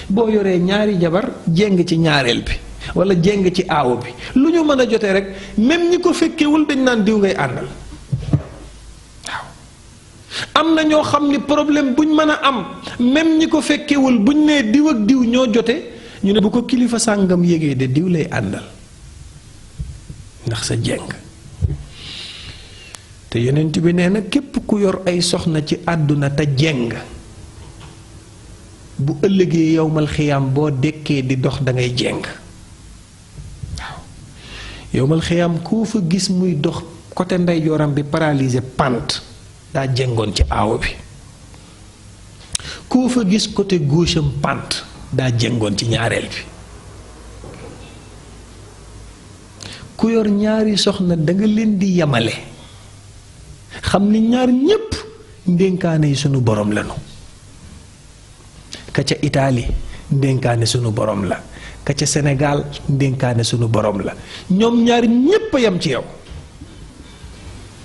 S5: boo yoree ñaari jabar jéng ci ñaareel bi wala jéng ci aawo bi lu ñu mën a jotee rek même ñi ko fekkewul dañ naan diw ngay àndal waaw am na ñoo xam ni problème buñ mën a am même ñi ko fekkewul buñ nee diw ak diw ñoo jote ñu ne bu ko kilifa sàngam yégee de diw lay àndal ndax sa jéng te yonent bi nee na képp ku yor ay soxna ci àdduna te jéng bu ëllëgee yowmal xiyaam boo dekkee di dox da ngay jéng waaw yowmal xiyaam koo fa gis muy dox côté ndeyjooram bi paralysé pant daa jéngoon ci aawo bi koo fa gis côté gauche am pant daa jéngoon ci ñaareel bi ku yor ñaari soxna danga leen di yamale xam ni ñaar ñépp ndénkaane yi sunu borom lanu ka ca Italie ndénkaane sunu borom la ka ca Sénégal ndénkaane sunu borom la ñoom ñaar ñépp a yam ci yow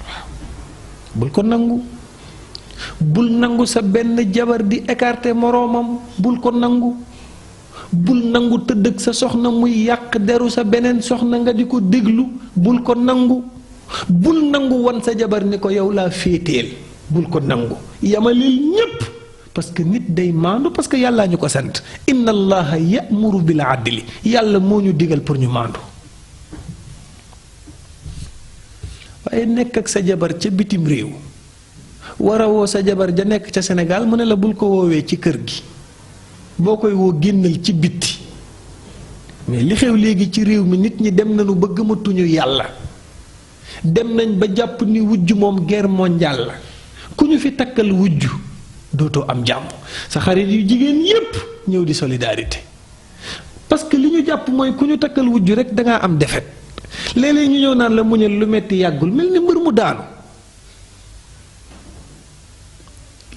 S5: waaw bul ko nangu bul nangu sa benn jabar di écarter moroomam bul ko nangu bul nangu tëdd ak sa soxna muy yàq deru sa beneen soxna nga di ko déglu bul ko nangu bul nangu wan sa jabar ni ko yow laa féeteel bul ko nangu yamalil ñépp parce que nit day maandu parce que yàllaa ñu ko sant inna allaha ya'muru bil adli yàlla moo ñu digal pour ñu maandu waaye nekk ak sa jabar ca bitim réew war a woo sa jabar ja nekk ca Sénégal mu ne la bul ko woowee ci kër gi boo koy woo génnal ci bitti mais li xew léegi ci réew mi nit ñi dem nañu ba gëmatuñu yàlla dem nañ ba jàpp ni wujj moom guerre mondiale la ku ñu fi takkal wujj dootoo am jàmm sa xarit yu jigéen yépp ñëw di solidarité parce que li ñu jàpp mooy ku ñu takkal wujj rek dangaa am defet léeg-léeg ñu ñëw naan la muñal lu metti yàggul mel ni mbër mu daanu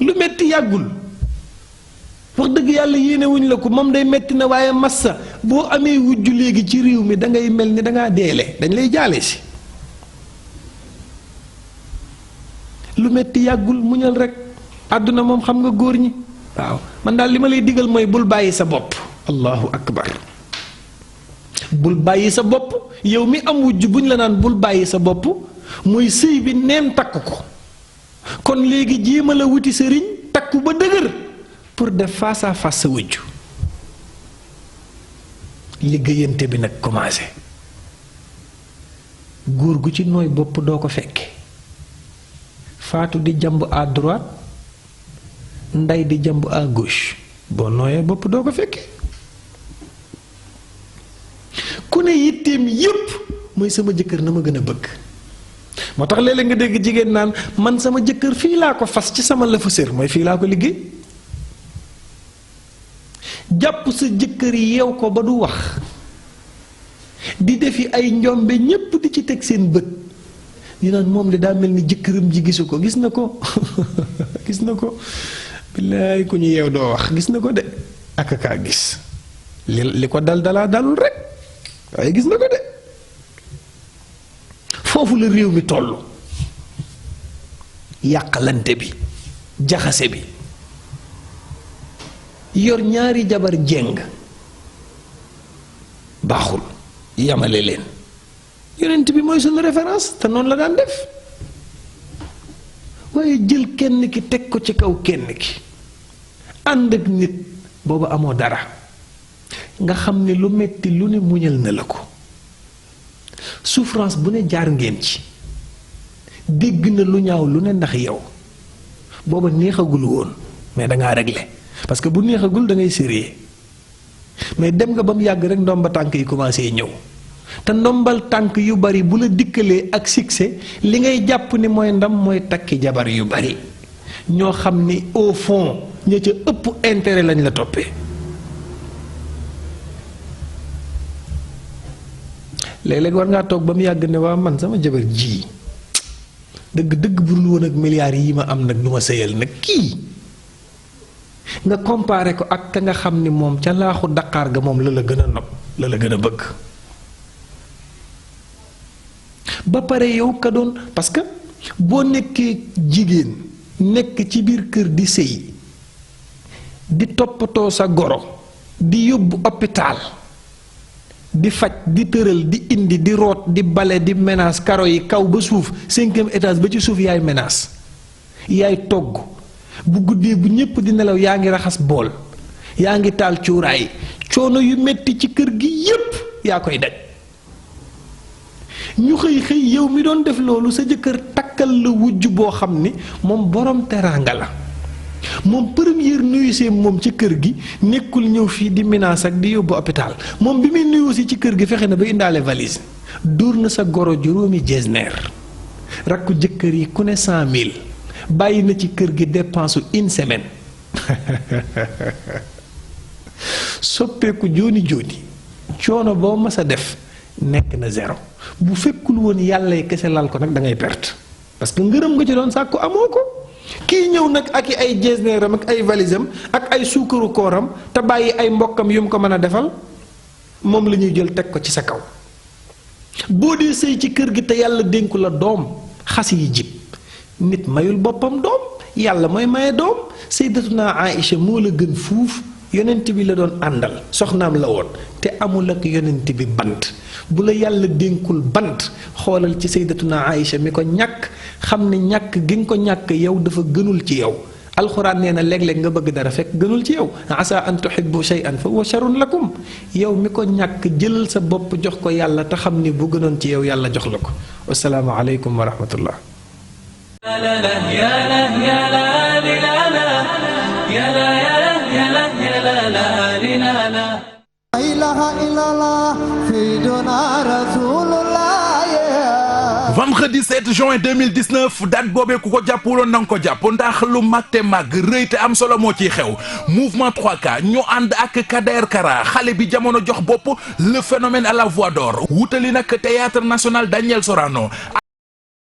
S5: lu metti yàggul wax dëgg yàlla yéene wuñ la ko moom day metti na waaye massa boo amee wujj léegi ci réew mi dangay mel ni dangaa deele dañ lay jaale si lu metti yàggul muñal rek àdduna moom xam nga góor ñi waaw man daal li ma lay digal mooy bul bàyyi sa bopp allahu akbar bul bàyyi sa bopp yow mi am wujj buñ la naan bul bàyyi sa bopp mooy sëy bi neen takk ko kon léegi jéem a la wuti sëriñ takku ba dëgër pour def face à face sa wujj liggéeyante bi nag commencé góor gu ci nooy bopp doo ko fekke faatu di jamb à droite nday di jàmb à gauche boo nooyee bopp doo ko fekke ku ne yitteem yépp mooy sama jëkkër na ma gën a bëgg moo tax léeg-léeg nga dégg jigéen naan man sama jëkkër fii laa ko fas ci sama lëfu sër mooy fii laa ko liggéey jàpp sa jëkkër yeew ko ba du wax di defi ay njombe ñépp di ci teg seen bët di naan moom de daa mel ni jëkkëram ji gisu ko gis na ko gis na ko billaay ku ñu yeew doo wax gis na ko de ak kaa gis li ko dal dalaa dalul rek waaye gis na ko de foofu la réew mi toll yàqalante bi jaxase bi yor ñaari jabar jeng baaxul yamale leen yonent bi mooy suñu référence te noonu la daan def waaye jël kenn ki teg ko ci kaw kenn ki ànd ak nit boobu amoo dara nga xam ne lu metti lu ne muñal na la ko souffrance bu ne jaar ngeen ci dégg na lu ñaaw lu ne ndax yow booba neexagul woon mais dangaa réglé parce que bu neexagul da ngay sérieux mais dem nga ba mu yàgg rek ndomba tànk yi commencé ñëw te ndombal tànk yu bari bu la dikkalee ak succès li ngay jàpp ni mooy ndam mooy takki jabar yu bari ñoo xam ni au fond ña ca ëpp intérêt lañ la toppee léeg-léeg war ngaa toog ba mu yàgg ne waa man sama jabar ji dëgg bu dul woon ak milliards yi ma am nag du ma sëyal nag kii nga comparé ko ak ka nga xam ni moom ca laaxu daqaar ga moom la la gën a nopp la la gën a bëgg ba pare yow ka doon parce que boo nekkee jigéen nekk ci biir kër di sëy di toppatoo sa goro di yóbbu hôpital di faj di tëral di indi di root di bale di menace karo yi kaw ba suuf 5e étage ba ci suuf yaay menace yaay togg bu guddee bu ñépp di nelaw yaa ngi raxas bool yaa ngi taal cuuraay coono yu metti ci kër gi yépp yaa koy daj ñu xëy yow mi doon def loolu sa jëkkër takkal la wujj boo xam ni moom borom teraanga la moom première nuyusee moom ci kër gi nekkul ñëw fii di menace ak di yóbbu hôpital moom bi muy nuyu si ci kër gi fexe na ba indaale valise dóor na sa goro juróomi jesneer rakku jëkkër yi ku ne 100 000 bàyyi na ci kër gi dépense une semaine soppeeku jooni coono boo mas a def nekk na zéro bu fekkul woon yàlla kese lal ko nag da ngay perte parce que ngërëm nga ci doon sàkku amoo ko kii ñëw nag ak i ay jesneeram ak ay valisam ak ay suukaru kooram te bàyyi ay mbokkam yu mu ko mën a defal moom la ñuy jël teg ko ci sa kaw boo dee sëy ci kër gi te yàlla dénku la doom xas yi jib nit mayul boppam doom yàlla mooy maye doom sayyidatuna Aïcha moo la gën fuuf yonent bi la doon àndal soxnaam la woon te amul ak yonent bi bant bu la yàlla dénkul bant xoolal ci sayyidatuna Aïcha mi ko ñàkk xam ne ñàkk gi nga ko ñàkk yow dafa gënul ci yow alxuraan nee na léeg-léeg nga bëgg dara fekk gënul ci yow asa an tuhibbu shay'an fa huwa sharrun lakum yow mi ko ñàkk jëlal sa bopp jox ko yàlla te xam ni bu gënoon ci yow yàlla jox la ko wasalaamu aleykum wa rahmatullah
S4: La ilaha illallah sayyiduna rasulullah.
S6: vendredi 7 juin 2019 date boobee ku ko jàppuloon na nga ko jàpp ndax lu mag te mag rëy te am solo moo ciy xew mouvement 3K ñu ànd ak Kader Kara xale bi jamono jox bopp le phénomène à la voix d'or wutali nag théâtre national Daniel Sorano